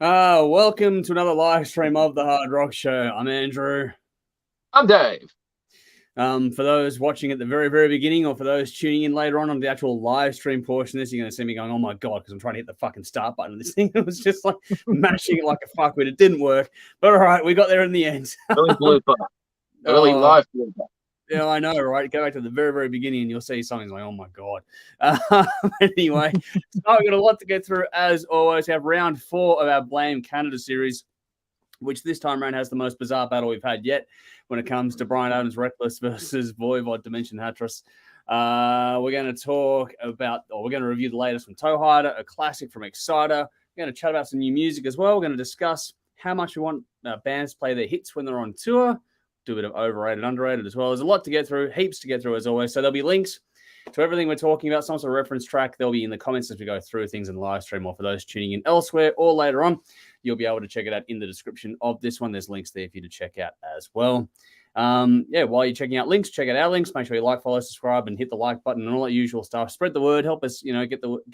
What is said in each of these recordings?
Welcome to another live stream of the Hard Rock Show. I'm Andrew. I'm Dave. For those watching at the very, very beginning, or for those tuning in later on the actual live stream portion of this, you're going to see me going, oh my God, because I'm trying to hit the fucking start button of this thing. It was just like mashing it like a fuckwit. It didn't work. But all right, we got there in the end. Early blooper. Early live blooper. Yeah, I know, right? Go back to the very, very beginning and you'll see something like, oh my God. Anyway, so we've got a lot to get through as always. We have round 4 of our Blame Canada series, which this time around has the most bizarre battle we've had yet when it comes to Bryan Adams Reckless versus Voivod Dimension Hatröss. We're going to talk about, or we're going to review the latest from Toehider, a classic from Exciter. We're going to chat about some new music as well. We're going to discuss how much we want bands to play their hits when they're on tour. Do a bit of overrated, underrated as well. There's a lot to get through, heaps to get through as always. So there'll be links to everything we're talking about, some sort of reference track. They'll be in the comments as we go through things in the live stream, or for those tuning in elsewhere or later on, you'll be able to check it out in the description of this one. There's links there for you to check out as well. While you're checking out links, check out our links. Make sure you like, follow, subscribe, and hit the like button and all that usual stuff. Spread the word. Help us, get the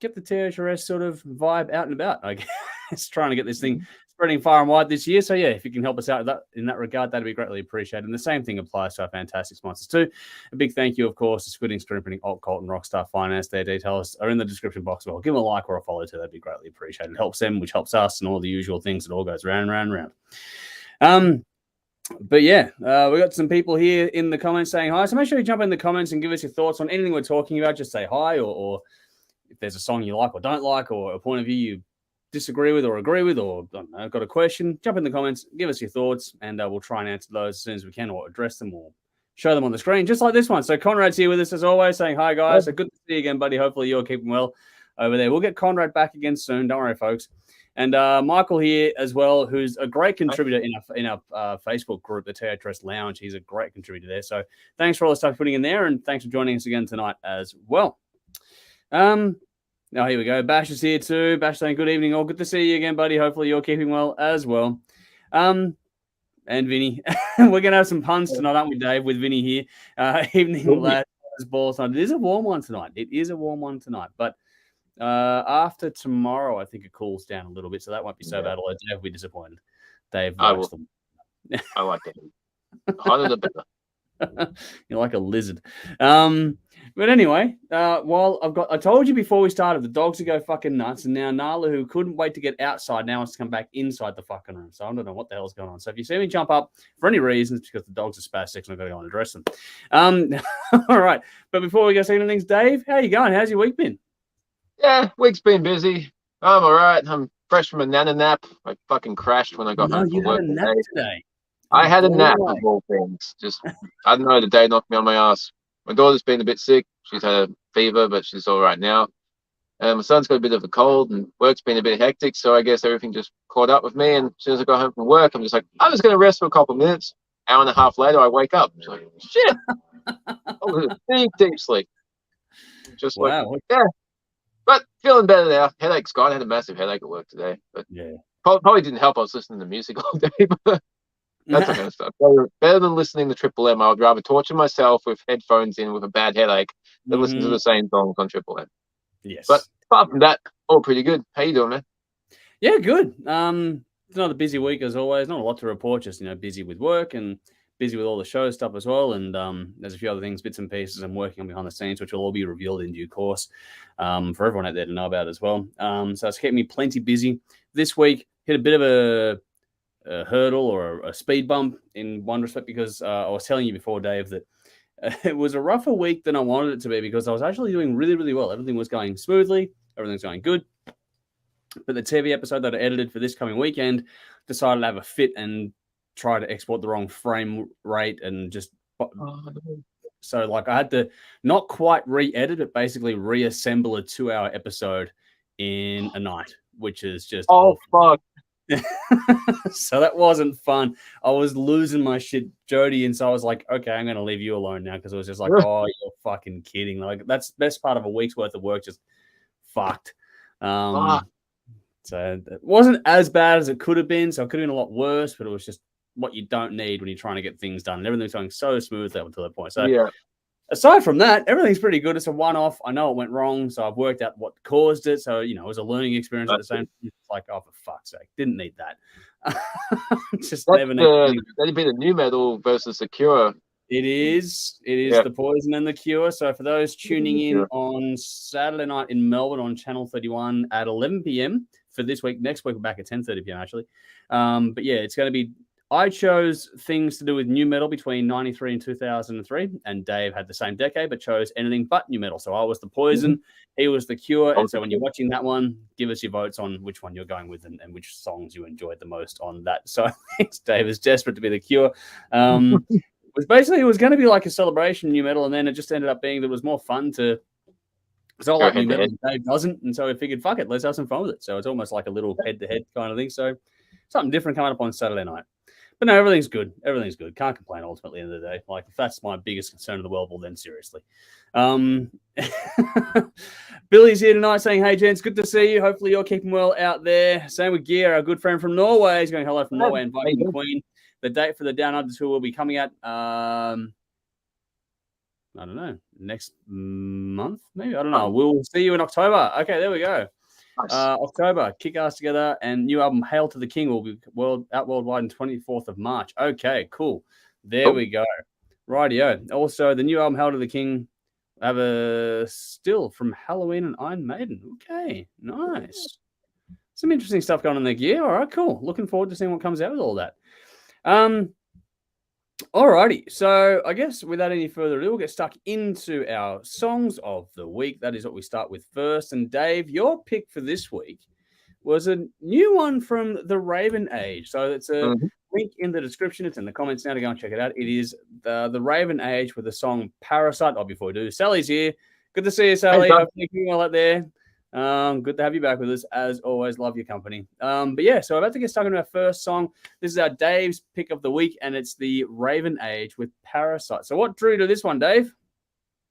THRS sort of vibe out and about, I guess. Trying to get this thing spreading far and wide this year. So, yeah, if you can help us out in that regard, that'd be greatly appreciated. And the same thing applies to our fantastic sponsors too. A big thank you, of course, to Squid Ink Screenprinting, Alt-Cvlt Rockstar Finance. Their details are in the description box. Well, give them a like or a follow too. That'd be greatly appreciated. It helps them, which helps us, and all the usual things. It all goes round and round and round. But yeah, we got some people here in the comments saying hi. So make sure you jump in the comments and give us your thoughts on anything we're talking about. Just say hi, or if there's a song you like or don't like, or a point of view you disagree with or agree with, or I don't know, got a question, jump in the comments, give us your thoughts, and we'll try and answer those as soon as we can, or address them, or show them on the screen, just like this one. So Conrad's here with us as always, saying hi, guys. So good to see you again, buddy. Hopefully you're keeping well over there. We'll get Conrad back again soon. Don't worry, folks. And Michael here as well, who's a great contributor in our Facebook group, the THRS Lounge. He's a great contributor there. So thanks for all the stuff you're putting in there, and thanks for joining us again tonight as well. Now, here we go. Bash is here too. Bash saying good evening. All good to see you again, buddy. Hopefully you're keeping well as well. And Vinny. We're going to have some puns tonight, aren't we, Dave, with Vinny here. Evening, lads. Balls on. It is a warm one tonight. But after tomorrow, I think it cools down a little bit, so that won't be so bad. Although Dave will be disappointed. Dave likes them. I like it. Hotter the better. You're like a lizard. But anyway, I told you before we started, the dogs are go fucking nuts, and now Nala, who couldn't wait to get outside, now wants to come back inside the fucking room. So I don't know what the hell's going on. So if you see me jump up for any reason, it's because the dogs are spastic and I've got to go and address them. All right. But before we go see things, Dave, how you going? How's your week been? Yeah, week's been busy. I'm all right. I'm fresh from a nana nap. I fucking crashed when I got home from work today. I had a nap of all things. Just, I don't know, the day knocked me on my ass. My daughter's been a bit sick. She's had a fever, but she's all right now. My son's got a bit of a cold, and work's been a bit hectic, so I guess everything just caught up with me. And as soon as I got home from work, I'm just like, I'm just going to rest for a couple of minutes. Hour and a half later, I wake up. I'm like, shit. I was in deep sleep. Just wow. Like, yeah. But feeling better now. Headache's gone. I had a massive headache at work today. But yeah, probably didn't help. I was listening to music all day, but that's the kind of stuff. Better than listening to Triple M. I would rather torture myself with headphones in with a bad headache than listen to the same songs on Triple M. Yes. But apart from that, all pretty good. How you doing, man? Yeah, good. It's another busy week as always. Not a lot to report. Just busy with work and busy with all the show stuff as well. And there's a few other things, bits and pieces I'm working on behind the scenes, which will all be revealed in due course for everyone out there to know about as well. So it's kept me plenty busy. This week, hit a bit of a hurdle or a speed bump in one respect, because I was telling you before, Dave, that it was a rougher week than I wanted it to be, because I was actually doing really, really well. Everything was going smoothly. Everything's going good. But the TV episode that I edited for this coming weekend decided to have a fit and try to export the wrong frame rate, and just so like I had to not quite re-edit, but basically reassemble a 2-hour episode in a night, which is just fuck. So that wasn't fun. I was losing my shit, Jody, and so I was like, okay, I'm gonna leave you alone now, because it was just like, oh, you're fucking kidding. Like, that's the best part of a week's worth of work, just fucked. So it wasn't as bad as it could have been. So it could have been a lot worse, but it was just what you don't need when you're trying to get things done. And everything's going so smoothly up until that point. So yeah, aside from that, everything's pretty good. It's a one-off. I know it went wrong, so I've worked out what caused it. So, it was a learning experience at the same time. It's like, oh, for fuck's sake, didn't need that. Just never need that'd be the new metal versus the Cure. It is the Poison and the Cure. So for those tuning in on Saturday night in Melbourne on Channel 31 at 11 p.m. for this week, next week we're back at 10:30 p.m. actually. But yeah, it's going to be. I chose things to do with new metal between 93 and 2003, and Dave had the same decade, but chose anything but new metal. So I was the Poison, he was the Cure, and so when you're watching that one, give us your votes on which one you're going with and which songs you enjoyed the most on that. So Dave is desperate to be the Cure. It was going to be like a celebration new metal, and then it just ended up being that it was more fun to. So I like new metal, and Dave doesn't, and so I figured, fuck it, let's have some fun with it. So it's almost like a little head-to-head kind of thing. So something different coming up on Saturday night. But no, everything's good. Everything's good. Can't complain ultimately at the end of the day. Like, if that's my biggest concern in the world, well, then seriously. Billy's here tonight saying, hey, gents, good to see you. Hopefully you're keeping well out there. Same with Gear, our good friend from Norway. He's going hello from Norway and Viking Queen. The date for the Down Under tour will be coming out, I don't know, next month, maybe? I don't know. We'll see you in October. Okay, there we go. Nice. October, Kick Ass Together, and new album Hail to the King will be out worldwide on 24th of March. Okay, cool. There we go. Rightio. Also, the new album Hail to the King, I have a still from Halloween and Iron Maiden. Okay, nice. Some interesting stuff going on there, Gear. All right, cool. Looking forward to seeing what comes out with all that. Alrighty, so I guess without any further ado, we'll get stuck into our songs of the week. That is what we start with first. And Dave, your pick for this week was a new one from the Raven Age. So it's a link in the description. It's in the comments now to go and check it out. It is the Raven Age with the song Parasite. Oh, before we do, Sally's here. Good to see you, Sally. Hopefully you're well out there. Good to have you back with us. As always, love your company. But yeah, so we're about to get stuck into our first song. This is our Dave's pick of the week, and it's the Raven Age with Parasite. So what drew you to this one, Dave?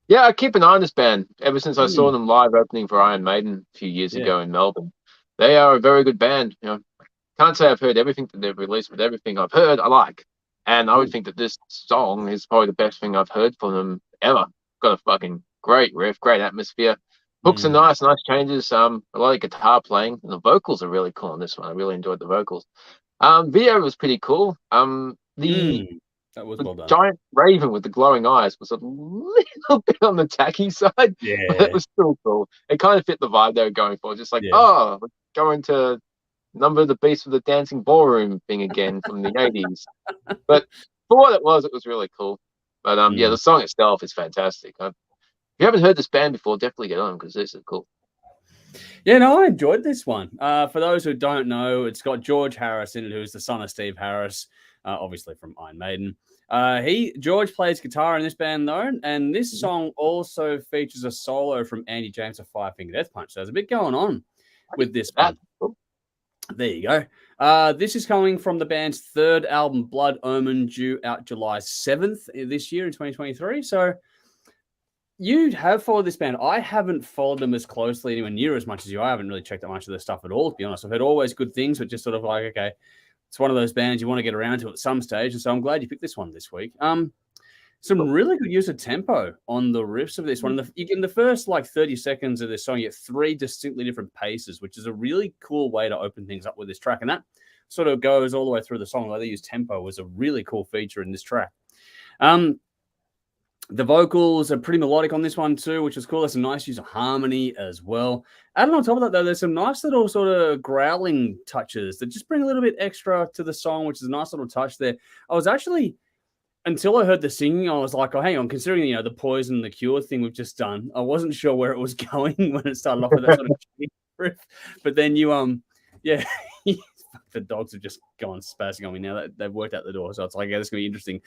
Yeah, I keep an eye on this band ever since I saw them live opening for Iron Maiden a few years ago in Melbourne. They are a very good band. Can't say I've heard everything that they've released, but everything I've heard I like. And I would think that this song is probably the best thing I've heard from them ever. Got a fucking great riff, great atmosphere. Hooks are nice changes. A lot of guitar playing, and the vocals are really cool on this one. I really enjoyed the vocals. Video was pretty cool. That was well done. Giant raven with the glowing eyes was a little bit on the tacky side. Yeah, but it was still cool. It kind of fit the vibe they were going for. Just like, we're going to Number of the Beast with the Dancing Ballroom thing again from the 80s. But for what it was really cool. But the song itself is fantastic. If you haven't heard this band before, definitely get on because this is cool. Yeah, no, I enjoyed this one. For those who don't know, it's got George Harris in it, who's the son of Steve Harris, obviously from Iron Maiden. George plays guitar in this band, though, and this song also features a solo from Andy James of Five Finger Death Punch. So there's a bit going on with this one. There you go. This is coming from the band's third album, Blood Omen, due out July 7th this year in 2023. So you have followed this band. I haven't followed them as closely, anywhere near as much as you. I haven't really checked out much of their stuff at all, to be honest. I've heard always good things, but just sort of like, okay, it's one of those bands you want to get around to at some stage. And so I'm glad you picked this one this week. Some really good use of tempo on the riffs of this one. In the first 30 seconds of this song, you get three distinctly different paces, which is a really cool way to open things up with this track. And that sort of goes all the way through the song. Like they use tempo was a really cool feature in this track. The vocals are pretty melodic on this one too, which is cool. There's a nice use of harmony as well. And on top of that, though, there's some nice little sort of growling touches that just bring a little bit extra to the song, which is a nice little touch there. I was actually, until I heard the singing, I was like, oh, hang on, considering, the Poison and the Cure thing we've just done, I wasn't sure where it was going when it started off with that sort of riff. But then the dogs have just gone spazzing on me now that they've worked out the door. So it's like, yeah, this is going to be interesting.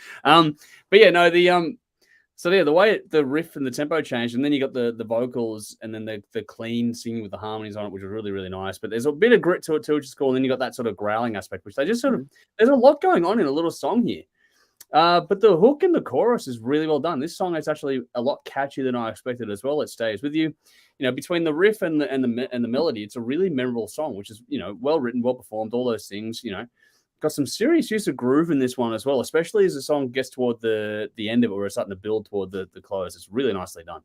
The way the riff and the tempo changed, and then you got the vocals, and then the clean singing with the harmonies on it, which was really, really nice. But there's a bit of grit to it too, which is cool. And then you got that sort of growling aspect, which they just sort of, there's a lot going on in a little song here. But the hook and the chorus is really well done. This song is actually a lot catchier than I expected as well. It stays with you. Between the riff and the melody, it's a really memorable song, which is well written, well performed, all those things. got some serious use of groove in this one as well, especially as the song gets toward the end of it, where it's starting to build toward the close. It's really nicely done.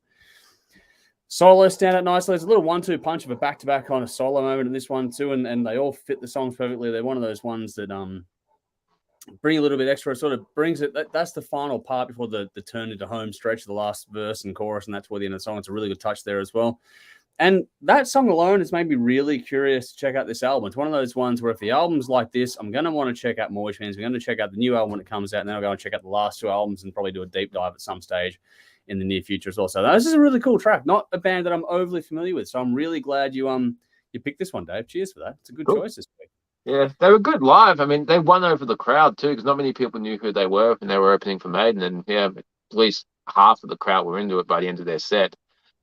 Solos stand out nicely. There's a little 1-2 punch of a back-to-back kind of solo moment in this one too, and they all fit the songs perfectly. They're one of those ones that bring a little bit extra. It sort of brings it. That's the final part before the turn into home stretch, the last verse and chorus, and that's where the end of the song. It's a really good touch there as well. And that song alone has made me really curious to check out this album. It's one of those ones where if the album's like this, I'm going to want to check out more, which means we're going to check out the new album when it comes out, and then I'll go and check out the last 2 albums and probably do a deep dive at some stage in the near future as well. So this is a really cool track. Not a band that I'm overly familiar with, so I'm really glad you picked this one, Dave. Cheers for that. It's a good choice this week. Yeah, they were good live. I mean, they won over the crowd too, because not many people knew who they were when they were opening for Maiden, and yeah, at least half of the crowd were into it by the end of their set.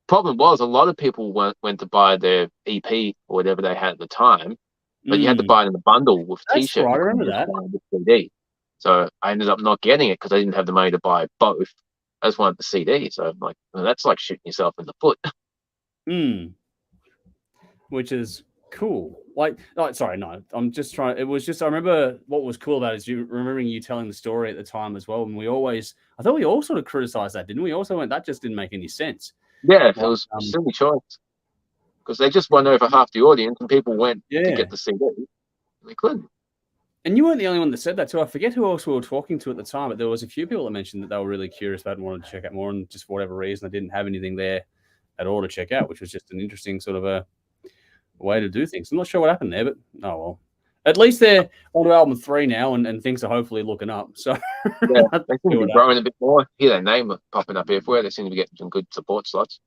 Problem was, a lot of people went to buy their EP or whatever they had at the time, but you had to buy it in a bundle with T-shirt. Right, I remember that. CD. So I ended up not getting it because I didn't have the money to buy both. I just wanted the CD. So I'm like, well, that's like shooting yourself in the foot. Which is cool. Sorry, no, I'm just trying. It was just, I remember what was cool about it is remembering you telling the story at the time as well. And I thought we all sort of criticized that, didn't we? Also went, that just didn't make any sense. Yeah, it was a silly choice because they just won over half the audience and people went to get the CD. And they couldn't. And you weren't the only one that said that too. I forget who else we were talking to at the time, but there was a few people that mentioned that they were really curious about it and wanted to check out more, and just for whatever reason, they didn't have anything there at all to check out, which was just an interesting sort of a way to do things. I'm not sure what happened there, but oh well. At least they're on to album 3 now, and things are hopefully looking up. So yeah, they seem to be growing a bit more. Hear their name popping up everywhere. They seem to be getting some good support slots.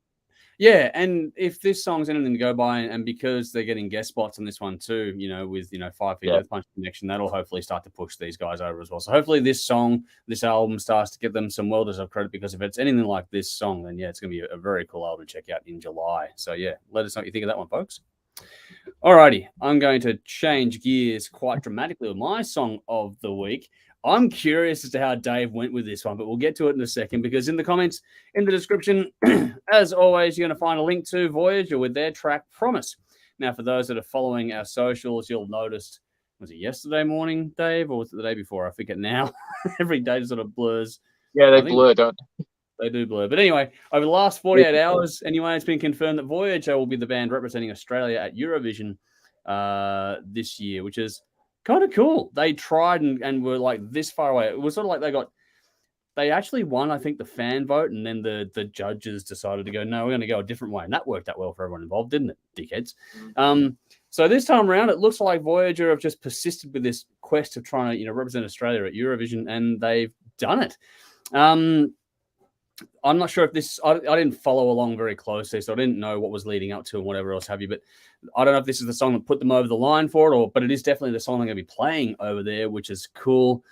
Yeah, and if this song's anything to go by, and because they're getting guest spots on this one too, with 5 Feet Earth Punch Connection, that'll hopefully start to push these guys over as well. So hopefully this album starts to give them some well-deserved credit, because if it's anything like this song, then yeah, it's going to be a very cool album to check out in July. So yeah, let us know what you think of that one, folks. Alrighty, I'm going to change gears quite dramatically with my song of the week. I'm curious as to how Dave went with this one, but we'll get to it in a second, because in the comments, in the description, as always, you're going to find a link to Voyager with their track Promise. Now, for those that are following our socials, you'll notice, was it yesterday morning, Dave, or was it the day before? I forget now. Every day sort of blurs. Yeah, they blur, don't they? They do blur. But anyway, over the last 48 hours, anyway, it's been confirmed that Voyager will be the band representing Australia at Eurovision this year, which is kind of cool. They tried and were like this far away. It was sort of like they actually won, I think, the fan vote, and then the judges decided to go, no, we're going to go a different way. And that worked out well for everyone involved, didn't it, dickheads? So this time around, it looks like Voyager have just persisted with this quest of trying to, represent Australia at Eurovision, and they've done it. I'm not sure if this, I didn't follow along very closely, so I didn't know what was leading up to and whatever else have you, but I don't know if this is the song that put them over the line for it, but it is definitely the song they're going to be playing over there, which is cool.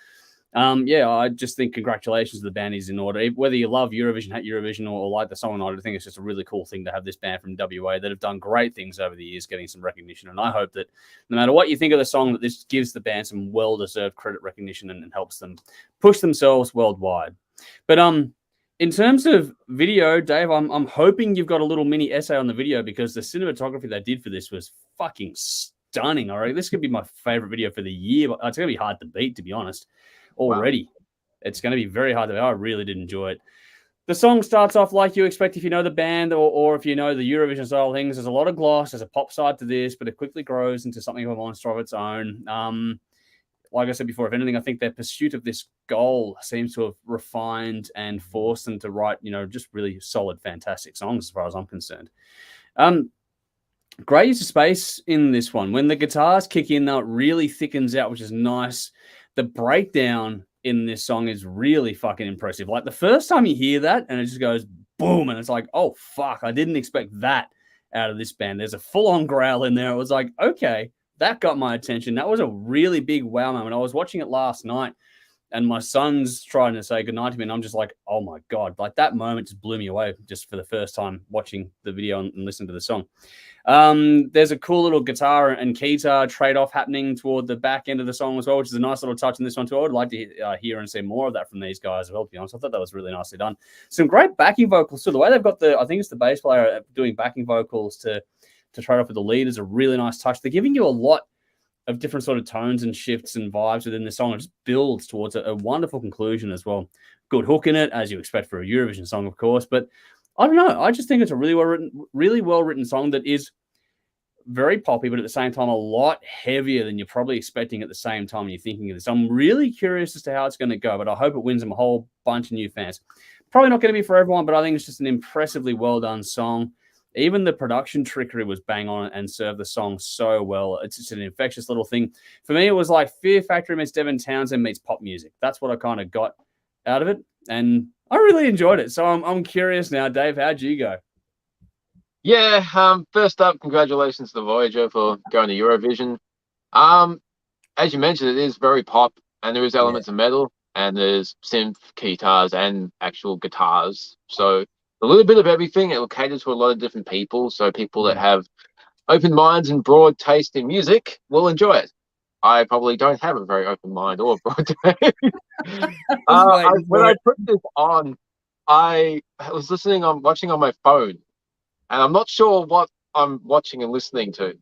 I just think congratulations to the band is in order. Whether you love Eurovision, hate Eurovision, or like the song or not, I think it's just a really cool thing to have this band from WA that have done great things over the years, getting some recognition. And I hope that no matter what you think of the song, that this gives the band some well-deserved credit recognition and helps them push themselves worldwide. But in terms of video, Dave, I'm hoping you've got a little mini essay on the video, because the cinematography they did for this was fucking stunning. All right, this could be my favorite video for the year, but it's going to be hard to beat, to be honest. Already, wow. It's going to be very hard to beat. I really did enjoy it. The song starts off like you expect if you know the band or if you know the Eurovision style things. There's a lot of gloss. There's a pop side to this, but it quickly grows into something of a monster of its own. Like I said before, if anything, I think their pursuit of this goal seems to have refined and forced them to write, just really solid, fantastic songs as far as I'm concerned. Great use of space in this one. When the guitars kick in, though, it really thickens out, which is nice. The breakdown in this song is really fucking impressive. Like the first time you hear that and it just goes boom, and it's like, oh, fuck, I didn't expect that out of this band. There's a full-on growl in there. It was like, okay, that got my attention. That was a really big wow moment. I was watching it last night, and my son's trying to say goodnight to me, and I'm just like, oh my God, like that moment just blew me away just for the first time watching the video and listening to the song. There's a cool little guitar and keytar trade-off happening toward the back end of the song as well, which is a nice little touch in this one too. I would like to hear and see more of that from these guys as well, to be honest. I thought that was really nicely done. Some great backing vocals too. The way they've got I think it's the bass player doing backing vocals to trade off with the lead is a really nice touch. They're giving you a lot different sort of tones and shifts and vibes within the song. It just builds towards a wonderful conclusion as well. Good hook in it, as you expect for a Eurovision song, of course. But I don't know. I just think it's a really well written song that is very poppy, but at the same time a lot heavier than you're probably expecting at the same time when you're thinking of this. I'm really curious as to how it's going to go, but I hope it wins them a whole bunch of new fans. Probably not going to be for everyone, but I think it's just an impressively well done song. Even the production trickery was bang on and served the song so well. It's just an infectious little thing. For me, it was like Fear Factory meets Devin Townsend meets pop music. That's what I kind of got out of it, and I really enjoyed it. So I'm curious now, Dave, how'd you go? Yeah, first up, congratulations to the Voyager for going to Eurovision. As you mentioned, it is very pop, and there is elements of metal, and there's synth guitars and actual guitars. So a little bit of everything. It will cater to a lot of different people. So people that have open minds and broad taste in music will enjoy it. I probably don't have a very open mind or broad taste. When I put this on, I was watching on my phone, and I'm not sure what I'm watching and listening to.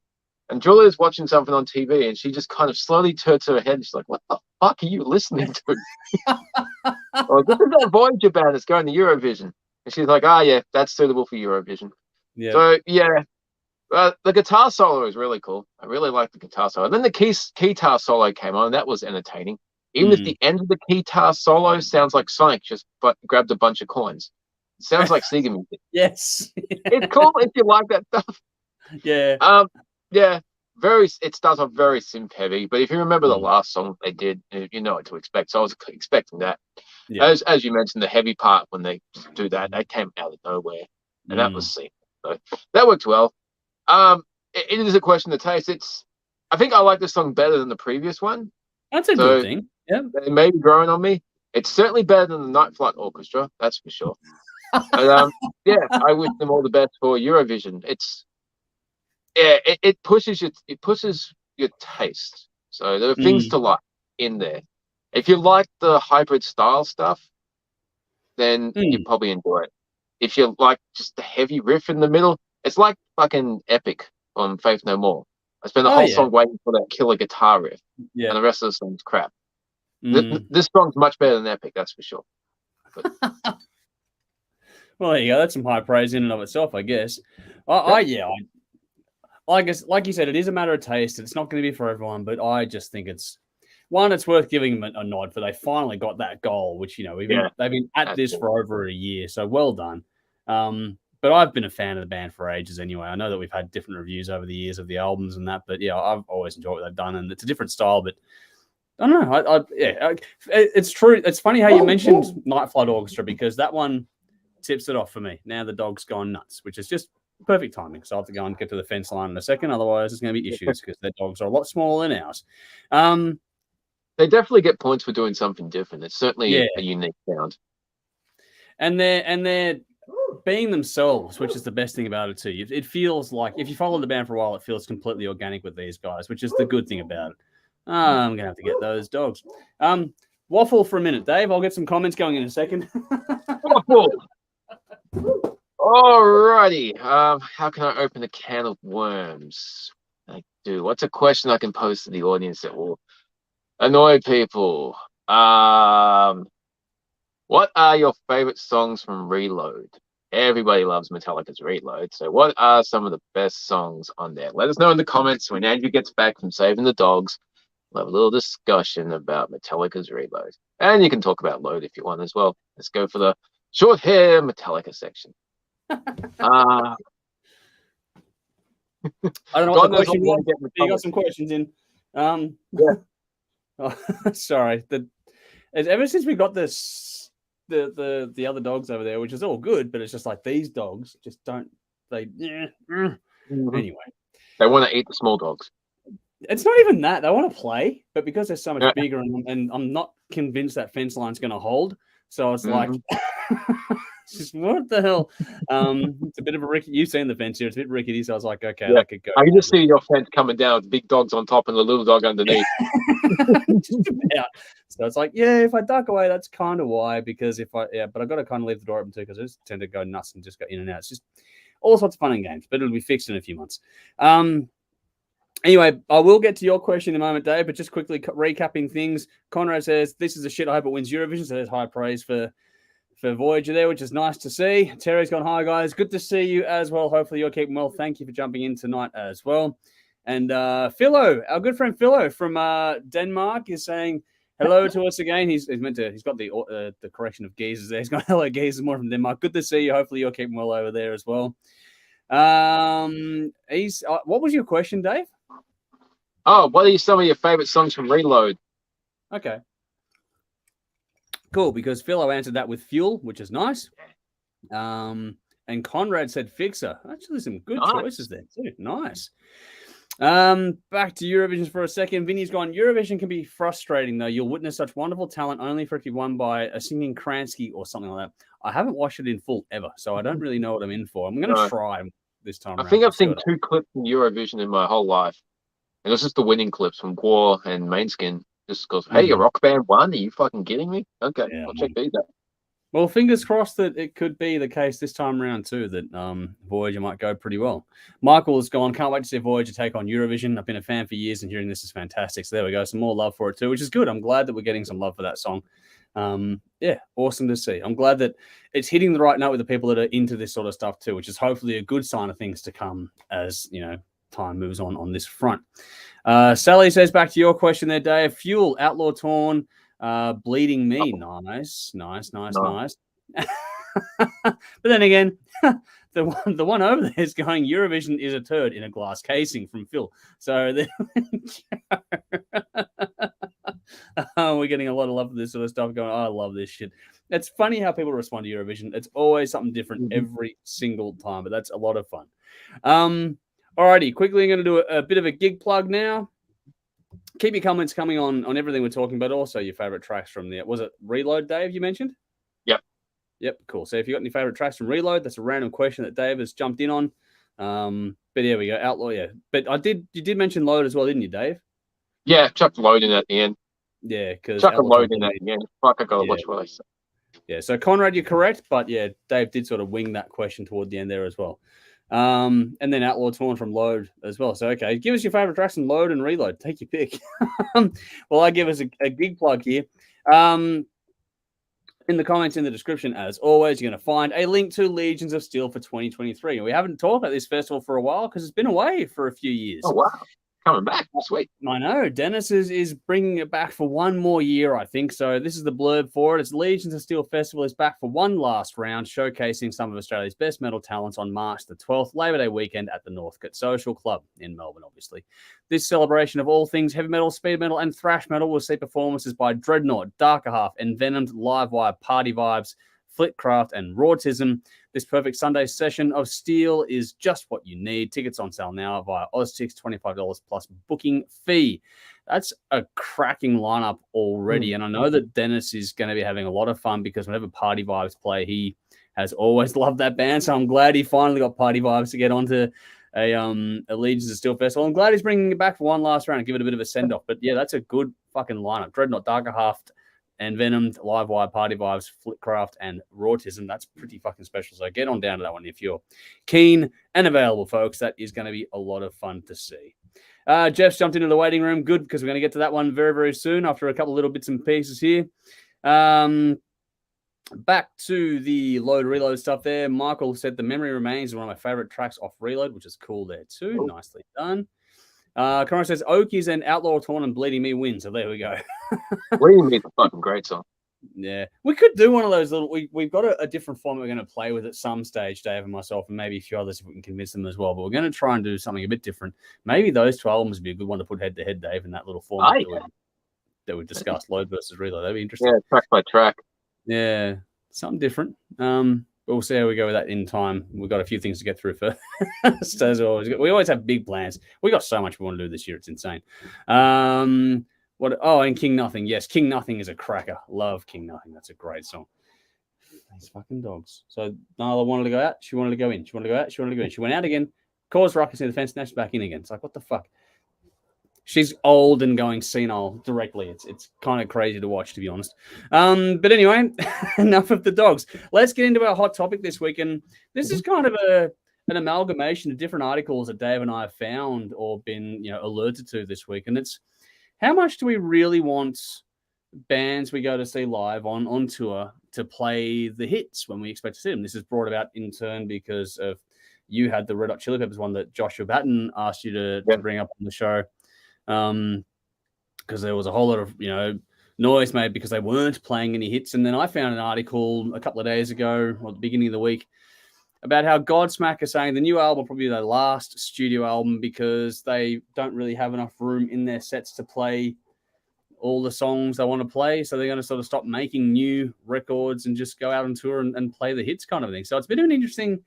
And Julia's watching something on TV, and she just kind of slowly turns her head, and she's like, "What the fuck are you listening to?" Oh, this is that Voyager band that's going to Eurovision. And she's like, yeah, that's suitable for Eurovision. Yeah. So, yeah, the guitar solo is really cool. I really like the guitar solo. And then the guitar solo came on, and that was entertaining. Even if the end of the guitar solo sounds like Sonic just grabbed a bunch of coins. It sounds like Sega music. Yes. It's cool if you like that stuff. Yeah. Yeah, it starts off very synth heavy, but if you remember the last song they did, you know what to expect. So I was expecting that. Yeah. As you mentioned, the heavy part when they do that, they came out of nowhere, and that was seen. So that worked well. It is a question of taste. I think I like this song better than the previous one. That's a good thing. Yeah, it may be growing on me. It's certainly better than the Night Flight Orchestra, that's for sure. But yeah, I wish them all the best for Eurovision. It pushes your taste. So there are things to like in there. If you like the hybrid style stuff, then you probably enjoy it. If you like just the heavy riff in the middle, it's like fucking Epic on Faith No More. I spent the whole song waiting for that killer guitar riff, and the rest of the song's crap. This song's much better than Epic, that's for sure. But... Well, there you go. That's some high praise in and of itself, I guess. I guess, like you said, it is a matter of taste. It's not going to be for everyone, but I just think it's worth giving them a nod for. They finally got that goal, which, you know, they've been at this for over a year. So well done. But I've been a fan of the band for ages anyway. I know that we've had different reviews over the years of the albums and that, but yeah, I've always enjoyed what they've done, and it's a different style, but I don't know. It's true. It's funny how you mentioned Night Flight Orchestra, because that one tips it off for me. Now the dog's gone nuts, which is just perfect timing. So I'll have to go and get to the fence line in a second. Otherwise, there's going to be issues because their dogs are a lot smaller than ours. They definitely get points for doing something different. It's certainly a unique sound. And they're being themselves, which is the best thing about it too. It feels like, if you follow the band for a while, it feels completely organic with these guys, which is the good thing about it. I'm going to have to get those dogs. Waffle for a minute, Dave. I'll get some comments going in a second. Waffle. Alrighty. How can I open a can of worms? I do. What's a question I can pose to the audience that will annoy people? What are your favorite songs from Reload? Everybody loves Metallica's Reload. So what are some of the best songs on there? Let us know in the comments. When Andrew gets back from saving the dogs, we'll have a little discussion about Metallica's Reload. And you can talk about Load if you want as well. Let's go for the short hair Metallica section. I don't know what the question was. You got some questions in. Yeah. Oh, sorry. Ever since we got this, the other dogs over there, which is all good, but it's just like these dogs just don't. Anyway, they want to eat the small dogs. It's not even that. They want to play, but because they're so much bigger, and I'm not convinced that fence line's going to hold. So it's like, it's just, what the hell? It's a bit of a rickety. You've seen the fence here. It's a bit rickety. So I was like, okay, that could go. I can just see your fence coming down with big dogs on top and the little dog underneath. Just about. So it's like, if I duck away, that's kind of why. Because but I've got to kind of leave the door open too, because I just tend to go nuts and just go in and out. It's just all sorts of fun and games, but it'll be fixed in a few months. Anyway, I will get to your question in a moment, Dave, but just quickly recapping things. Conrad says, this is a shit. I hope it wins Eurovision. So there's high praise for Voyager there, which is nice to see. Terry's gone, hi, guys. Good to see you as well. Hopefully you're keeping well. Thank you for jumping in tonight as well. And Philo, our good friend Philo from Denmark is saying hello to us again. He's got the correction of geezers there. He's got hello geezers more from Denmark. Good to see you. Hopefully you're keeping well over there as well. What was your question, Dave? Oh, what are some of your favorite songs from Reload? Okay. Cool, because Philo answered that with Fuel, which is nice. And Conrad said Fixer. Actually, some good choices there too. Nice. Back to Eurovision for a second. Vinny's gone, Eurovision can be frustrating, though. You'll witness such wonderful talent only for it to be won by a singing Kransky or something like that. I haven't watched it in full ever, so I don't really know what I'm in for. I'm going to try this time around. I think I've seen 2 clips from Eurovision in my whole life. And it was just the winning clips from Gore and Mainskin. Just goes, hey, a rock band won? Are you fucking kidding me? Okay, yeah, I'll check these out. Well, fingers crossed that it could be the case this time around too, that Voyager might go pretty well. Michael has gone, can't wait to see Voyager take on Eurovision. I've been a fan for years and hearing this is fantastic. So there we go. Some more love for it too, which is good. I'm glad that we're getting some love for that song. Yeah, awesome to see. I'm glad that it's hitting the right note with the people that are into this sort of stuff too, which is hopefully a good sign of things to come as, time moves on this front. Sally says, back to your question there, Dave. Fuel, Outlaw Torn, Bleeding Me. Nice. But then again, the one over there is going, Eurovision is a turd in a glass casing from Phil. So we're getting a lot of love for this sort of stuff going, I love this shit. It's funny how people respond to Eurovision. It's always something different every single time, but that's a lot of fun. Alrighty, quickly, I'm going to do a bit of a gig plug now. Keep your comments coming on everything we're talking about. Also, your favorite tracks from there. Was it Reload, Dave, you mentioned? Yep, cool. So if you got any favorite tracks from Reload, that's a random question that Dave has jumped in on. But here we go, Outlaw, yeah. But you did mention Load as well, didn't you, Dave? Yeah, chuck Load in at the end. Yeah, because chuck a Load in at the end. Fuck, I gotta watch what I say. Yeah, so Conrad, you're correct, but yeah, Dave did sort of wing that question toward the end there as well. And then Outlaw Torn from Load as well. So, okay, give us your favorite tracks from Load and Reload. Take your pick. Well, I give us a big plug here. In the comments in the description, as always, you're going to find a link to Legions of Steel for 2023. And we haven't talked about this festival for a while because it's been away for a few years. Oh, wow. Coming back. Sweet. I know. Dennis is bringing it back for one more year, I think. So this is the blurb for it. It's Legions of Steel Festival is back for one last round, showcasing some of Australia's best metal talents on March the 12th, Labor Day weekend at the Northcote Social Club in Melbourne, obviously. This celebration of all things heavy metal, speed metal, and thrash metal will see performances by Dreadnought, Darker Half, Envenomed, Livewire, Party Vibes, Flitcraft, and Rautism. This perfect Sunday session of Steel is just what you need. Tickets on sale now via OzTix, $25 plus booking fee. That's a cracking lineup already. And I know that Dennis is going to be having a lot of fun because whenever Party Vibes play, he has always loved that band. So I'm glad he finally got Party Vibes to get onto a Legions of Steel festival. I'm glad he's bringing it back for one last round and give it a bit of a send-off. But yeah, that's a good fucking lineup. Dreadnought, Darker Half, Envenomed, Livewire, Party Vibes, Flitcraft, and Rautism. That's pretty fucking special. So get on down to that one if you're keen and available, folks. That is going to be a lot of fun to see. Jeff's jumped into the waiting room. Good, because we're going to get to that one very, very soon after a couple of little bits and pieces here. Back to the Load Reload stuff there. Michael said The Memory Remains is one of my favorite tracks off Reload, which is cool there too. Oh. Nicely done. Conrad says Okies and Outlaw Torn and Bleeding Me win. So there we go. Bleeding Me is a fucking great song. Yeah, we could do one of those little. We've got a different format we're going to play with at some stage, Dave and myself, and maybe a few others if we can convince them as well. But we're going to try and do something a bit different. Maybe those 2 albums would be a good one to put head to head, Dave, in that little format that we discussed, Load versus Reload. That'd be interesting. Yeah, track by track. Yeah, something different. We'll see how we go with that in time. We've got a few things to get through first. As always, we always have big plans. We got so much we want to do this year. It's insane. And King Nothing. Yes, King Nothing is a cracker. Love King Nothing. That's a great song. These fucking dogs. So Nyla wanted to go out. She wanted to go in. She wanted to go out. She wanted to go in. She went out again. Caused ruckus in the fence. Now she's back in again. It's like, what the fuck? She's old and going senile directly. It's kind of crazy to watch, to be honest. But anyway, enough of the dogs. Let's get into our hot topic this week. And this is kind of an amalgamation of different articles that Dave and I have found or been, alerted to this week. And it's, how much do we really want bands we go to see live on tour to play the hits when we expect to see them? This is brought about in turn because of you had the Red Hot Chili Peppers one that Joshua Batten asked you to bring up on the show. Because there was a whole lot of, noise made because they weren't playing any hits. And then I found an article a couple of days ago, or the beginning of the week, about how Godsmack are saying the new album will probably be their last studio album because they don't really have enough room in their sets to play all the songs they want to play. So they're going to sort of stop making new records and just go out on tour and play the hits kind of thing. So it's been an interesting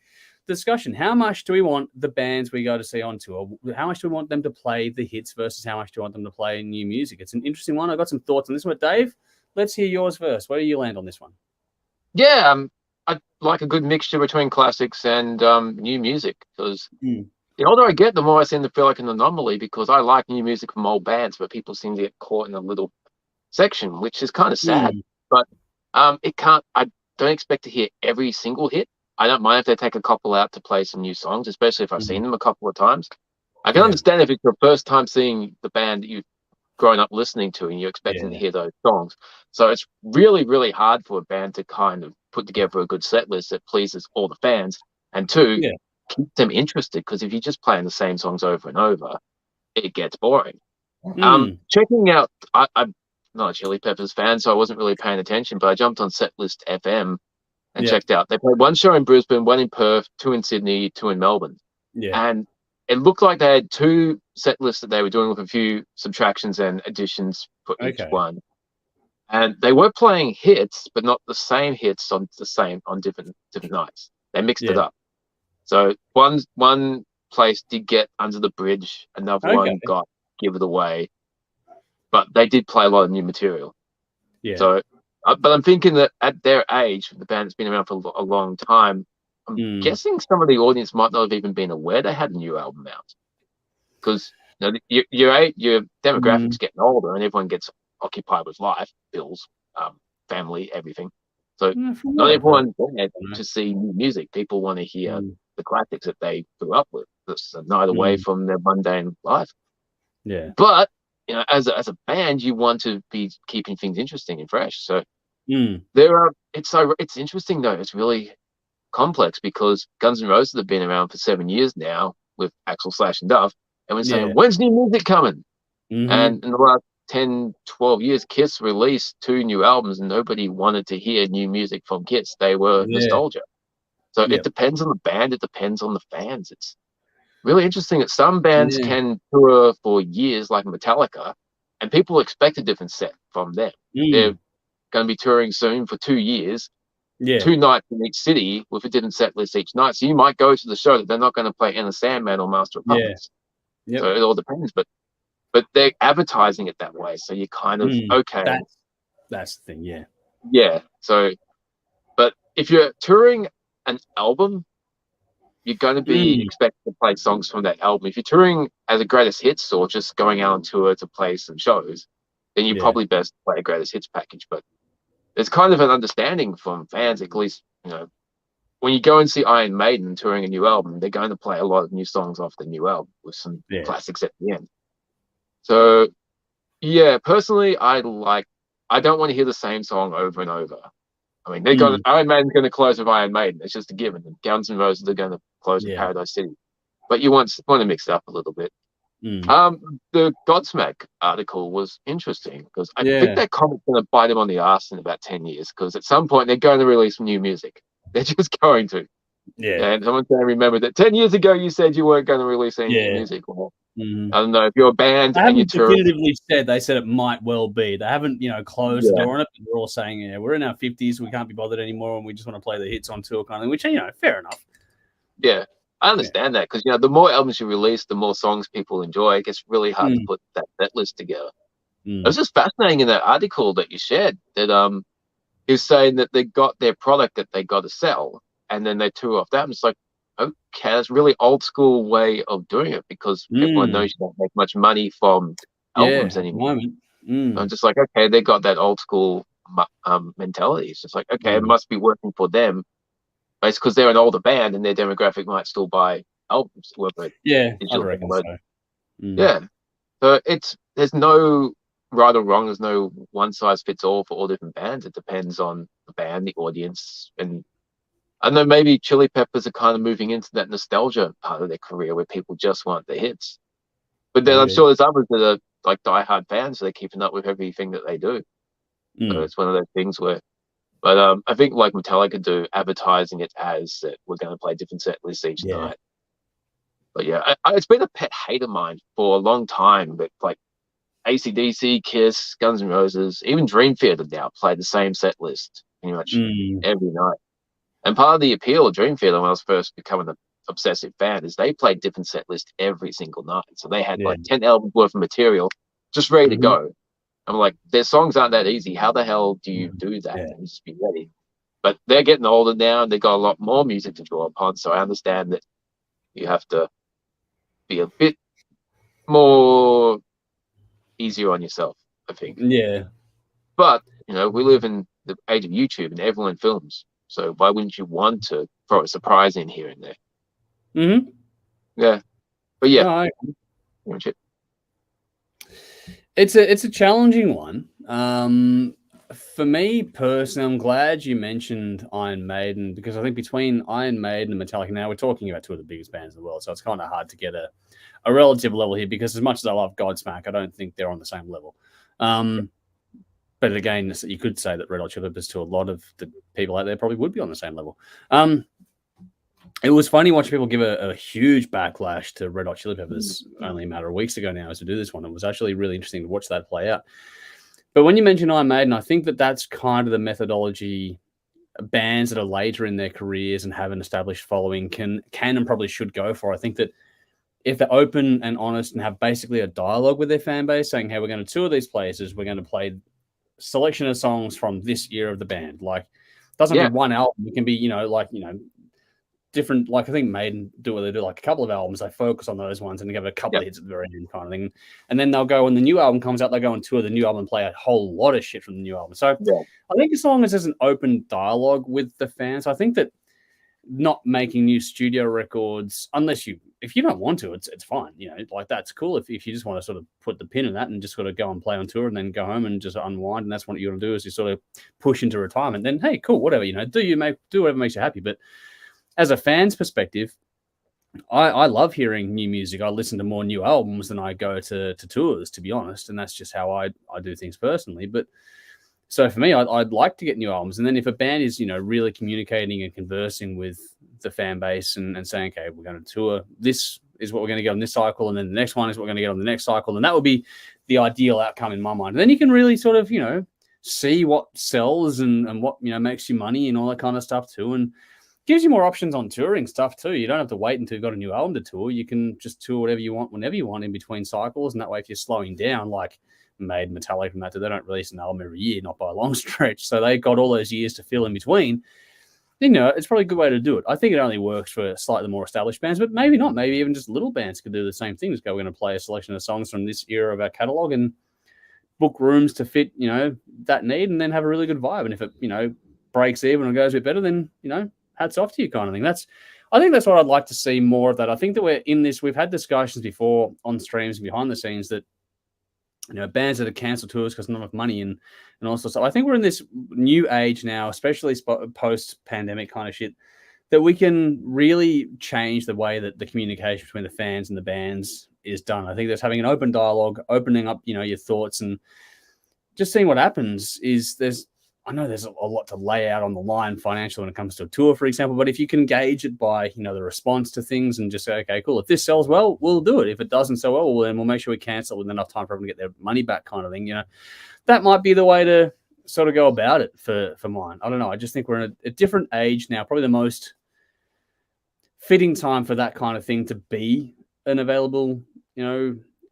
discussion. How much do we want the bands we go to see on tour? How much do we want them to play the hits versus how much do we want them to play new music? It's an interesting one. I've got some thoughts on this one. Dave, let's hear yours first. Where do you land on this one? Yeah, I like a good mixture between classics and new music, because the older I get, the more I seem to feel like an anomaly, because I like new music from old bands, but people seem to get caught in a little section, which is kind of sad. But I don't expect to hear every single hit. I don't mind if they take a couple out to play some new songs, especially if I've seen them a couple of times. I can understand if it's your first time seeing the band that you've grown up listening to and you're expecting to hear those songs. So it's really, really hard for a band to kind of put together a good set list that pleases all the fans, and two, keep them interested, because if you're just playing the same songs over and over, it gets boring. Checking out, I'm not a Chili Peppers fan, so I wasn't really paying attention, but I jumped on Setlist FM and checked out. They played one show in Brisbane, one in Perth, 2 in Sydney, 2 in Melbourne. And it looked like they had 2 set lists that they were doing with a few subtractions and additions for each one. And they were playing hits, but not the same hits on different nights. They mixed it up. So one place did get Under the Bridge, another one got Give It Away, but they did play a lot of new material. So, but I'm thinking that at their age, the band's been around for a long time, I'm guessing some of the audience might not have even been aware they had a new album out, because your demographics getting older and everyone gets occupied with life, bills, family, everything. So not everyone's there to see new music. People want to hear the classics that they grew up with. That's a night away from their mundane life. But as a band, you want to be keeping things interesting and fresh. So it's interesting though. It's really complex, because Guns N' Roses have been around for 7 years now with Axl, Slash and Duff, and we're saying, when's new music coming? And in the last 10, 12 years, Kiss released 2 new albums and nobody wanted to hear new music from Kiss. They were nostalgia. So it depends on the band, it depends on the fans. It's really interesting that some bands can tour for years, like Metallica, and people expect a different set from them. They're going to be touring soon for 2 years, 2 nights in each city with a different set list each night. So you might go to the show that they're not going to play Enter Sandman or Master of Puppets. So it all depends, but they're advertising it that way. So you kind of, that's the thing, So, but if you're touring an album, you're going to be expected to play songs from that album. If you're touring as a greatest hits or just going out on tour to play some shows, then you're probably best to play a greatest hits package. But there's kind of an understanding from fans, at least, when you go and see Iron Maiden touring a new album, they're going to play a lot of new songs off the new album with some classics at the end. So, personally, I don't want to hear the same song over and over. I mean, Iron Maiden's going to close with Iron Maiden. It's just a given. And Guns N' Roses are going to close with Paradise City. But you want to mix it up a little bit. The Godsmack article was interesting, because I think that comic's going to bite them on the ass in about 10 years, because at some point they're going to release new music. They're just going to. And someone's going to remember that 10 years ago you said you weren't going to release any new music. Well, I don't know, if you're a band and you're definitively said, they said it might well be. They haven't, closed the door on it, but they're all saying, we're in our 50s, we can't be bothered anymore, and we just want to play the hits on tour kind of thing, which, fair enough. I understand that, because the more albums you release, the more songs people enjoy. It gets really hard to put that list together. It was just fascinating in that article that you shared that he was saying that they got their product that they got to sell, and then they tour off that. And it's like, okay, that's a really old school way of doing it, because everyone knows you don't make much money from albums anymore. So I'm just like, okay, they got that old school mentality. It's just like, okay, it must be working for them. But it's because they're an older band and their demographic might still buy albums. Yeah, I reckon so. Yeah. So there's no right or wrong. There's no one size fits all for all different bands. It depends on the band, the audience, and I don't know, maybe Chili Peppers are kind of moving into that nostalgia part of their career where people just want the hits. But then I'm sure there's others that are like diehard fans, so they're keeping up with everything that they do. So it's one of those things where, but I think like Metallica do, advertising it as that we're going to play different set lists each night. But yeah, it's been a pet hate of mine for a long time. But like AC/DC, Kiss, Guns N' Roses, even Dream Theater now play the same set list pretty much every night. And part of the appeal of Dream Theater when I was first becoming an obsessive fan is they played different set list every single night. So they had like 10 albums worth of material just ready to go. I'm like, their songs aren't that easy. How the hell do you do that and just be ready? But they're getting older now and they've got a lot more music to draw upon. So I understand that you have to be a bit more easier on yourself, I think. Yeah. But, you know, we live in the age of YouTube and everyone films. So why wouldn't you want to throw a surprise in here and there? Yeah. But yeah. No, it's a challenging one. For me personally, I'm glad you mentioned Iron Maiden, because I think between Iron Maiden and Metallica now, we're talking about two of the biggest bands in the world. So it's kind of hard to get a relative level here, because as much as I love Godsmack, I don't think they're on the same level. But again, you could say that Red Hot Chili Peppers to a lot of the people out there probably would be on the same level. It was funny watching people give a huge backlash to Red Hot Chili Peppers only a matter of weeks ago now as we do this one. It was actually really interesting to watch that play out. But when you mention Iron Maiden, I think that that's kind of the methodology bands that are later in their careers and have an established following can and probably should go for. I think that if they're open and honest and have basically a dialogue with their fan base saying, hey, we're going to tour these places, we're going to play selection of songs from this year of the band. Like, it doesn't be one album. It can be, different, like I think Maiden do what they do, like a couple of albums, they focus on those ones and they give it a couple of hits at the very end kind of thing. And then they'll go, when the new album comes out, they'll go and tour the new album and play a whole lot of shit from the new album. So I think as long as there's an open dialogue with the fans, I think that not making new studio records, if you don't want to, it's fine. Like that's cool. If you just want to sort of put the pin in that and just sort of go and play on tour and then go home and just unwind, and that's what you want to do, is you sort of push into retirement, then hey, cool, whatever, do whatever makes you happy. But as a fan's perspective, I love hearing new music. I listen to more new albums than I go to tours, to be honest. And that's just how I do things personally. But so for me, I'd like to get new albums. And then if a band is, really communicating and conversing with the fan base and saying, okay, we're going to tour, this is what we're going to get on this cycle, and then the next one is what we're going to get on the next cycle, then that would be the ideal outcome in my mind. And then you can really sort of, see what sells and what, makes you money and all that kind of stuff too. And gives you more options on touring stuff too. You don't have to wait until you've got a new album to tour. You can just tour whatever you want, whenever you want, in between cycles. And that way, if you're slowing down, like Maiden, Metallica, and that, they don't release an album every year, not by a long stretch. So they got all those years to fill in between. It's probably a good way to do it. I think it only works for slightly more established bands, but maybe not. Maybe even just little bands could do the same thing. Just go, we're going to play a selection of songs from this era of our catalog and book rooms to fit, that need, and then have a really good vibe. And if it, breaks even or goes a bit better, then, hats off to you kind of thing. I think that's what I'd like to see more of that. I think that we're in this, we've had discussions before on streams and behind the scenes that, bands that have canceled tours because not enough money and all sorts of stuff. I think we're in this new age now, especially post-pandemic kind of shit, that we can really change the way that the communication between the fans and the bands is done. I think that's having an open dialogue, opening up, your thoughts, and just seeing what happens. I know there's a lot to lay out on the line financially when it comes to a tour, for example, but if you can gauge it by, the response to things and just say, okay, cool, if this sells well, we'll do it. If it doesn't sell well, then we'll make sure we cancel with enough time for everyone to get their money back kind of thing. That might be the way to sort of go about it for mine. I don't know. I just think we're in a different age now, probably the most fitting time for that kind of thing to be an available,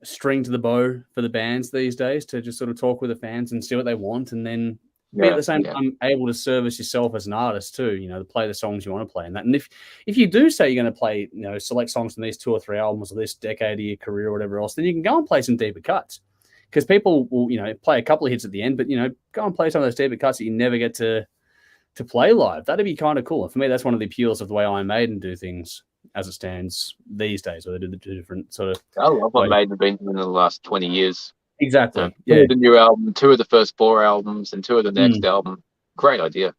string to the bow for the bands these days, to just sort of talk with the fans and see what they want, and then be at the same time able to service yourself as an artist too, to play the songs you want to play and that. And if you do say you're going to play, select songs from these 2 or 3 albums or this decade of your career or whatever else, then you can go and play some deeper cuts, because people will, play a couple of hits at the end, but, go and play some of those deeper cuts that you never get to to play live. That'd be kind of cool. And for me, that's one of the appeals of the way Iron Maiden do things as it stands these days, where they do the two different sort of. I love what Maiden have been doing in the last 20 years. Exactly. Two of the new album, 2 of the first 4 albums, and 2 of the next album. Great idea.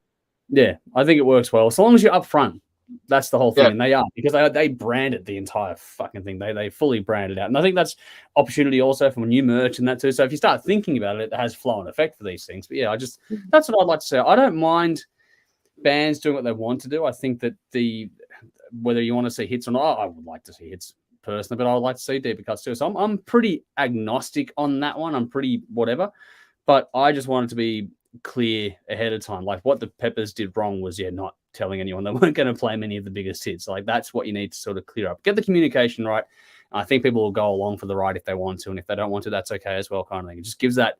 Yeah, I think it works well. As long as you're up front, that's the whole thing. Yeah. And they are, because they branded the entire fucking thing. They fully branded out. And I think that's opportunity also for new merch and that too. So if you start thinking about it, it has flow and effect for these things. But yeah, that's what I'd like to say. I don't mind bands doing what they want to do. I think that whether you want to see hits or not, I would like to see hits personally, but I would like to see deeper cuts too. So I'm pretty agnostic on that one. I'm pretty whatever, but I just wanted to be clear ahead of time. Like what the Peppers did wrong was not telling anyone they weren't going to play many of the biggest hits. Like that's what you need to sort of clear up. Get the communication right. I think people will go along for the ride if they want to, and if they don't want to, that's okay as well, kind of thing. It just gives that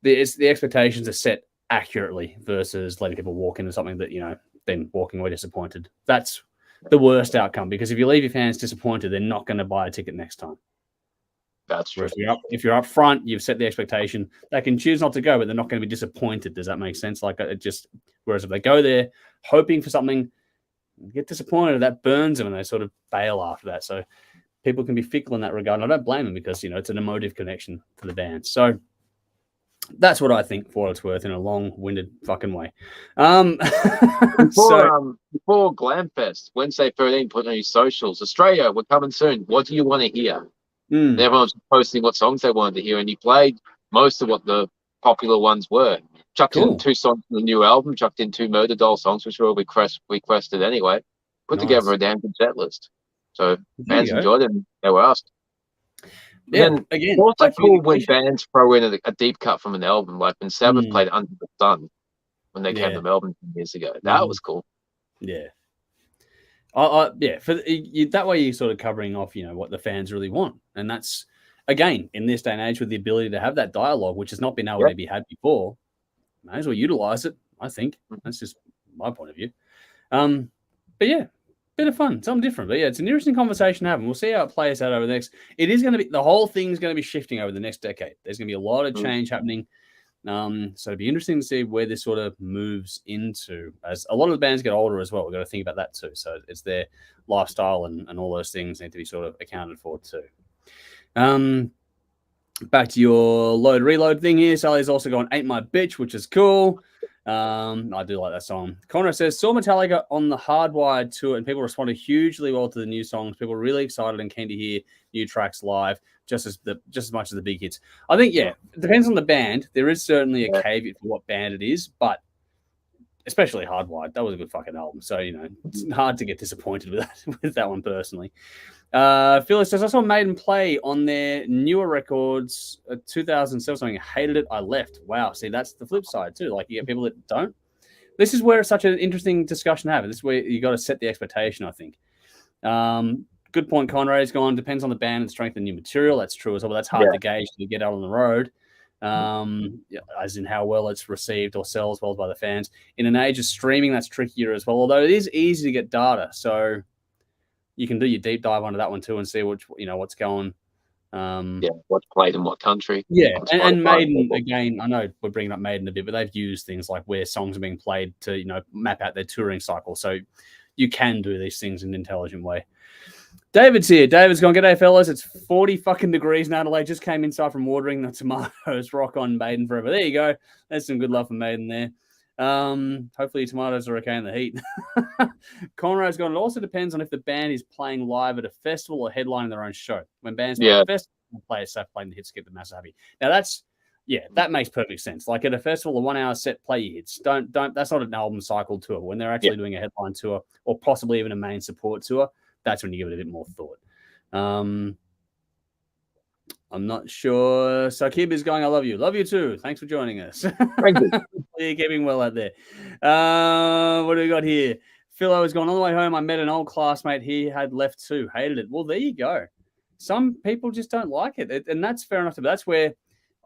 the expectations are set accurately versus letting people walk into something that then walking away disappointed. That's the worst outcome, because if you leave your fans disappointed, they're not going to buy a ticket next time. That's true. If you're up front, you've set the expectation. They can choose not to go, but they're not going to be disappointed. Does that make sense? Like whereas if they go there hoping for something, get disappointed, that burns them and they sort of bail after that. So people can be fickle in that regard. And I don't blame them, because it's an emotive connection to the band. So that's what I think, for what it's worth, in a long-winded fucking way. Before Glamfest, Wednesday 13, put on your socials, Australia, we're coming soon. What do you want to hear? And everyone's posting what songs they wanted to hear, and you played most of what the popular ones were. Chucked in 2 songs from the new album, chucked in 2 Murder Doll songs, which were all requested anyway. Put together a damn good set list. So fans enjoyed it, and they were asked. Yeah, again, it's also cool when bands throw in a deep cut from an album, like when Sabbath played Under the Sun when they came to Melbourne 10 years ago. That was cool. Yeah. That way you're sort of covering off, what the fans really want. And that's, again, in this day and age, with the ability to have that dialogue, which has not been able to be had before, may as well utilize it, I think. That's just my point of view. But yeah, bit of fun, something different. But yeah, it's an interesting conversation to have, and we'll see how it plays out over the next. It is going to be, the whole thing's going to be shifting over the next decade. There's going to be a lot of change happening. So it'd be interesting to see where this sort of moves into, as a lot of the bands get older as well. We've got to think about that too. So it's their lifestyle and all those things need to be sort of accounted for too. Back to your load reload thing here. Sally's also gone Ain't My Bitch, which is cool. I do like that song. Conrad says, saw Metallica on the Hardwired tour and people responded hugely well to the new songs. People are really excited and keen to hear new tracks live, just as much as the big hits. I think, it depends on the band. There is certainly a caveat for what band it is, but especially Hardwired, that was a good fucking album. So, it's hard to get disappointed with that one personally. Phyllis says, I saw Maiden play on their newer records, 2007 something. Hated it. I left. Wow. See, that's the flip side too. Like, you get people that don't. This is where it's such an interesting discussion to have. This is where you got to set the expectation, I think. Good point. Conrad's gone. Depends on the band and strength of new material. That's true as well. But that's hard to gauge to get out on the road. As in how well it's received or sells well by the fans. In an age of streaming, that's trickier as well. Although it is easy to get data, so you can do your deep dive onto that one too and see what's going. What's played in what country. Yeah, and Maiden again. I know we're bringing up Maiden a bit, but they've used things like where songs are being played to map out their touring cycle. So you can do these things in an intelligent way. David's here. David's gone, g'day, fellas. It's 40 fucking degrees in Adelaide. Just came inside from watering the tomatoes. Rock on Maiden forever. There you go. There's some good love for Maiden there. Hopefully your tomatoes are okay in the heat. Conrad's gone, it also depends on if the band is playing live at a festival or headlining their own show. When bands play at a festival, play a set playing the hits to get the mass happy. Now that makes perfect sense. Like at a festival, a 1 hour set, play your hits. Don't that's not an album cycle tour. When they're actually doing a headline tour or possibly even a main support tour, that's when you give it a bit more thought. I'm not sure. Sakib is going, I love you. Love you too. Thanks for joining us. Thank you. You're keeping well out there. What do we got here? Philo has gone on the way home. I met an old classmate. He had left too. Hated it. Well, there you go. Some people just don't like it. And that's fair enough. But that's where,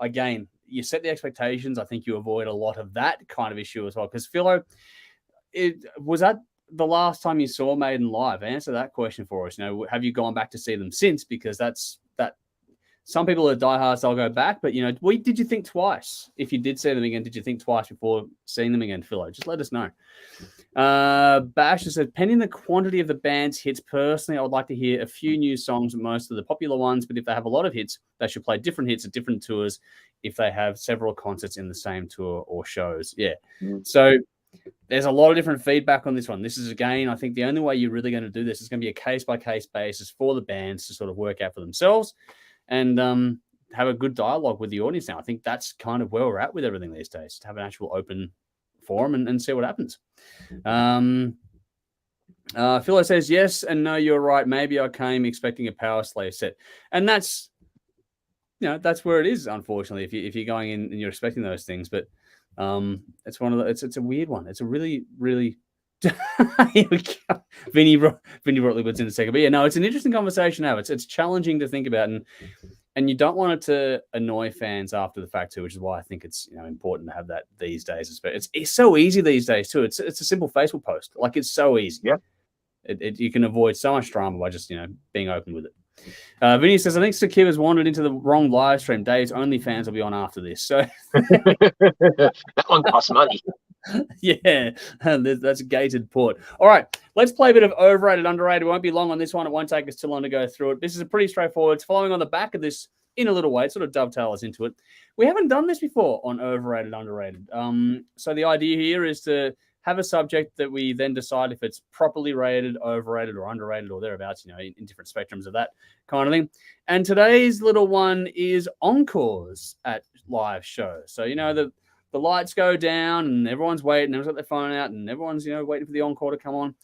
again, you set the expectations. I think you avoid a lot of that kind of issue as well. Because Philo, was that the last time you saw Maiden live? Answer that question for us. Have you gone back to see them since? Because that some people are diehards, they'll go back. But, did you think twice? If you did see them again, did you think twice before seeing them again, Philo? Just let us know. Bash said, pending the quantity of the band's hits, personally, I would like to hear a few new songs, most of the popular ones. But if they have a lot of hits, they should play different hits at different tours if they have several concerts in the same tour or shows. Yeah. So there's a lot of different feedback on this one. This is, again, I think the only way you're really going to do this is going to be a case-by-case basis for the bands to sort of work out for themselves and have a good dialogue with the audience now. I think that's kind of where we're at with everything these days, to have an actual open forum and see what happens. Philo says, yes and no, you're right. Maybe I came expecting a Power Slave set. And that's, that's where it is, unfortunately, if you're going in and you're expecting those things. But it's one of the, it's a weird one. It's a really, really Vinny brought Liquids in a second. But yeah, no, it's an interesting conversation to have. It's challenging to think about, and you don't want it to annoy fans after the fact too, which is why I think it's important to have that these days. It's so easy these days too. It's a simple Facebook post. Like, it's so easy. Yeah. You can avoid so much drama by just being open with it. Vinny says, I think Sakib has wandered into the wrong live stream. Dave's OnlyFans will be on after this. So that one costs money. Yeah, that's a gated port. All right, let's play a bit of overrated, underrated. It won't be long on this one. It won't take us too long to go through it. This is a pretty straightforward. It's following on the back of this in a little way. It sort of dovetails into it. We haven't done this before on overrated, underrated. So the idea here is to have a subject that we then decide if it's properly rated, overrated, or underrated, or thereabouts, in different spectrums of that kind of thing. And today's little one is encores at live shows. So, the lights go down and everyone's waiting. Everyone's got their phone out and everyone's, waiting for the encore to come on.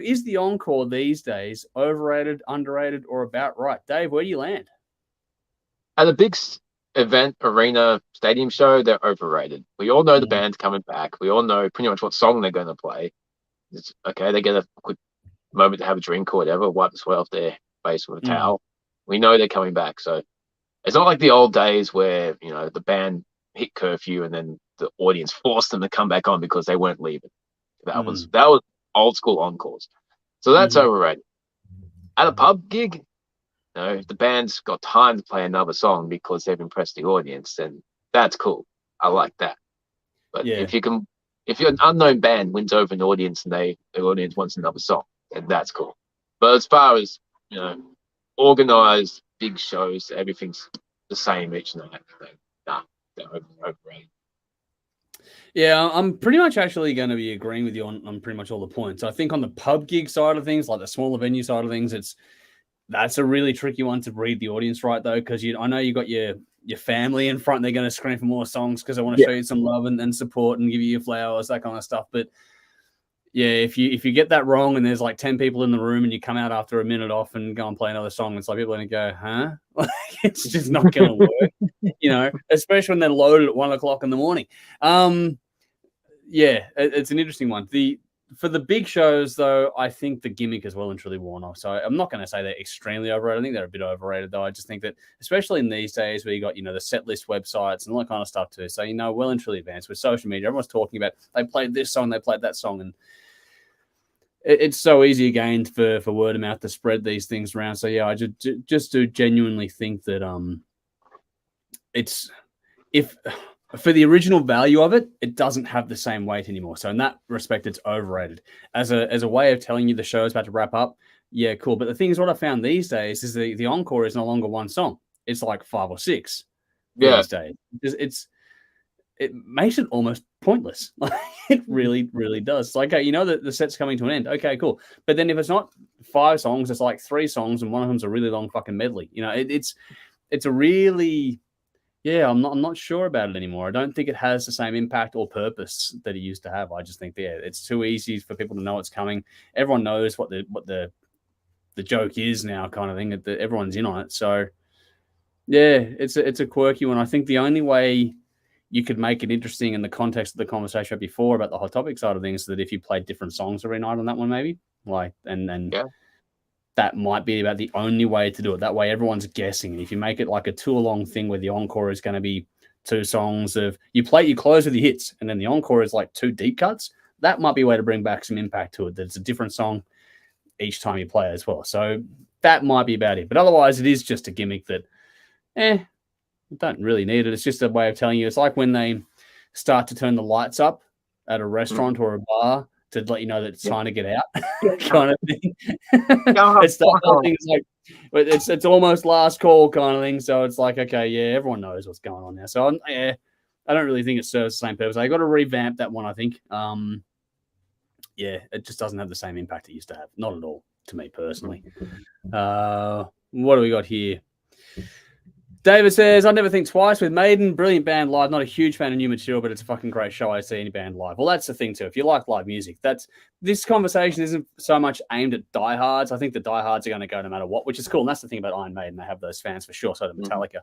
Is the encore these days overrated, underrated, or about right? Dave, where do you land? At a big event, arena, stadium show, they're overrated. We all know the band's coming back. We all know pretty much what song they're going to play. It's okay. They get a quick moment to have a drink or whatever, wipe the sweat off their face with a towel. We know they're coming back. So it's not like the old days where, the band hit curfew and then the audience forced them to come back on because they weren't leaving. That was old school encores. So that's overrated. At a pub gig, if the band's got time to play another song because they've impressed the audience, then that's cool. I like that. But if you're an unknown band wins over an audience and the audience wants another song, then that's cool. But as far as, organized big shows, everything's the same each night. They're overrated. Yeah, I'm pretty much actually going to be agreeing with you on pretty much all the points. I think on the pub gig side of things, like the smaller venue side of things, that's a really tricky one to read the audience right, though, because I know you got your family in front. They're going to scream for more songs because they want to show you some love and support and give you your flowers, that kind of stuff. But yeah, if you get that wrong and there's like 10 people in the room and you come out after a minute off and go and play another song, it's like people are going to go, huh? Like, it's just not going to work, especially when they're loaded at 1 o'clock in the morning. Yeah, it's an interesting one. For the big shows, though, I think the gimmick is well and truly worn off. So I'm not going to say they're extremely overrated. I think they're a bit overrated, though. I just think that, especially in these days where you got, the set list websites and all that kind of stuff too. So, well and truly advanced with social media. Everyone's talking about they played this song, they played that song, and it's so easy again for word of mouth to spread these things around. So yeah, I just do genuinely think that for the original value of it, it doesn't have the same weight anymore. So in that respect, it's overrated. As a way of telling you the show is about to wrap up, yeah, cool. But the thing is, what I found these days is the encore is no longer one song. It's like 5 or 6 these days. It makes it almost pointless. It really, really does. Like, the set's coming to an end. Okay, cool. But then if it's not 5 songs, it's like 3 songs, and one of them's a really long fucking medley. It's a really, I'm not sure about it anymore. I don't think it has the same impact or purpose that it used to have. I just think it's too easy for people to know it's coming. Everyone knows what the joke is now, kind of thing. Everyone's in on it. So yeah, it's a quirky one. I think the only way you could make it interesting in the context of the conversation before about the hot topic side of things, that if you played different songs every night on that one, maybe that might be about the only way to do it. That way everyone's guessing. If you make it like a tour-long thing where the encore is going to be 2 songs of you close with your hits, and then the encore is like 2 deep cuts, that might be a way to bring back some impact to it, that it's a different song each time you play as well. So that might be about it. But otherwise, it is just a gimmick that don't really need it. It's just a way of telling you. It's like when they start to turn the lights up at a restaurant or a bar to let you know that it's time to get out, kind of thing. It's the whole thing. It's like it's almost last call kind of thing. So it's like, okay, yeah, everyone knows what's going on now. So I don't really think it serves the same purpose. I got to revamp that one, I think. Yeah, it just doesn't have the same impact it used to have. Not at all, to me personally. What do we got here? David says, I never think twice with Maiden. Brilliant band live. Not a huge fan of new material, but it's a fucking great show. I see any band live. Well, that's the thing too. If you like live music, this conversation isn't so much aimed at diehards. I think the diehards are going to go no matter what, which is cool. And that's the thing about Iron Maiden. They have those fans for sure. So do Metallica.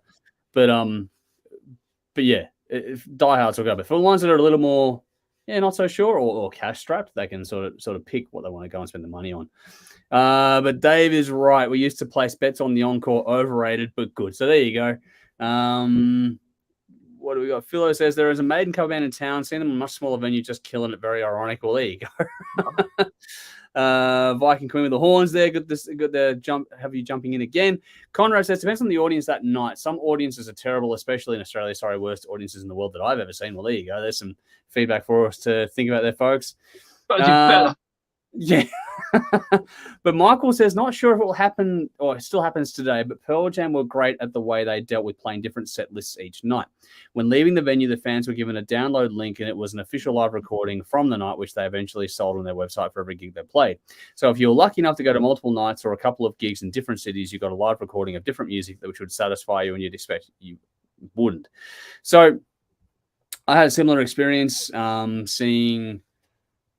But yeah, if diehards will go. But for the ones that are a little more, not so sure or cash strapped, they can sort of pick what they want to go and spend the money on. But Dave is right. We used to place bets on the encore. Overrated, but good. So there you go. What do we got? Philo says there is a Maiden cover band in town. Seen them in a much smaller venue, just killing it. Very ironic. Well, there you go. Viking Queen with the horns there. Good there. Have you jumping in again? Conrad says depends on the audience that night. Some audiences are terrible, especially in Australia. Sorry, worst audiences in the world that I've ever seen. Well, there you go. There's some feedback for us to think about there, folks. Yeah. But Michael says, not sure if it will happen or it still happens today, but Pearl Jam were great at the way they dealt with playing different set lists each night. When leaving the venue, the fans were given a download link and it was an official live recording from the night, which they eventually sold on their website for every gig they played. So if you were lucky enough to go to multiple nights or a couple of gigs in different cities, you got a live recording of different music which would satisfy you and you'd expect you wouldn't. So I had a similar experience seeing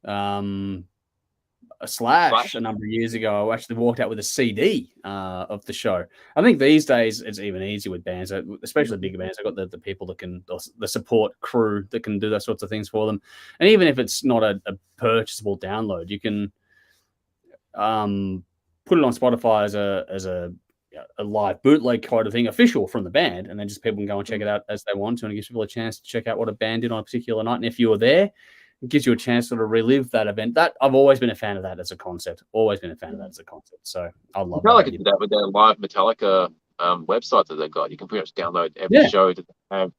a Slash a number of years ago. I actually walked out with a CD of the show. I think these days it's even easier with bands, especially bigger bands. I've got the people that can, the support crew that can do those sorts of things for them. And even if it's not a purchasable download, you can put it on Spotify as a live bootleg kind of thing, official from the band, and then just people can go and check it out as they want to, and it gives people a chance to check out what a band did on a particular night. And if you were there, it gives you a chance to sort of relive that event. That I've always been a fan of that as a concept. Always been a fan of that as a concept. So I love that. I could do that with their live Metallica website that they've got. You can pretty much download every show that they have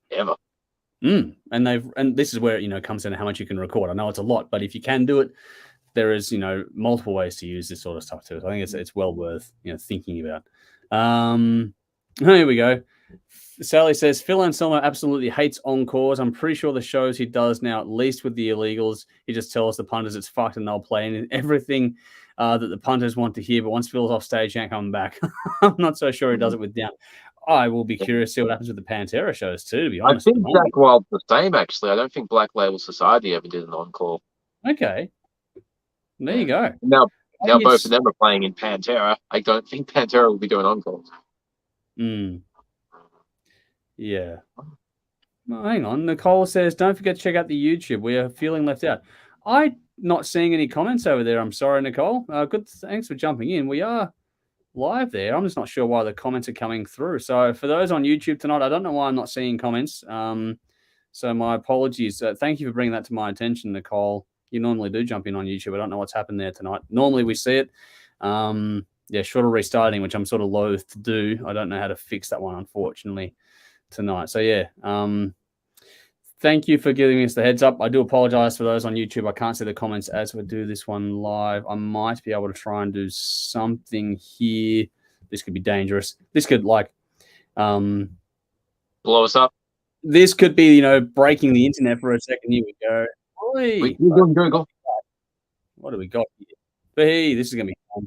ever. And this is where it comes into how much you can record. I know it's a lot, but if you can do it, there is multiple ways to use this sort of stuff too. So I think it's well worth thinking about. Here we go. Sally says Phil Anselmo absolutely hates encores. I'm pretty sure the shows he does now, at least with the illegals, he just tells the punters it's fucked and they'll play everything that the punters want to hear. But once Phil's off stage, he ain't coming back. I'm not so sure he does it with Down. I will be curious to see what happens with the Pantera shows too, to be honest. I think Jack Wild's the same, actually. I don't think Black Label Society ever did an encore. Okay. There you go. Now both of them are playing in Pantera. I don't think Pantera will be doing encores. Yeah. Well, hang on. Nicole says, don't forget to check out the YouTube. We are feeling left out. I'm not seeing any comments over there. I'm sorry, Nicole. Good. Thanks for jumping in. We are live there. I'm just not sure why the comments are coming through. So for those on YouTube tonight, I don't know why I'm not seeing comments. So my apologies. Thank you for bringing that to my attention, Nicole. You normally do jump in on YouTube. I don't know what's happened there tonight. Normally we see it. Short of restarting, which I'm sort of loath to do. I don't know how to fix that one, unfortunately, tonight. So yeah, thank you for giving us the heads up. I do apologize for those on YouTube. I can't see the comments as we do this one live. I might be able to try and do something here. This could be dangerous. This could blow us up. This could be, breaking the internet for a second. Here we go. Wait, go. What do we got here? Hey, this is going to be fun.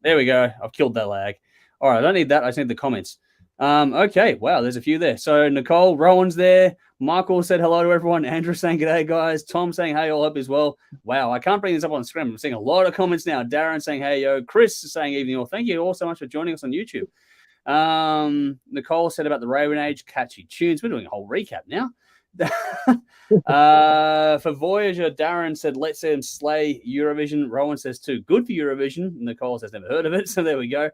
There we go. I've killed that lag. All right, I don't need that. I just need the comments. Okay, wow, there's a few there. So Nicole, Rowan's there. Michael said hello to everyone. Andrew saying g'day, guys. Tom saying hey, all up as well. Wow, I can't bring this up on screen. I'm seeing a lot of comments now. Darren saying hey, yo. Chris is saying evening all. Thank you all so much for joining us on YouTube. Nicole said about the Raven Age, catchy tunes. We're doing a whole recap now. For Voyager, Darren said let's see him slay Eurovision. Rowan says too good for Eurovision. Nicole says never heard of it, so there we go.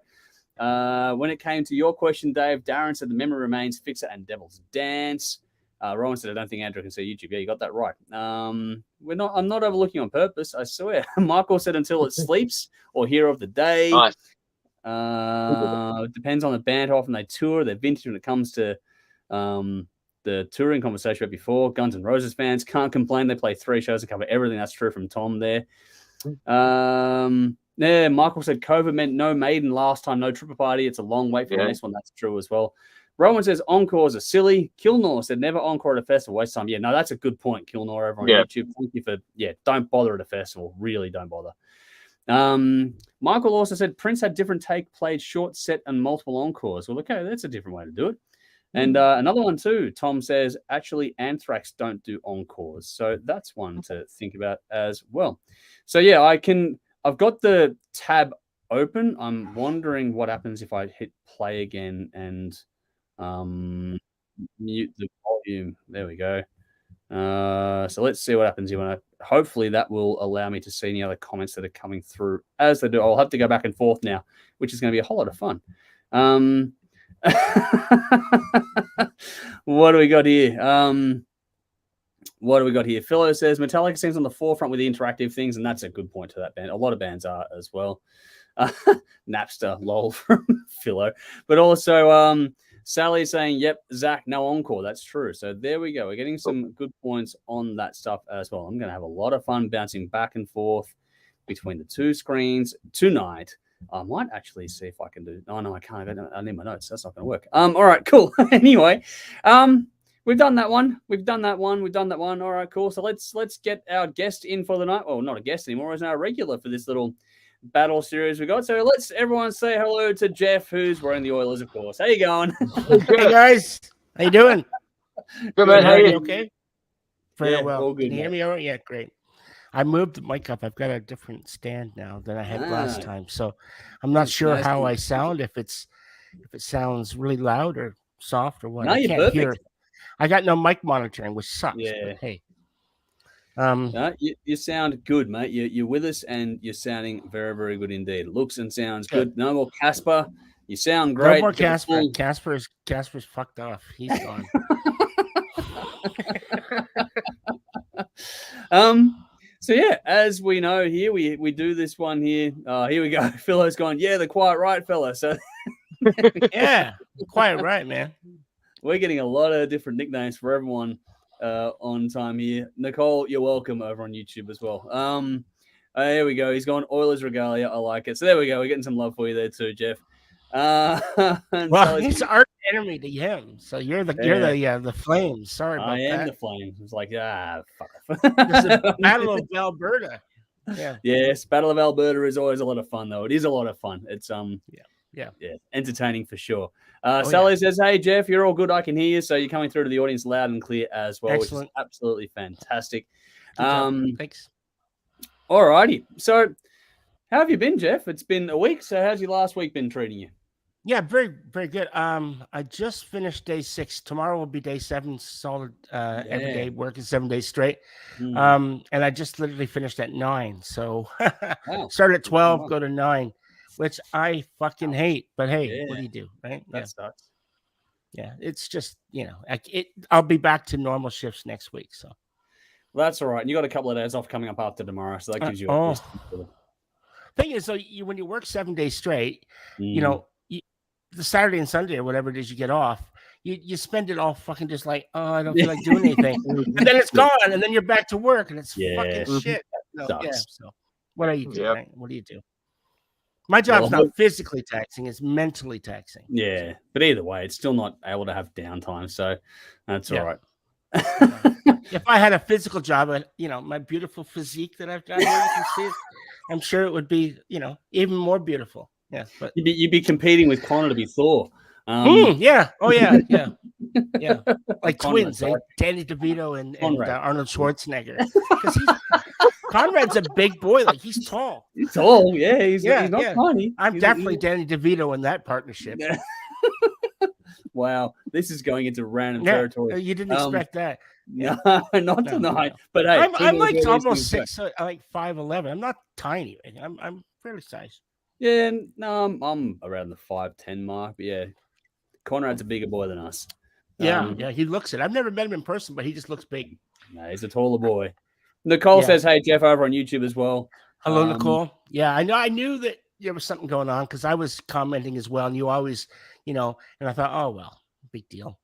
When it came to your question, Dave, Darren said the memory remains, Fix It and Devil's Dance. Rowan said I don't think Andrew can see YouTube. Yeah, you got that right. I'm not overlooking on purpose, I swear. Michael said until it sleeps or Hero of the Day. Nice. It depends on the band, how often they tour. They're vintage when it comes to the touring conversation about before. Guns N' Roses fans can't complain. They play 3 shows and cover everything. That's true from Tom there. Yeah, Michael said COVID meant no Maiden last time, no Tripper Party. It's a long wait for the next one. That's true as well. Rowan says encores are silly. Kilnor said never encore at a festival. Waste time. Yeah, no, that's a good point. Kilnor over on YouTube. Thank you for don't bother at a festival. Really don't bother. Michael also said Prince had different take, played short set and multiple encores. Well, okay, that's a different way to do it. And another one too, Tom says, actually Anthrax don't do encores. So that's one to think about as well. So yeah, I've got the tab open. I'm wondering what happens if I hit play again and mute the volume. There we go. So let's see what happens here. Hopefully that will allow me to see any other comments that are coming through as they do. I'll have to go back and forth now, which is going to be a whole lot of fun. What do we got here? Philo says Metallica seems on the forefront with the interactive things, and that's a good point to that band. A lot of bands are as well. Napster, lol from Philo. But also Sally saying, yep, Zach, no encore. That's true. So there we go. We're getting some good points on that stuff as well. I'm going to have a lot of fun bouncing back and forth between the two screens tonight. I might actually see if I can do. Oh no, I can't. I need my notes. That's not going to work. All right, cool. Anyway, we've done that one. We've done that one. All right, cool. So let's get our guest in for the night. Well, not a guest anymore. He's our regular for this little battle series we got. So let's everyone say hello to Jeff, who's wearing the Oilers, of course. How you going? Hey guys, how you doing? Good man. How are you? Okay. Very well. All good. Can you hear me all right? Yeah, great. I moved the mic up. I've got a different stand now than I had last time, so I'm not sure how I sound. If it sounds really loud or soft or what. No, you're perfect. Hear. I got no mic monitoring, which sucks. Yeah. But hey. No, you sound good, mate. You're with us, and you're sounding very, very good indeed. Looks and sounds good. No more Casper. You sound great. No more Casper. Casper's fucked off. He's gone. So yeah, as we know here, we do this one here. Here we go. Philo's gone. Yeah, the quiet right fella. So yeah, quiet right, man. We're getting a lot of different nicknames for everyone on time here. Nicole, you're welcome over on YouTube as well. Here we go. He's gone Oilers Regalia. I like it. So there we go. We're getting some love for you there too, Jeff. Well, he's our enemy to him. So you're the Flames. Sorry about that. I am the Flames. It's like fuck. This is the Battle of Alberta. Yeah. Yes, Battle of Alberta is always a lot of fun, though. It is a lot of fun. It's yeah, entertaining for sure. Sally says, "Hey Jeff, you're all good. I can hear you. So you're coming through to the audience loud and clear as well, excellent. Which is absolutely fantastic." Thanks. All righty. So, how have you been, Jeff? It's been a week. So, how's your last week been treating you? Yeah, very, very good. I just finished day 6. Tomorrow will be day 7, solid every day, working 7 days straight. And I just literally finished at 9. So start at 12, go to 9, which I fucking hate. But hey, what do you do, right? That sucks. Yeah, it's just, I'll be back to normal shifts next week. So well, that's all right. And you got a couple of days off coming up after tomorrow, so that gives you a thing is, so when you work 7 days straight, the Saturday and Sunday or whatever it is you get off, you spend it all fucking just like, oh, I don't feel like doing anything. And then it's gone, and then you're back to work, and it's fucking shit. So what do you do, right? What do you do? My job's not physically taxing, it's mentally taxing. Yeah, but either way, it's still not able to have downtime, so that's all right. If I had a physical job, my beautiful physique that I've got here, you can see it, I'm sure it would be, even more beautiful. Yeah, but you'd be competing with Connor to be Thor. Yeah. Oh yeah. Like twins, Danny DeVito and Arnold Schwarzenegger. Because Conrad's a big boy, like he's tall. He's tall, yeah. He's not tiny. I'm definitely Danny DeVito in that partnership. Yeah. Wow, this is going into random territory. You didn't expect that. No, not tonight. But hey, I'm like almost 6, like 5'11". I'm not tiny. I'm fairly sized. Yeah, no, I'm around the 5'10" mark. But yeah, Conrad's a bigger boy than us. Yeah, he looks it. I've never met him in person, but he just looks big. No, he's a taller boy. Nicole says, "Hey Jeff," over on YouTube as well. Hello, Nicole. Yeah, I know. I knew that there was something going on because I was commenting as well, and you always, you know, and I thought, oh well, big deal.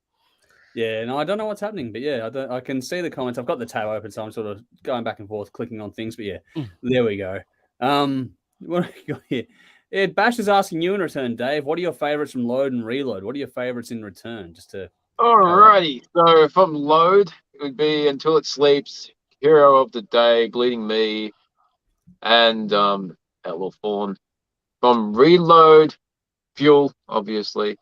Yeah, no, I don't know what's happening, but yeah, I can see the comments. I've got the tab open, so I'm sort of going back and forth, clicking on things. But yeah, there we go. What have you got here? Yeah, Bash is asking you in return, Dave. What are your favorites from Load and Reload? What are your favorites in return? Just to Alrighty. So from Load, it would be Until It Sleeps, Hero of the Day, Bleeding Me, and Outlaw Fawn. From Reload, Fuel, obviously,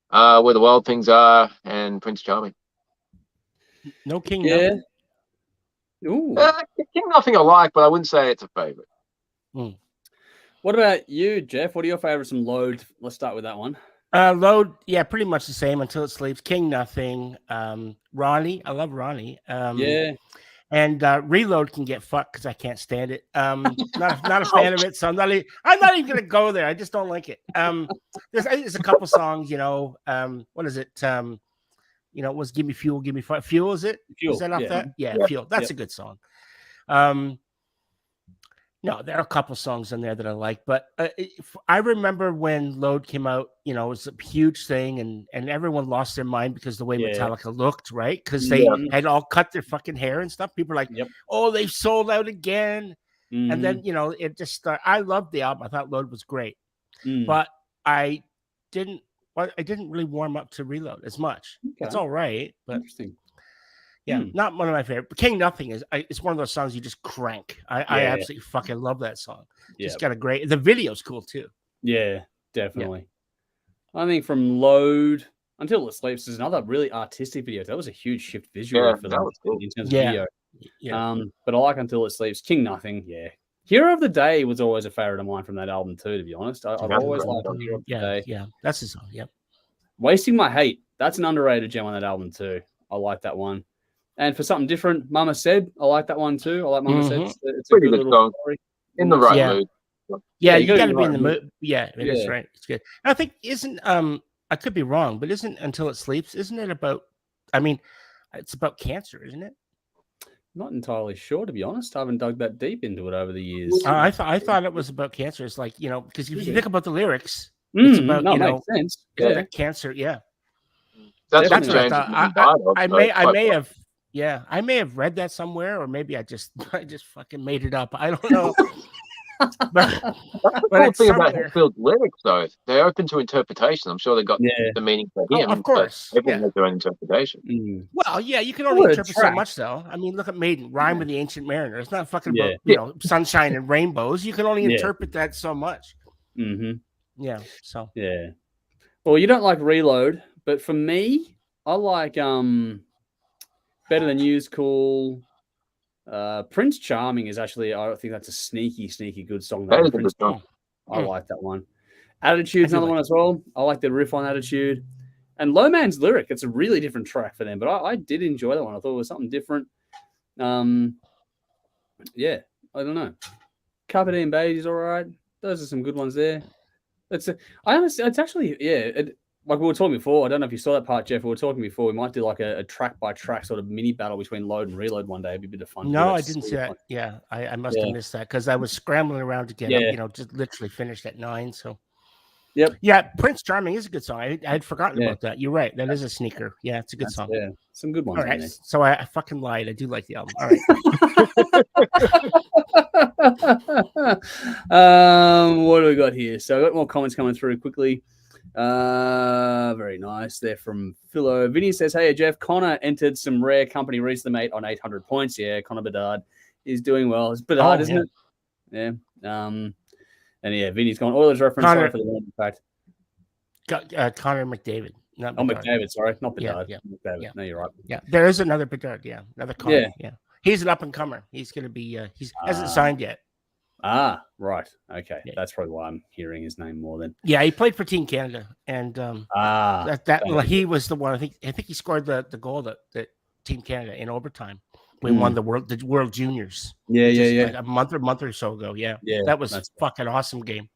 Where the Wild Things Are, and Prince Charming. No King. yeah. Ooh. King Nothing I like, but I wouldn't say it's a favorite. What about you, Jeff? What are your favorites from Load? Let's start with that one. Load, yeah, pretty much the same. Until It Sleeps, King Nothing, Ronnie. I love Ronnie. Yeah. And Reload can get fucked because I can't stand it. Not a fan of it, so I'm not even gonna go there. I just don't like it. There's a couple songs, you know. What is it? You know, it was Give Me Fuel, Give Me Fire. Fuel, is it? Fuel, Is that off yeah. that? Yeah, Fuel. That's a good song. No, there are a couple songs in there that I like, but I remember when Load came out, you know, it was a huge thing, and everyone lost their mind because the way Metallica looked, right? Because they had all cut their fucking hair and stuff. People were like, oh, they've sold out again. And then, you know, it just started. I loved the album. I thought Load was great, but I didn't really warm up to Reload as much. Okay. It's all right, but interesting. Yeah, not one of my favorite. But King Nothing is it's one of those songs you just crank. I absolutely fucking love that song. Just got a great. The video's cool too. Yeah, definitely. I think from Load Until It Sleeps is another really artistic video. That was a huge shift visually for them in terms of video. Yeah. But I like Until It Sleeps. King Nothing, Hero of the Day was always a favorite of mine from that album too, to be honest. I've always liked Hero of the Day. Yeah, that's the song. Yep. Wasting My Hate. That's an underrated gem on that album too. I like that one. And for something different, Mama Said. I like that one too. I like Mama Said. It's a good little song. story. In the right mood. Yeah, you got to be in the mood. Yeah, it is right. It's good. I think I could be wrong, but isn't Until It Sleeps? Isn't it about? I mean, it's about cancer, isn't it? Not entirely sure, to be honest. I haven't dug that deep into it over the years. I thought it was about cancer. It's like, you know, because if you think about the lyrics, it's about makes sense. About cancer. Yeah, that's what I thought. I may have. Yeah, I may have read that somewhere, or maybe I just fucking made it up. I don't know. but the thing about Hetfield's lyrics, though, they're open to interpretation. I'm sure they got the meaning for him. Of course, everyone has their own interpretation. Well, yeah, you can only interpret so much, though. I mean, look at Maiden, Rhyme with the Ancient Mariner. It's not fucking about you know sunshine and rainbows. You can only interpret that so much. Yeah. So. Yeah. Well, you don't like Reload, but for me, I like Better Than You's cool. Prince Charming is actually, I think that's a sneaky good song. That is a good song. I like that one. Attitude's another one as well. I like the riff on Attitude. And Low Man's Lyric, it's a really different track for them, but I did enjoy that one. I thought it was something different. Yeah, I don't know. Carpe Diem Baby's all right. Those are some good ones there. It's actually, like we were talking before, I don't know if you saw that part, Jeff. We were talking before. We might do like a track-by-track sort of mini battle between Load and Reload one day. It'd be a bit of fun. No, I didn't see that. Yeah, I must have missed that because I was scrambling around to get up, you know, just literally finished at 9. So, yeah, Prince Charming is a good song. I had forgotten about that. You're right. That is a sneaker. Yeah, it's a good song. Yeah, some good ones. All right, so I fucking lied. I do like the album. All right. What do we got here? So I got more comments coming through quickly. Very nice. They're from Philo. Vinny says, hey, Jeff, Connor entered some rare company recently, mate, on 800 points. Yeah, Connor Bedard is doing well. It's Bedard, isn't it? Yeah. And yeah, Vinny's gone. Oilers reference. Connor, sorry for the random fact. Connor McDavid. Not McDavid, sorry. Not Bedard. Yeah. McDavid. No, you're right. Yeah, there is another Bedard. Yeah, another Connor. Yeah. He's an up-and-comer. He's going to be, he hasn't signed yet. Ah, right. Okay. Yeah. That's probably why I'm hearing his name more than. Yeah, he played for Team Canada. And he was the one, I think he scored the goal that Team Canada in overtime. We won the World Juniors. Yeah. Like a month or so ago. Yeah. That was fucking awesome game.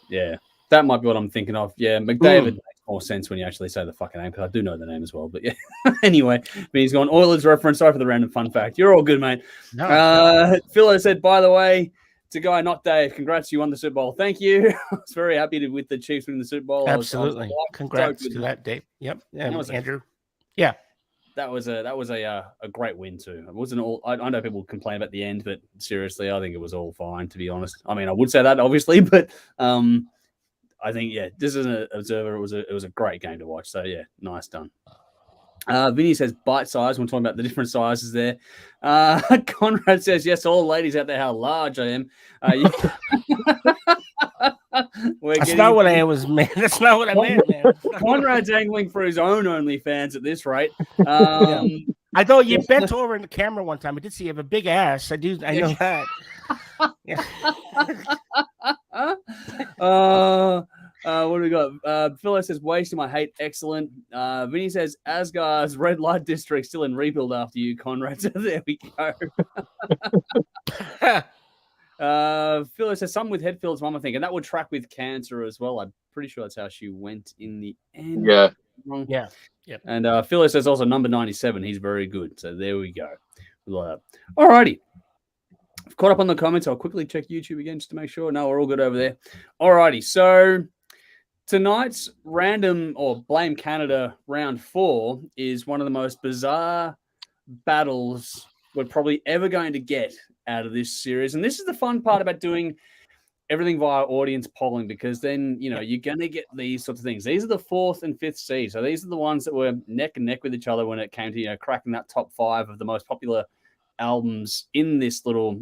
Yeah. That might be what I'm thinking of. Yeah. McDavid makes more sense when you actually say the fucking name, because I do know the name as well. But yeah. Anyway, he's gone Oilers reference. Sorry for the random fun fact. You're all good, mate. No. Philo said, by the way, to Guy, not Dave. Congrats, you won the Super Bowl. Thank you. I was very happy with the Chiefs winning the Super Bowl. Absolutely. Congrats to that, Dave. Yep. Andrew. Yeah. That was a great win too. It wasn't all. I know people complain about the end, but seriously, I think it was all fine. To be honest, I mean, I would say that obviously, but I think this is an observer. It was a great game to watch. So yeah, nice done. Vinny says bite size. We're talking about the different sizes there. Conrad says yes. All ladies out there, how large I am. That's not what I was, man. That's not what I meant, man. Conrad's angling for his own OnlyFans at this rate. I thought you bent over in the camera one time. I did see you have a big ass. I know that. Yeah. What do we got? Philo says wasting my hate. Excellent. Vinny says Asgard's red light district still in rebuild after you, Conrad. So there we go. Philo says something with Hetfield's mum, I think, and that would track with cancer as well. I'm pretty sure that's how she went in the end. Yeah. Yeah. And Philo says also number 97. He's very good. So there we go. All righty. I've caught up on the comments. I'll quickly check YouTube again just to make sure. No, we're all good over there. All righty. So tonight's random or Blame Canada round 4 is one of the most bizarre battles we're probably ever going to get out of this series. And this is the fun part about doing everything via audience polling, because then, you're going to get these sorts of things. These are the 4th and 5th seeds. So these are the ones that were neck and neck with each other when it came to, cracking that top 5 of the most popular albums in this little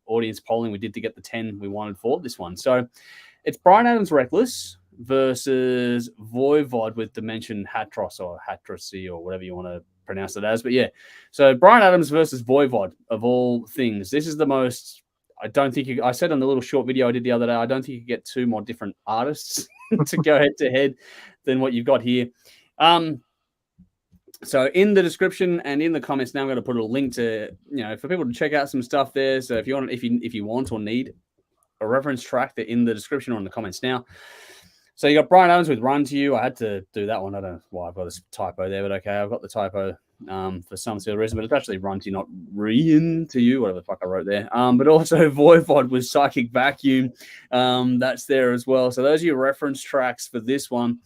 audience polling we did to get the 10 we wanted for this one. So it's Bryan Adams' Reckless versus Voivod with Dimension Hatröss or Hatrössy or whatever you want to pronounce it as. But yeah, so Bryan Adams versus Voivod of all things. This is the most, I don't think I said on the little short video I did the other day, I don't think you could get 2 more different artists to go head to head than what you've got here. So in the description and in the comments now, I'm going to put a link to, for people to check out some stuff there. So if you want or need a reference track, they're in the description or in the comments now. So you got Bryan Adams with Run to You. I had to do that one. I don't know why I've got this typo there, but okay, I've got the typo for some silly reason, but it's actually Run to You, not Re-in to You, whatever the fuck I wrote there. But also Voivod with Psychic Vacuum. That's there as well. So those are your reference tracks for this one.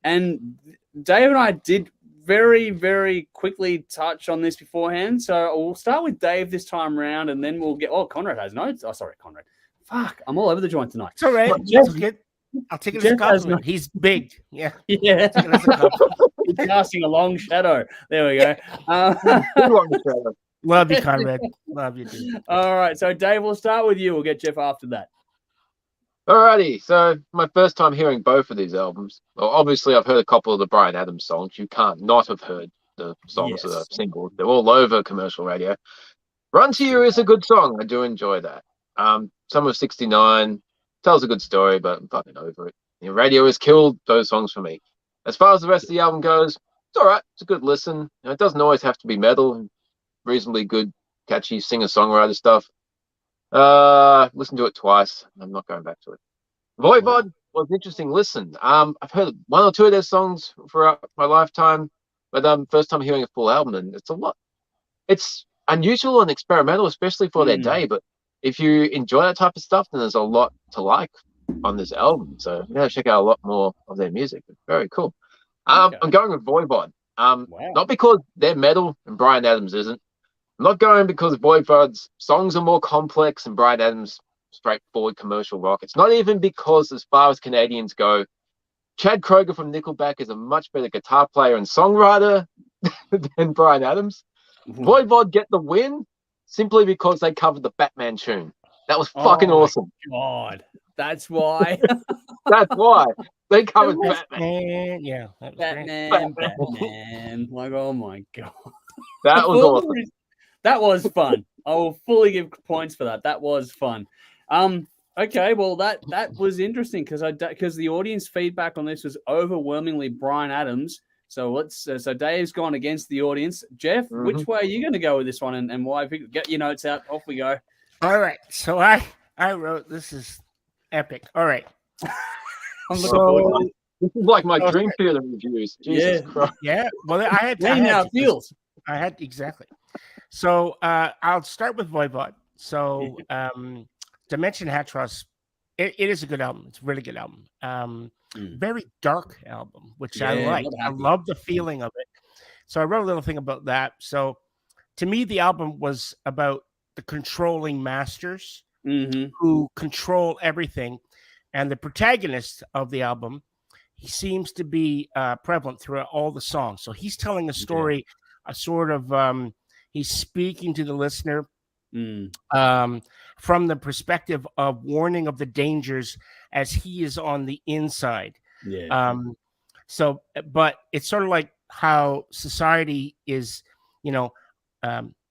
And Dave and I did very, very quickly touch on this beforehand. So we'll start with Dave this time around, and then we'll get... Oh, Conrad has notes. Oh, sorry, Conrad. Fuck, I'm all over the joint tonight. It's all right. I'll take it as a compliment. He's big. Yeah. Yeah. He's casting a long shadow. There we go. Love you, Conrad. Love you, dude. All right. So, Dave, we'll start with you. We'll get Jeff after that. Alrighty, so my first time hearing both of these albums. Well, obviously, I've heard a couple of the Bryan Adams songs. You can't not have heard the songs that are singles. They're all over commercial radio. Run to You is a good song. I do enjoy that. Summer of '69 tells a good story, but I'm fucking over it. Radio has killed those songs for me. As far as the rest of the album goes, it's all right. It's a good listen. It doesn't always have to be metal. Reasonably good, catchy singer-songwriter stuff. Listened to it twice. I'm not going back to it. Voivod was an interesting listen. I've heard 1 or 2 of their songs throughout my lifetime, but first time hearing a full album, and it's a lot. It's unusual and experimental, especially for their day, but if you enjoy that type of stuff, then there's a lot to like on this album. So check out a lot more of their music. It's very cool. I'm going with Voivod. Not because they're metal and Bryan Adams isn't. I'm not going because Voivod's songs are more complex and Bryan Adams' straightforward commercial rock. It's not even because, as far as Canadians go, Chad Kroeger from Nickelback is a much better guitar player and songwriter than Bryan Adams. Voivod get the win simply because they covered the Batman tune. That was fucking awesome. God, that's why. That's why they covered Batman. Yeah, Batman. Like, oh my god, that was awesome. That was fun. I will fully give points for that. That was fun. Okay, well that was interesting because the audience feedback on this was overwhelmingly Bryan Adams. So so Dave's gone against the audience. Jeff, which way are you going to go with this one, and why? Get your notes out. Off we go. All right. So I wrote, this is epic. All right. This is like my Dream Theater reviews. Jesus Christ. Yeah. Well, I had feels. I had exactly. So I'll start with Voivod. So Dimension Hatröss, it is a good album. It's a really good album. Very dark album, which I like. I love the feeling of it. So I wrote a little thing about that. So to me, the album was about the controlling masters who control everything. And the protagonist of the album, he seems to be prevalent throughout all the songs. So he's telling a story, a sort of, he's speaking to the listener from the perspective of warning of the dangers as he is on the inside. So, but it's sort of like how society is, you know,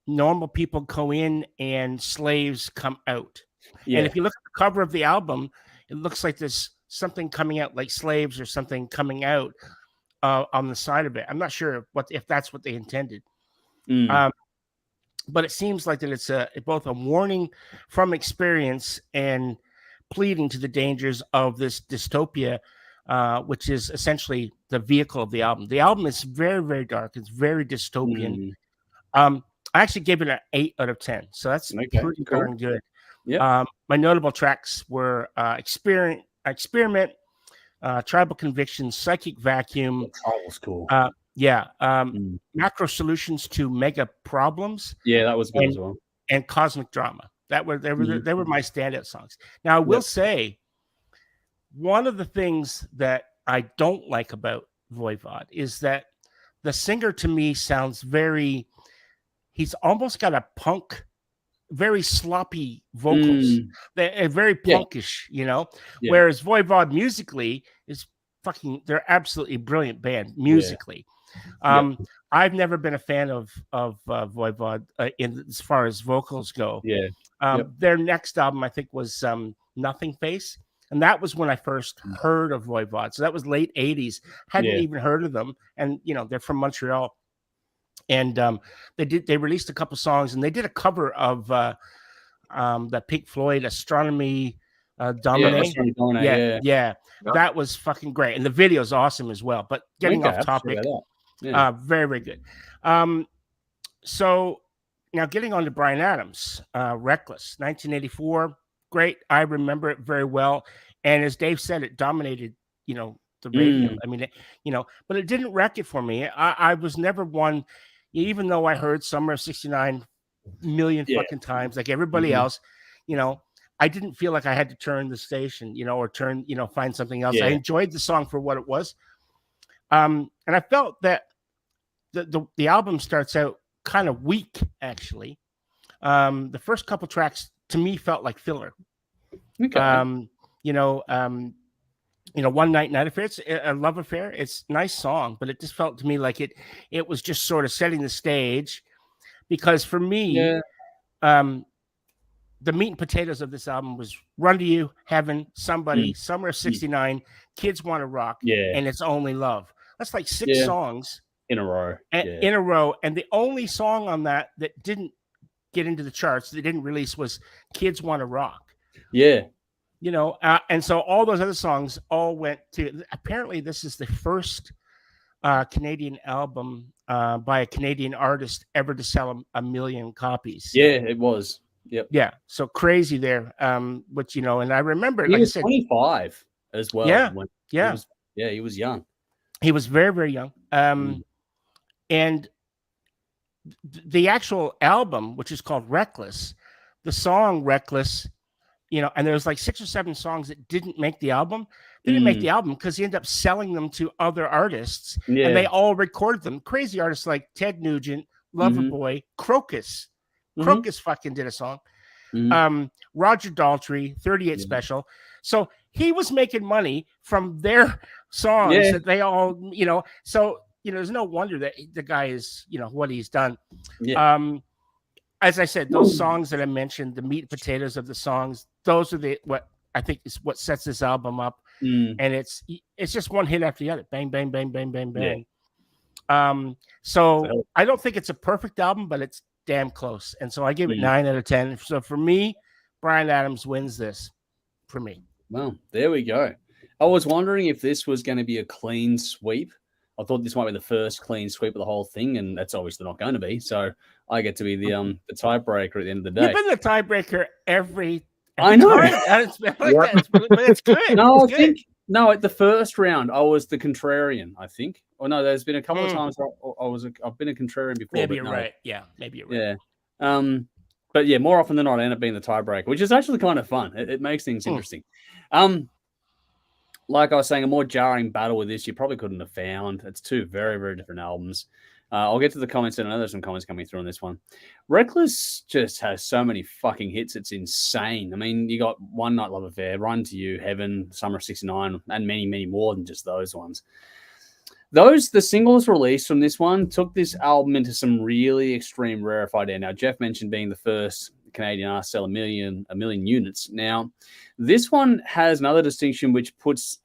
normal people go in and slaves come out. And if you look at the cover of the album, it looks like there's something coming out like slaves or something coming out on the side of it. I'm not sure if that's what they intended. But it seems like that it's both a warning from experience and pleading to the dangers of this dystopia, which is essentially the vehicle of the album. The album is very, very dark. It's very dystopian. I actually gave it an 8 out of 10. So that's pretty darn good. My notable tracks were Experiment, Tribal Conviction, Psychic Vacuum. That was cool. Macro Solutions to Mega Problems. Yeah, that was good as well. And Cosmic Drama. They were my standout songs. Now I will say, one of the things that I don't like about Voivod is that the singer to me sounds he's almost got a punk, very sloppy vocals. They're very punkish, you know. Whereas Voivod musically is they're absolutely brilliant band musically. I've never been a fan of Voivod as far as vocals go. Their next album, I think, was Nothing Face, and that was when I first heard of Voivod. So that was late '80s. Hadn't even heard of them, and you know they're from Montreal. And they released a couple songs, and they did a cover of the Pink Floyd Astronomy Domine. That was fucking great, and the video is awesome as well. But getting off topic. Very, very good. So now getting on to Bryan Adams, Reckless, 1984. Great. I remember it very well. And as Dave said, it dominated, you know, the radio. I mean, but it didn't wreck it for me. I was never one, even though I heard Summer of '69 million fucking times, like everybody else, you know, I didn't feel like I had to turn the station, you know, or find something else. I enjoyed the song for what it was. And I felt that the album starts out kind of weak, actually. The first couple tracks to me felt like filler. One Night Affair, it's a love affair. It's a nice song, but it just felt to me like it was just sort of setting the stage, because for me, the meat and potatoes of this album was Run to You, Heaven, Somebody, Summer of '69, Kids Want to Rock, and It's Only Love. That's like 6 songs in a row. And the only song on that didn't get into the charts, that didn't release, was Kids Want to Rock. You know, and so all those other songs all went to, apparently this is the first Canadian album by a Canadian artist ever to sell a million copies. It was. So crazy there. Which, you know, and I remember, he was 25 as well. He was young. He was very, very young. And the actual album, which is called Reckless, the song Reckless, you know, and there's like 6 or 7 songs that didn't make the album. They didn't make the album because he ended up selling them to other artists, and they all recorded them. Crazy artists like Ted Nugent, Loverboy, Crocus. Crocus fucking did a song. Roger Daltrey, 38 Special. So he was making money from their songs that they all, you know. So, you know, there's no wonder that the guy is, you know, what he's done. As I said, those songs that I mentioned, the meat and potatoes of the songs, those are what I think is what sets this album up. And it's just one hit after the other. Bang, bang, bang, bang, bang, bang. So I don't think it's a perfect album, but it's damn close. And so I gave it 9 out of 10. So for me, Bryan Adams wins this for me. Well, there we go. I was wondering if this was going to be a clean sweep. I thought this might be the first clean sweep of the whole thing, and that's obviously not going to be. So I get to be the tiebreaker at the end of the day. You've been the tiebreaker every I know. It's good. No, It's I think at the first round I was the contrarian. I think. Or no, there's been a couple of times I've been a contrarian before. Maybe you're right. Yeah, maybe you're right. Yeah. But yeah, more often than not, I end up being the tiebreaker, which is actually kind of fun. It makes things interesting. Like I was saying, a more jarring battle with this you probably couldn't have found. It's two very, very different albums. I'll get to the comments in. I know there's some comments coming through on this one. Reckless just has so many fucking hits. It's insane. I mean, you got One Night Love Affair, Run to You, Heaven, Summer of '69, and many, many more than just those ones. The singles released from this one took this album into some really extreme rarefied air. Now, Jeff mentioned being the first Canadian artist to sell a million units. Now, this one has another distinction which puts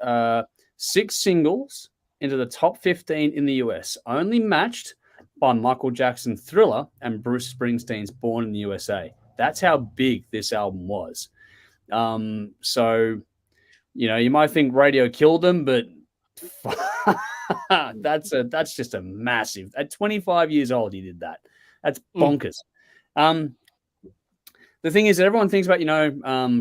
6 singles into the top 15 in the US, only matched by Michael Jackson's Thriller and Bruce Springsteen's Born in the USA. That's how big this album was. So, you might think radio killed them, but that's just a massive. At 25 years old, he did that. That's bonkers. The thing is that everyone thinks about,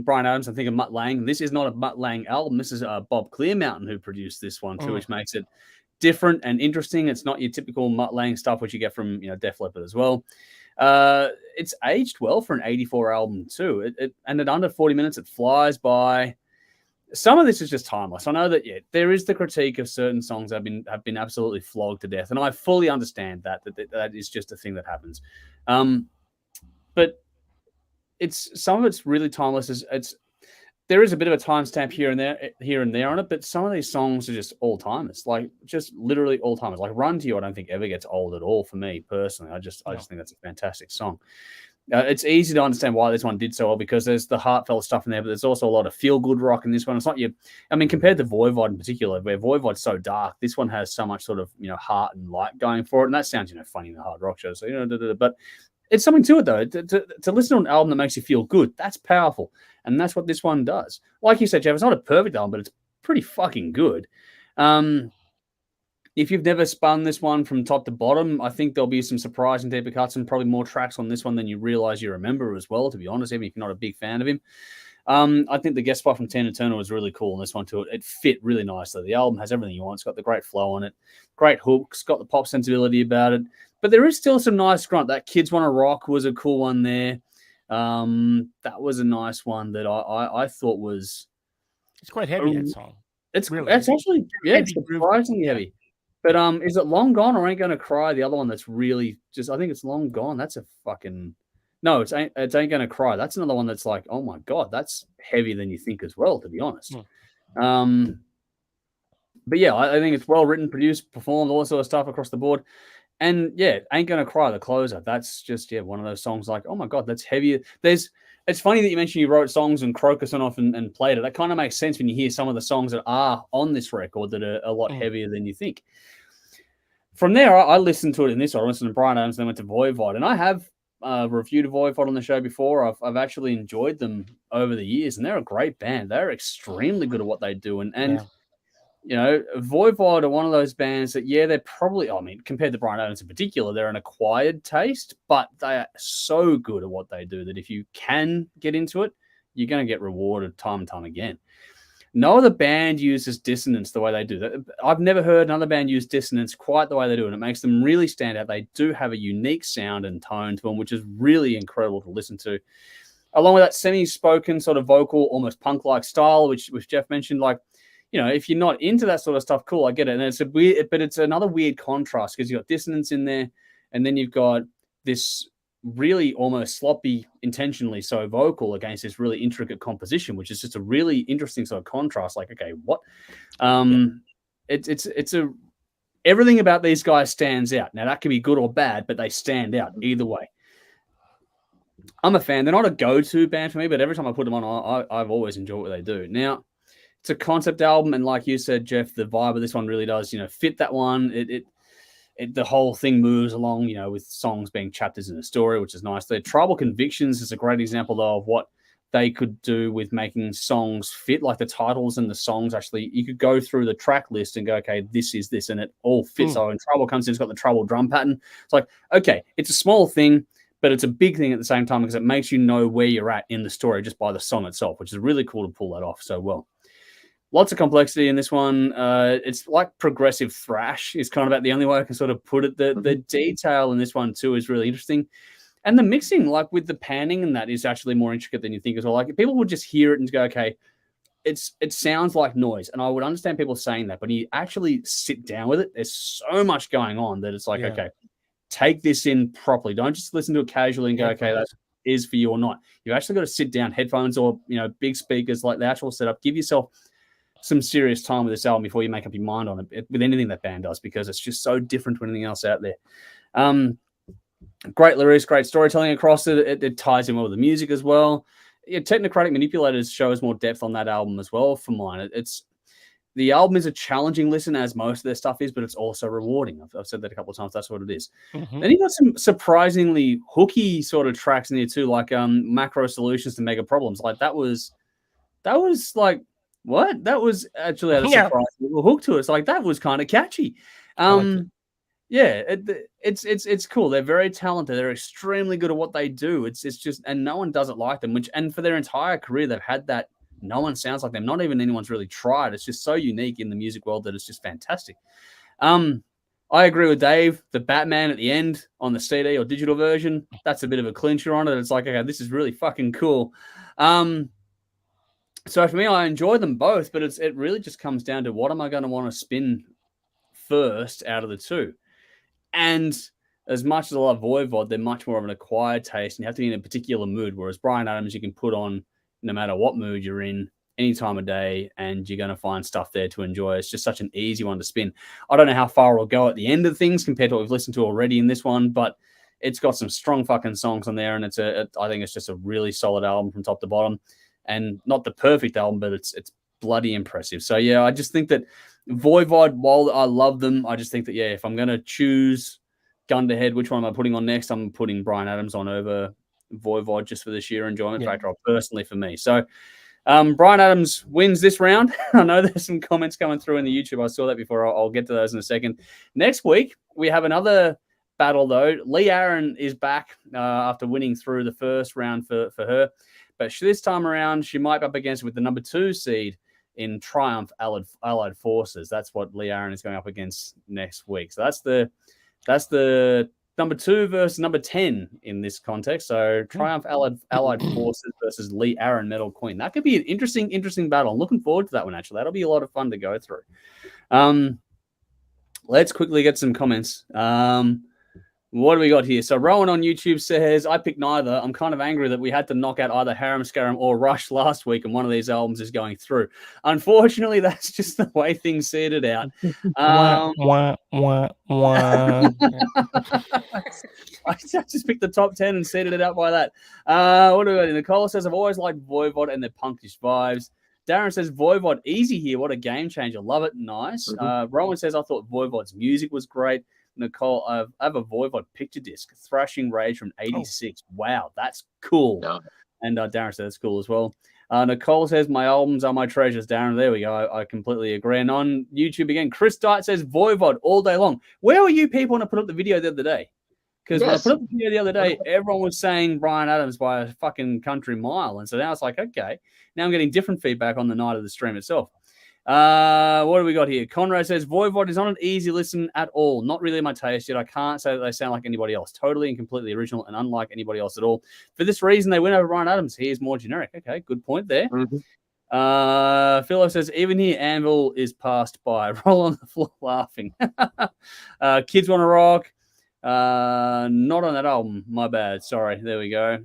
Bryan Adams. I think of Mutt Lange. This is not a Mutt Lange album. This is Bob Clearmountain who produced this one too, which makes it different and interesting. It's not your typical Mutt Lange stuff, which you get from Def Leppard as well. It's aged well for an '84 album too. And at under 40 minutes, it flies by. Some of this is just timeless. I know that there is the critique of certain songs that have been absolutely flogged to death, and I fully understand that is just a thing that happens. But some of it's really timeless. There is a bit of a timestamp here and there on it, but some of these songs are just all timers, like just literally all timers. Like Run to You, I don't think ever gets old at all for me personally. I just think that's a fantastic song. It's easy to understand why this one did so well because there's the heartfelt stuff in there, but there's also a lot of feel-good rock in this one. It's not compared to Voivod in particular, where Voivod's so dark, this one has so much sort of heart and light going for it, and that sounds funny in the hard rock show. So but it's something to it though. To listen to an album that makes you feel good, that's powerful, and that's what this one does. Like you said, Jeff, it's not a perfect album, but it's pretty fucking good. If you've never spun this one from top to bottom, I think there'll be some surprising deeper cuts and probably more tracks on this one than you realize you remember as well, to be honest, even if you're not a big fan of him. I think the guest spot from Tina Turner was really cool in this one too. It fit really nicely. The album has everything you want. It's got the great flow on it, great hooks, got the pop sensibility about it. But there is still some nice grunt. That Kids Wanna Rock was a cool one there. That was a nice one that I thought was... It's quite heavy, that song. It's actually, it's surprisingly heavy. But is it Long Gone or Ain't Gonna Cry? The other one that's really just, I think it's Long Gone. That's a fucking... No, it's Ain't Gonna Cry. That's another one that's like, oh my God, that's heavier than you think as well, to be honest. But yeah, I think it's well written, produced, performed, all that sort of stuff across the board. And yeah, Ain't Gonna Cry, the closer. That's just, one of those songs like, oh my God, that's heavier. It's funny that you mentioned you wrote songs and Crocus went off and played it. That kind of makes sense when you hear some of the songs that are on this record that are a lot heavier than you think. From there, I listened to it in this. I listened to Bryan Adams, then went to Voivod. And I have reviewed Voivod on the show before. I've actually enjoyed them over the years, and they're a great band. They're extremely good at what they do. And Voivod are one of those bands that, they're probably, compared to Bryan Adams in particular, they're an acquired taste, but they are so good at what they do that if you can get into it, you're going to get rewarded time and time again. No other band uses dissonance the way they do that. I've never heard another band use dissonance quite the way they do, and it makes them really stand out. They do have a unique sound and tone to them, which is really incredible to listen to. Along with that semi-spoken sort of vocal, almost punk-like style, which Jeff mentioned, like, if you're not into that sort of stuff, cool, I get it. And it's another weird contrast because you've got dissonance in there, and then you've got this really almost sloppy, intentionally so vocal against this really intricate composition, which is just a really interesting sort of contrast. Like, okay, what? Everything about these guys stands out. Now that can be good or bad, but they stand out either way. I'm a fan. They're not a go-to band for me, but every time I put them on, I've always enjoyed what they do. Now, it's a concept album, and like you said, Jeff, the vibe of this one really does, fit that one. The whole thing moves along, with songs being chapters in a story, which is nice. The Tribal Convictions is a great example, though, of what they could do with making songs fit, like the titles and the songs. Actually, you could go through the track list and go, okay, this is this, and it all fits. So when Tribal comes in, it's got the Tribal drum pattern. It's like, okay, it's a small thing, but it's a big thing at the same time because it makes you know where you're at in the story just by the song itself, which is really cool to pull that off so well. Lots of complexity in this one. It's like progressive thrash is kind of about the only way I can sort of put it. The detail in this one too is really interesting. And the mixing, like with the panning and that, is actually more intricate than you think as well. Like people would just hear it and go, okay, it sounds like noise. And I would understand people saying that, but you actually sit down with it. There's so much going on that it's like, okay, take this in properly. Don't just listen to it casually and go, okay, that is for you or not. You've actually got to sit down, headphones or, big speakers, like the actual setup. Give yourself some serious time with this album before you make up your mind on it with anything that band does, because it's just so different from anything else out there. Great lyrics, great storytelling across it. It ties in well with the music as well. Technocratic Manipulators shows more depth on that album as well for mine. The album is a challenging listen, as most of their stuff is, but it's also rewarding. I've said that a couple of times. That's what it is. Then you got some surprisingly hooky sort of tracks in here too, like Macro Solutions to Mega Problems. Like that was like, what? That was actually a surprise little hook to it. It's like that was kind of catchy. It's cool. They're very talented. They're extremely good at what they do. It's just, and no one does it like them. And for their entire career, they've had that. No one sounds like them. Not even anyone's really tried. It's just so unique in the music world that it's just fantastic. I agree with Dave. The Batman at the end on the CD or digital version, that's a bit of a clincher on it. It's like, okay, this is really fucking cool. So for me, I enjoy them both, but it really just comes down to what am I going to want to spin first out of the two. And as much as I love Voivod, they're much more of an acquired taste, and you have to be in a particular mood, whereas Bryan Adams you can put on no matter what mood you're in, any time of day, and you're going to find stuff there to enjoy. It's just such an easy one to spin. I don't know how far it'll go at the end of things compared to what we've listened to already in this one, but it's got some strong fucking songs on there, and I think it's just a really solid album from top to bottom. And not the perfect album, but it's bloody impressive. So, yeah, I just think that Voivod, while I love them, I just think that, if I'm going to choose gun to head, which one am I putting on next? I'm putting Bryan Adams on over Voivod just for the sheer enjoyment factor, personally for me. So, Bryan Adams wins this round. I know there's some comments coming through in the YouTube. I saw that before. I'll get to those in a second. Next week, we have another battle, though. Lee Aaron is back after winning through the first round for her. But this time around, she might be up against with the number 2 seed in Triumph Allied Forces. That's what Lee Aaron is going up against next week. So that's the number 2 versus number 10 in this context. So Triumph Allied Forces versus Lee Aaron Metal Queen. That could be an interesting battle. I'm looking forward to that one, actually. That'll be a lot of fun to go through. Let's quickly get some comments. What do we got here? So Rowan on YouTube says, I picked neither. I'm kind of angry that we had to knock out either Harum Scarum or Rush last week, and one of these albums is going through. Unfortunately, that's just the way things seeded out. I just picked the top 10 and seeded it out by that. What do we got? Nicole says, I've always liked Voivod and their punkish vibes. Darren says, Voivod, easy here. What a game changer. Love it. Nice. Rowan says, I thought Voivod's music was great. Nicole, I have a Voivod picture disc, Thrashing Rage from 86. Wow, that's cool. Yeah. And Darren says that's cool as well. Nicole says, my albums are my treasures. Darren, there we go. I completely agree. And on YouTube again, Chris Diet says, Voivod all day long. Where were you people when I put up the video the other day? Because when I put up the video the other day, everyone was saying Bryan Adams by a fucking country mile. And so now it's like, okay, now I'm getting different feedback on the night of the stream itself. What do we got here? Conrad says, Voivod is not an easy listen at all. Not really my taste, yet I can't say that they sound like anybody else. Totally and completely original and unlike anybody else at all. For this reason, they win over Bryan Adams. He is more generic. Okay, good point there. Philo says, even here, Anvil is passed by. Roll on the floor laughing. Kids Want to Rock. Not on that album. My bad. Sorry. There we go.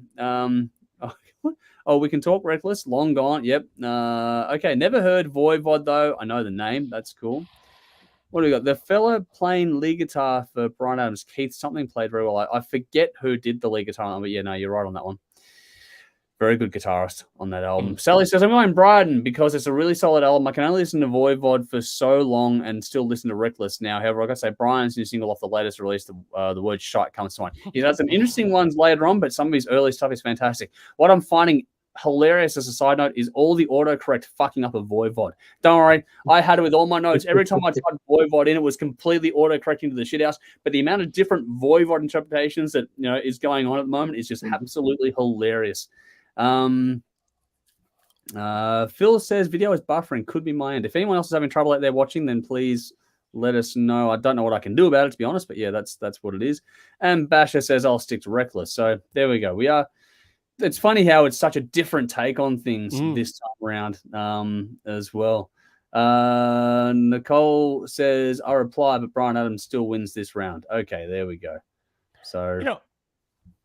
Oh, We Can Talk Reckless. Long gone. Yep. Okay. Never heard Voivod, though. I know the name. That's cool. What do we got? The fella playing lead guitar for Bryan Adams, Keith, something played very well. I forget who did the lead guitar, but yeah, no, you're right on that one. Very good guitarist on that album. Sally says, I'm going Brighton because it's a really solid album. I can only listen to Voivod for so long and still listen to Reckless now. However, I got to say, Brian's new single off the latest release, the word shite comes to mind. He's had some interesting ones later on, but some of his early stuff is fantastic. What I'm finding hilarious as a side note is all the autocorrect fucking up of Voivod. Don't worry, I had it with all my notes. Every time I typed Voivod in, it was completely autocorrecting to the shit house. But the amount of different Voivod interpretations that is going on at the moment is just absolutely hilarious. Phil says video is buffering. Could be my end. If anyone else is having trouble out there watching, then please let us know. I don't know what I can do about it, to be honest, but yeah, that's what it is. And Basher says I'll stick to reckless. So there we go. It's funny how it's such a different take on things this time around as well. Nicole says, I reply, but Bryan Adams still wins this round. Okay, there we go. So,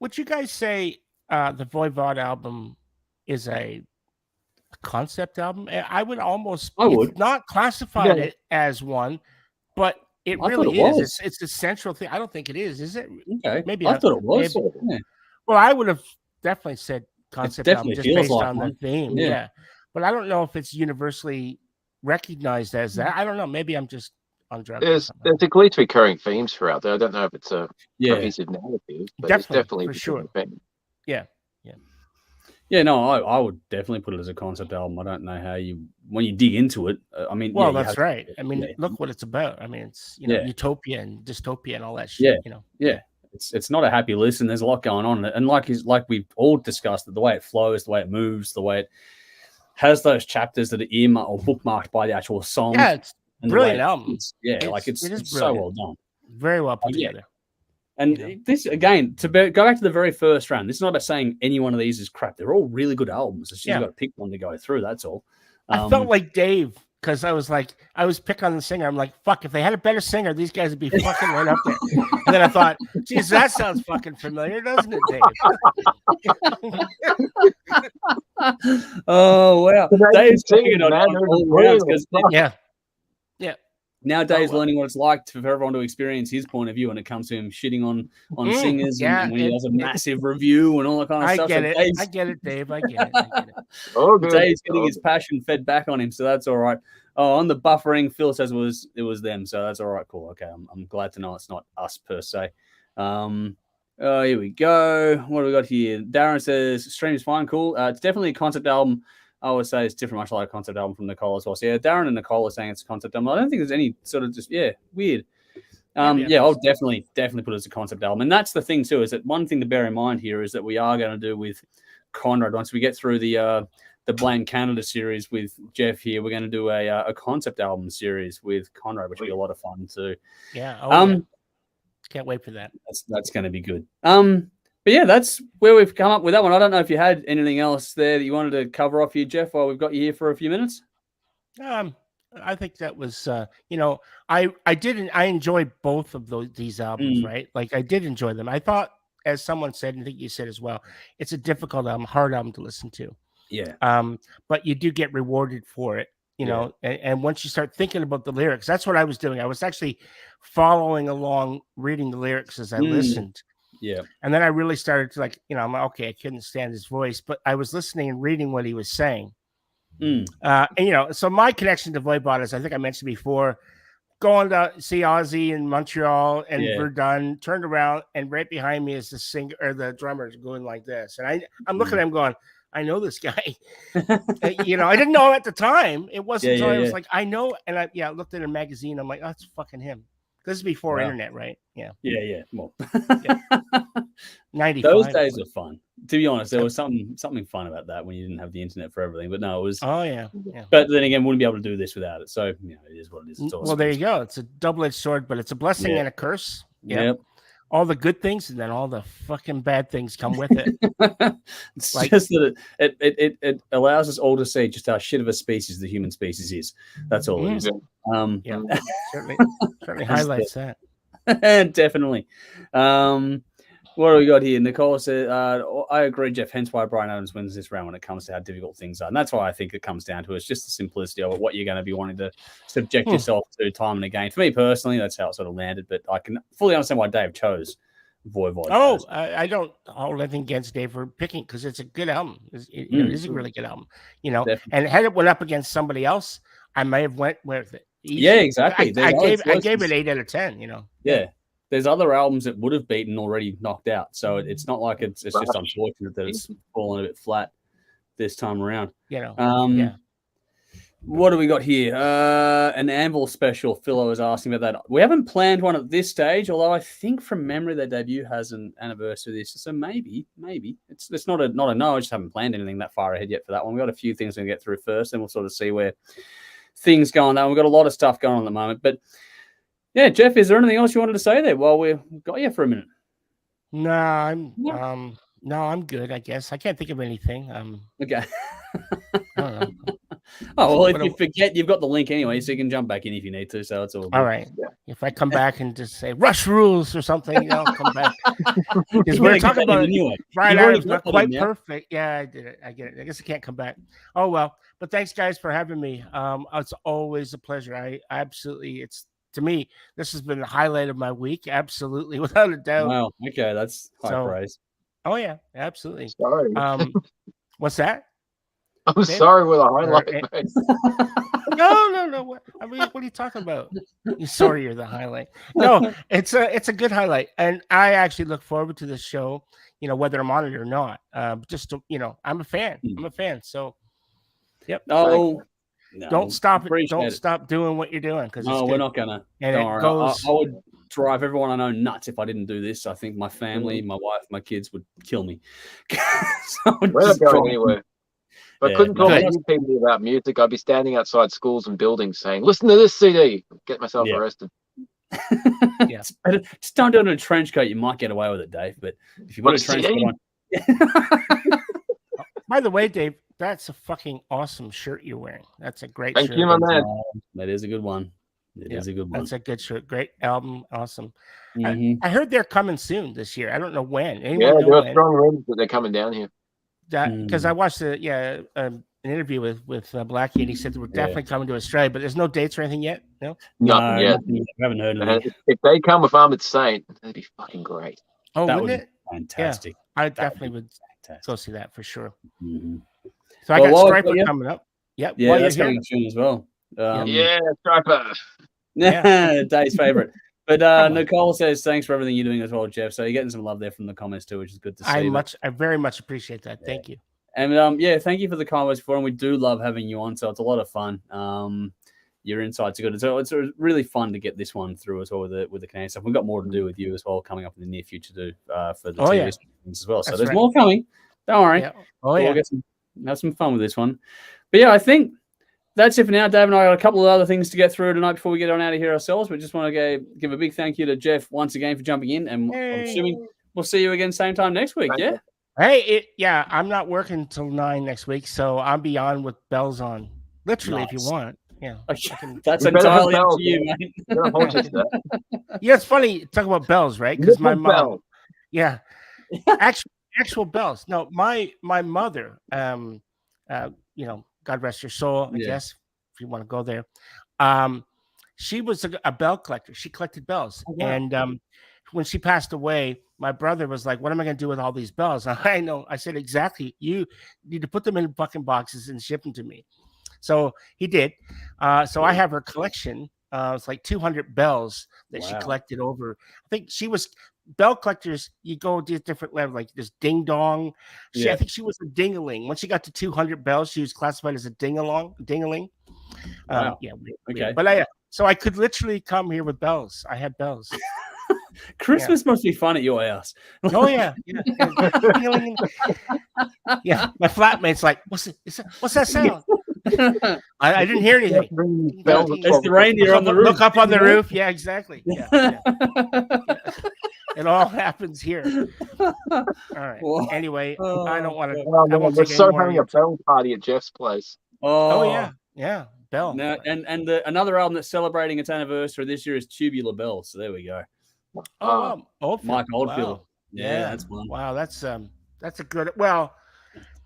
would you guys say the Voivod album is a concept album? I would not classify it as one, but it really is. It's a central thing. I don't think it is it? Okay. Maybe I thought it was. Yeah. Well, I would have definitely said concept album just based on the theme. Yeah. But I don't know if it's universally recognized as that. I don't know. Maybe I'm just on drugs. There's a glitch recurring themes throughout there. I don't know if it's a cohesive narrative, but it's definitely for sure. Yeah. Yeah, no, I would definitely put it as a concept album. I don't know how when you dig into it. I mean, that's right. I mean, look what it's about. I mean, it's utopia and dystopia and all that shit. Yeah. It's not a happy listen. There's a lot going on, and like we've all discussed, the way it flows, the way it moves, the way it has those chapters that are earmarked or bookmarked by the actual song. Yeah, it's brilliant album. It's so well done, very well put together. And this, again, go back to the very first round, this is not saying any one of these is crap. They're all really good albums. It's just you've got to pick one to go through. That's all. I felt like Dave because I was picking on the singer. I'm like, fuck, if they had a better singer, these guys would be fucking right up there. And then I thought, geez, that sounds fucking familiar, doesn't it, Dave? Oh, wow. Dave's singing on all rounds because now Dave's learning what it's like for everyone to experience his point of view when it comes to him shitting on singers and when he does a massive review and all that kind of stuff. I get it, Dave. I get it. Dave's getting his passion fed back on him, so that's all right. Oh, on the buffering, Phil says it was them, so that's all right. Cool. Okay, I'm glad to know it's not us per se. Here we go. What do we got here? Darren says stream is fine, cool. It's definitely a concept album. I would say it's different, much like a concept album from Nicole as well. So yeah, Darren and Nicole are saying it's a concept album. I don't think there's any sort of weird. I'll definitely put it as a concept album. And that's the thing too, is that one thing to bear in mind here is that we are going to do with Conrad once we get through the Blame Canada series with Jeff here. We're going to do a concept album series with Conrad, which will be a lot of fun too. Yeah. Can't wait for that. That's going to be good. But yeah, that's where we've come up with that one. I don't know if you had anything else there that you wanted to cover off here, Jeff, while we've got you here for a few minutes. I think that was, I enjoyed both of these albums, right? Like I did enjoy them. I thought, as someone said, and I think you said as well, it's a difficult album, hard album to listen to. Yeah. But you do get rewarded for it, know, and once you start thinking about the lyrics, that's what I was doing. I was actually following along, reading the lyrics as I listened. Yeah. And then I really started to I'm like, okay, I couldn't stand his voice, but I was listening and reading what he was saying. And so my connection to Voivod, as I think I mentioned before, going to see Ozzy in Montreal and Verdun, turned around and right behind me is the singer or the drummer going like this. And I'm looking at him going, I know this guy. I didn't know him at the time. It wasn't until I was like, I know. And I looked at a magazine. I'm like, oh, that's fucking him. This is before internet, right? Yeah. Well, 95. Those days were fun. To be honest, there was something fun about that when you didn't have the internet for everything. But no, it was. Oh yeah. But then again, wouldn't be able to do this without it. So it is what it is. Well, there you go. It's a double-edged sword, but it's a blessing and a curse. Yep. All the good things and then all the fucking bad things come with it. It's just that it allows us all to see just how shit of a species the human species is. That's all it is. Certainly highlights that. Definitely. What do we got here? Nicole said, I agree, Jeff, hence why Bryan Adams wins this round when it comes to how difficult things are. And that's why I think it comes down to. It's just the simplicity of it, what you're going to be wanting to subject yourself to time and again. For me personally, that's how it sort of landed. But I can fully understand why Dave chose Voivod. Oh, I don't hold anything against Dave for picking because it's a good album. It is a really good album. Definitely. And had it went up against somebody else, I may have went with it. Easy. Yeah, exactly. I gave it 8 out of 10, Yeah. There's other albums that would have beaten already knocked out. So it's not like it's just unfortunate that it's fallen a bit flat. this time around. You know, yeah. What do we got here? An Anvil special. Philo was asking about that. We haven't planned one at this stage, although I think from memory their debut has an anniversary this. So maybe it's not a no. I just haven't planned anything that far ahead yet for that one. We've got a few things to get through first, and we'll sort of see where things go on that. We've got a lot of stuff going on at the moment. But yeah, Jeff, is there anything else you wanted to say there while we've got you for a minute? No, I'm good, I guess. I can't think of anything. Okay. I don't know. Oh, well, if you forget, you've got the link anyway, so you can jump back in if you need to. So it's all good. All right. Yeah. If I come back and just say Rush rules or something, I'll come back. Because we're talking about anyway. Bryan Adams, not quite perfect. Yeah, I did it. I get it. I guess I can't come back. Oh, well. But thanks, guys, for having me. It's always a pleasure. I absolutely, to me, this has been the highlight of my week. Absolutely, without a doubt. Wow. Okay, that's high praise. Oh, yeah, absolutely. Sorry. What's that? I'm sorry with a highlight. No. I mean, what are you talking about? You're sorry you're the highlight. No, it's a good highlight, and I actually look forward to this show. You know, whether I'm on it or not. Just to, I'm a fan. I'm a fan. So, yep. Oh, no, don't stop it. Don't stop doing what you're doing because we're not gonna. And I would drive everyone I know nuts if I didn't do this. I think my family, my wife, my kids would kill me. So we're not going anywhere. If I couldn't talk to you people about music, I'd be standing outside schools and buildings saying, "Listen to this CD." Get myself arrested. Yeah, just don't do it in a trench coat. You might get away with it, Dave. But if you've got a trench coat on, by the way, Dave, that's a fucking awesome shirt you're wearing. That's a great shirt. Thank you, my man. That is a good one. It is a good one. That's a good shirt. Great album. Awesome. I heard they're coming soon this year. I don't know when. There are strong rumors that they're coming down here. Because I watched an interview with Blackie, and he said they were definitely coming to Australia, but there's no dates or anything yet. No, nothing yet. I haven't heard anything. If they come with Armored Saint, that'd be fucking great. Oh, that wouldn't it? Fantastic. Yeah, I definitely would go see that for sure. Mm-hmm. So I got Striper coming up. Yep. Yeah, that's coming soon as well. Striper. Yeah, Dave's favorite. But Nicole says thanks for everything you're doing as well, Jeff. So you're getting some love there from the comments too, which is good to see. I very much appreciate that. Thank you. And thank you for the comments before, and we do love having you on. So it's a lot of fun. Your insights are good. So it's really fun to get this one through as well with the Canadian stuff. We've got more to do with you as well coming up in the near future too for the TV things as well. So there's more coming. Don't worry. Yeah. We'll have some fun with this one. But yeah, I think that's it for now. Dave and I got a couple of other things to get through tonight before we get on out of here ourselves. We just want to give a big thank you to Jeff once again for jumping in, and I'm assuming we'll see you again same time next week. Yeah. Hey, I'm not working till 9 next week, so I'll be on with bells on. Literally, if you want. Yeah. That's entirely up to you, mate. Yeah, it's funny talk about bells, right? Because my mom. Yeah. Actual bells. No, my mother, God rest her soul, I guess, if you want to go there. She was a bell collector. She collected bells. Oh, wow. And when she passed away, my brother was like, what am I going to do with all these bells? And I know. I said, exactly. You need to put them in fucking boxes and ship them to me. So he did. So I have her collection. It's like 200 bells that she collected over. I think she was bell collectors. You go to different levels, like this ding dong. I think she was a ding-a-ling. Once she got to 200 bells, she was classified as a ding-a-ling. Wow. Okay. But so I could literally come here with bells. I had bells. Christmas must be fun at your house. Oh yeah. Yeah. My flatmate's like, what's that sound? I didn't hear anything. It's the reindeer on the roof. Look up on the roof. Yeah, exactly. Yeah. It all happens here. All right. Well, anyway, I don't want to. We're so having a bell party at Jeff's place. Oh yeah. Bell. Now, and another album that's celebrating its anniversary this year is Tubular Bells. So there we go. Mike Oldfield. Wow. Yeah, that's one. Wow, that's a good. Well,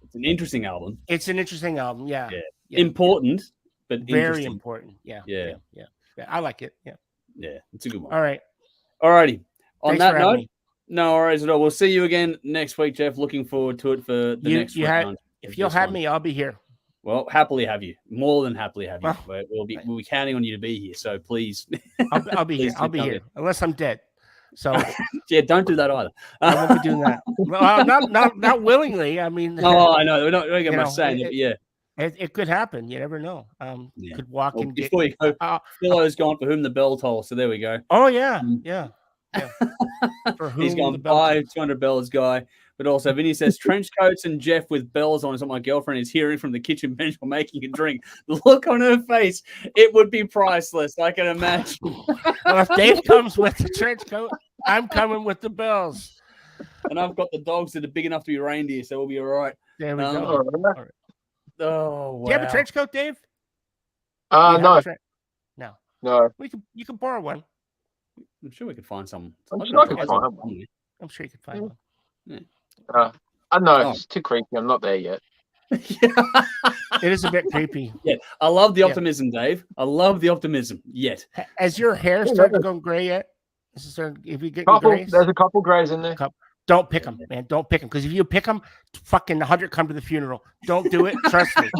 it's an interesting album. It's an interesting album. Yeah. Important, but very important. Yeah. I like it. Yeah, it's a good one. All right. Alrighty. On Thanks that note, me. no worries at all. We'll see you again next week, Jeff. Looking forward to it for the next round. If you'll have me, I'll be here. Well, happily have you. More than happily have you. We'll be counting on you to be here. So please, I'll be here. I'll be here unless I'm dead. So yeah, don't do that either. I won't be doing that. Well, not willingly. I mean, Oh, I know. We're not you getting much know, saying it, but yeah. it could happen. You never know. Yeah. Could walk Well, and get. before you go, Phil's gone for whom the bell tolls. So there we go. Oh yeah, yeah. For whom He's gone the bell buy tolls. 200 bells guy. But also, Vinny says trench coats and Jeff with bells on is what my girlfriend is hearing from the kitchen bench while making a drink. The look on her face, it would be priceless. I can imagine. Well, if Dave comes with the trench coat, I'm coming with the bells. And I've got the dogs that are big enough to be reindeer, so we'll be all right. There we go. All right. Oh, wow. Do you have a trench coat, Dave? No. No. You can borrow one. I'm sure we could find some. I'm sure I could find one. I'm sure you could find one. Yeah. I don't know. It's too creepy. I'm not there yet. It is a bit creepy. Yeah, I love the optimism, Dave. I love the optimism. Yet, has your hair started going gray yet? If you get there's a couple grays in there. Don't pick them, man. Don't pick them, because if you pick them, fucking 100 come to the funeral. Don't do it. Trust me.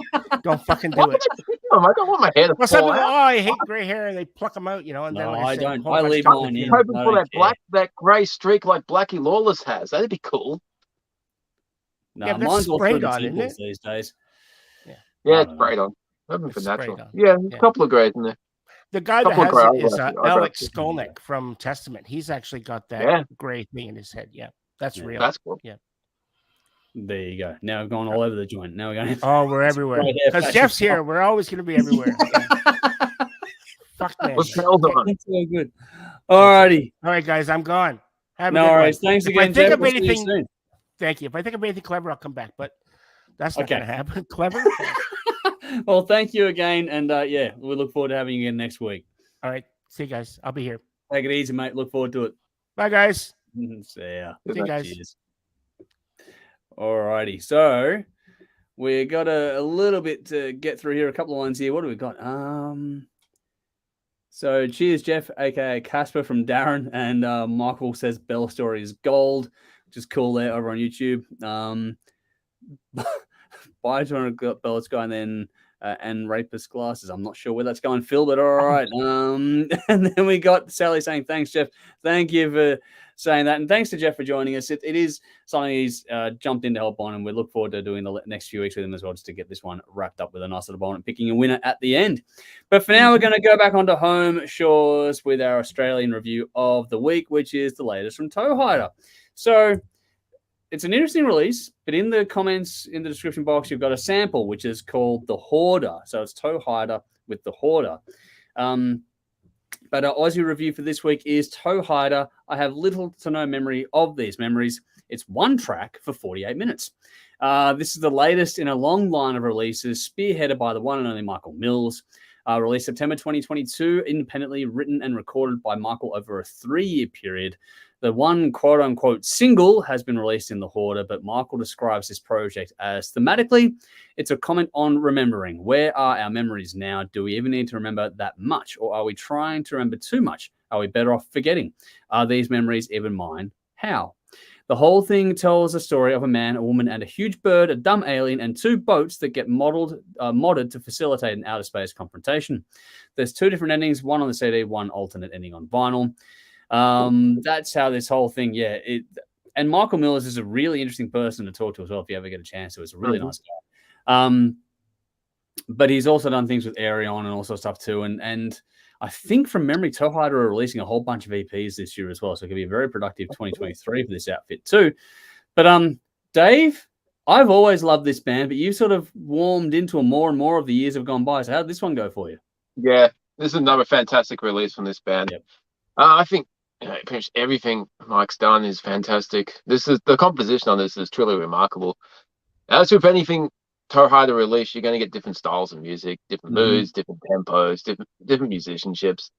Don't fucking do it. I don't want my hair to fall out. I hate gray hair, and they pluck them out, And then I don't. I leave mine in. Hoping for that grey streak like Blackie Lawless has. That'd be cool. No, mine's all sprayed on, isn't it? These days. Yeah, it's sprayed on. Hoping for natural. On. Yeah, a couple of greys in there. The guy that has it is Alex Skolnick from Testament. He's actually got that grey thing in his head. Yeah, that's real. That's cool. Yeah. There you go. Now we've gone all over the joint. Now we're going. Oh, we're everywhere. Because Jeff's here. We're always going to be everywhere. Fuck man. What's on? That's so good. Alrighty. All right, guys. I'm gone. No worries. Thanks again, Jeff. We'll see you soon. Thank you. If I think of anything clever, I'll come back. But that's not going to happen. Clever? Well, thank you again. And we look forward to having you again next week. All right. See you guys. I'll be here. Take it easy, mate. Look forward to it. Bye, guys. See ya. See you guys. Cheers. Alrighty. So we got a little bit to get through here. A couple of ones here. What do we got? So cheers, Jeff, aka Casper from Darren. And Michael says Bell Story is gold, which is cool there over on YouTube. Buy 200 bells guy and then and rapist glasses. I'm not sure where that's going, Phil, but all right. And then we got Sally saying, thanks, Jeff. Thank you for saying that. And thanks to Jeff for joining us. It is something he's jumped in to help on, and we look forward to doing the next few weeks with him as well, just to get this one wrapped up with a nice little bowl and picking a winner at the end. But for now, we're going to go back onto home shores with our Australian review of the week, which is the latest from Toehider. So it's an interesting release, but in the comments in the description box, you've got a sample, which is called The Hoarder. So it's Toehider with The Hoarder. But our Aussie review for this week is Toehider. I have little to no memory of these memories. It's one track for 48 minutes. This is the latest in a long line of releases, spearheaded by the one and only Michael Mills. Released September 2022, independently written and recorded by Michael over a 3-year period. The one quote-unquote single has been released in The Hoarder, but Michael describes this project as thematically, it's a comment on remembering. Where are our memories now? Do we even need to remember that much? Or are we trying to remember too much? Are we better off forgetting? Are these memories even mine? How? The whole thing tells a story of a man, a woman, and a huge bird, a dumb alien, and 2 boats that get modded to facilitate an outer space confrontation. There's 2 different endings, one on the CD, one alternate ending on vinyl. That's how this whole thing, and Michael Mills is a really interesting person to talk to as well, if you ever get a chance. It was a really nice guy. But he's also done things with Arion and all sorts of stuff too. And I think from memory, Toehider are releasing a whole bunch of EPs this year as well. So it could be a very productive 2023 for this outfit too. But Dave, I've always loved this band, but you've sort of warmed into it more and more of the years have gone by. So how did this one go for you? Yeah, this is another fantastic release from this band. Yep. I think pretty much everything Mike's done is fantastic. The composition on this is truly remarkable. As with anything Toehider release, you're going to get different styles of music, different moods, different tempos, different musicianships,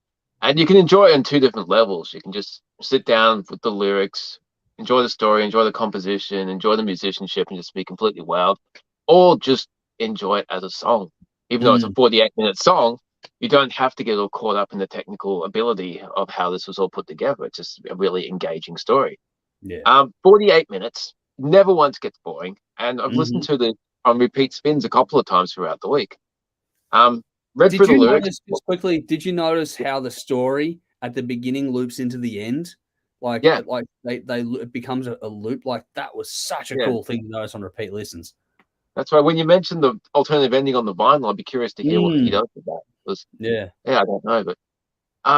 and you can enjoy it on 2 different levels. You can just sit down with the lyrics, enjoy the story, enjoy the composition, enjoy the musicianship, and just be completely wowed, or just enjoy it as a song. Even though it's a 48-minute song, you don't have to get all caught up in the technical ability of how this was all put together. It's just a really engaging story. Yeah. 48 minutes, never once gets boring, and I've listened to the on repeat spins a couple of times throughout the week. Read through the lyrics. Just quickly, did you notice how the story at the beginning loops into the end? Like, Yeah. like it becomes a loop. Like, that was such a cool thing to notice on repeat listens. That's right. When you mentioned the alternative ending on the vinyl, I'd be curious to hear what he does with that. Because, yeah, I don't know, but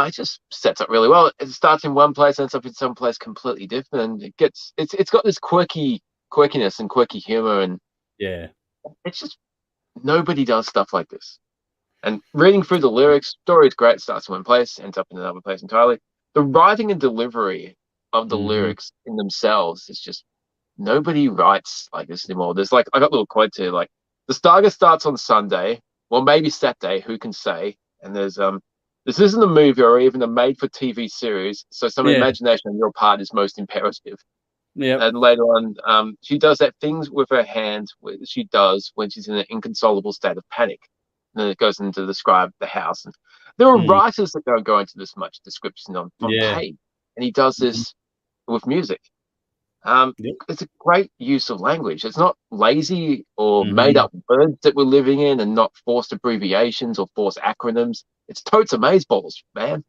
it just sets up really well. It starts in one place, ends up in some place completely different, and it's got this quirkiness and quirky humor, and it's just nobody does stuff like this. And reading through the lyrics, story is great. Starts in one place, ends up in another place entirely. The writing and delivery of the lyrics in themselves is just nobody writes like this anymore. There's like, I got a little quote here, like, the saga starts on Sunday, well, maybe Saturday, who can say? And there's this isn't a movie or even a made-for-TV series, so some imagination on your part is most imperative. And later on, she does that things with her hands she does when she's in an inconsolable state of panic. And then it goes into to describe the house. And there are writers that don't go into this much description on page, and he does this with music. It's a great use of language. It's not lazy or made up words that we're living in, and not forced abbreviations or forced acronyms. It's totes amazeballs, man.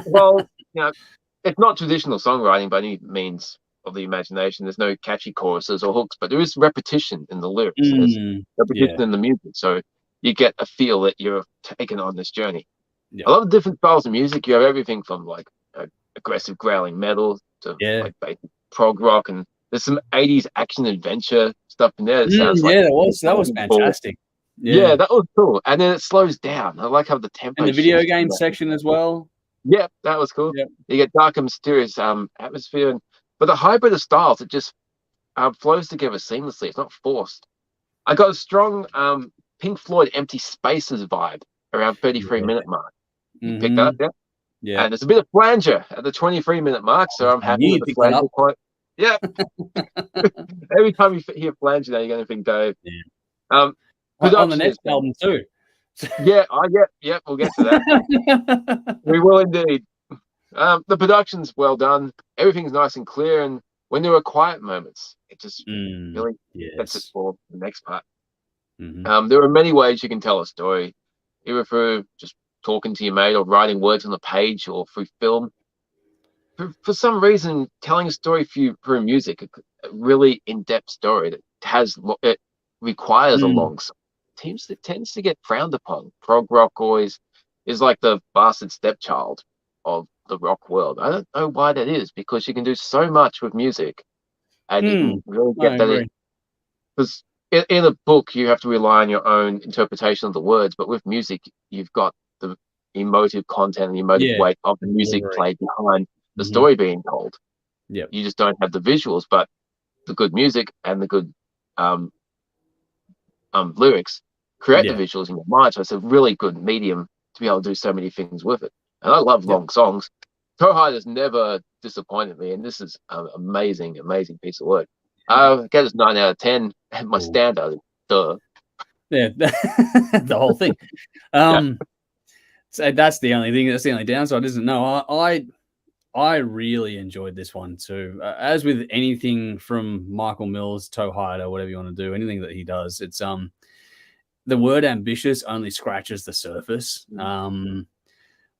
Well, it's not traditional songwriting by any means of the imagination. There's no catchy choruses or hooks, but there is repetition in the lyrics and there's repetition in the music. So you get a feel that you're taken on this journey. A lot of different styles of music. You have everything from like aggressive growling metal to like basic prog rock, and there's some 80s action adventure stuff in there. That sounds like that was fantastic. Yeah, that was cool. And then it slows down. I like how the tempo and the video game section as well. Yeah, that was cool. You get dark and mysterious atmosphere, but the hybrid of styles, it just flows together seamlessly. It's not forced. I got a strong Pink Floyd Empty Spaces vibe around 33-minute mark. You pick that up, yeah. And there's a bit of flanger at the 23-minute mark, so I'm happy with the flanger point. Yeah. Every time you hear flanger, now you're going to think Dave. On the next album too. Yeah, we'll get to that. We will indeed. The production's well done. Everything's nice and clear, and when there are quiet moments, it just really sets it for the next part. There are many ways you can tell a story, either through just talking to your mate or writing words on a page or through film. For some reason, telling a story through music, a really in-depth story that requires a long song, tends to get frowned upon. Prog rock always is like the bastard stepchild of the rock world. I don't know why that is, because you can do so much with music, and you can really get that. Because in a book, you have to rely on your own interpretation of the words, but with music, you've got the emotive content and the emotive weight of the music played behind the story being told. You just don't have the visuals, but the good music and the good lyrics create the visuals in your mind. So it's a really good medium to be able to do so many things with it. And I love long songs. Toehider's never disappointed me, and this is an amazing piece of work. I get it 9 out of 10, and my standard is duh. Yeah, the whole thing. So that's the only thing. That's the only downside, isn't it? No, I really enjoyed this one too. As with anything from Michael Mills, Toehider, whatever you want to do, anything that he does, it's the word ambitious only scratches the surface.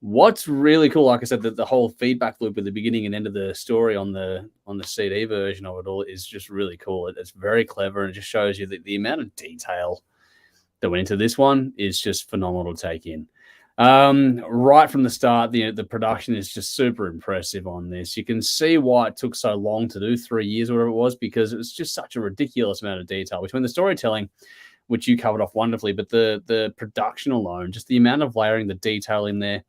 What's really cool, like I said, that the whole feedback loop at the beginning and end of the story on the CD version of it all is just really cool. It's very clever, and it just shows you that the amount of detail that went into this one is just phenomenal to take in. Right from the start, the production is just super impressive on this. You can see why it took so long to do, 3 years or whatever it was, because it was just such a ridiculous amount of detail between the storytelling, which you covered off wonderfully, but the production alone, just the amount of layering, the detail in there,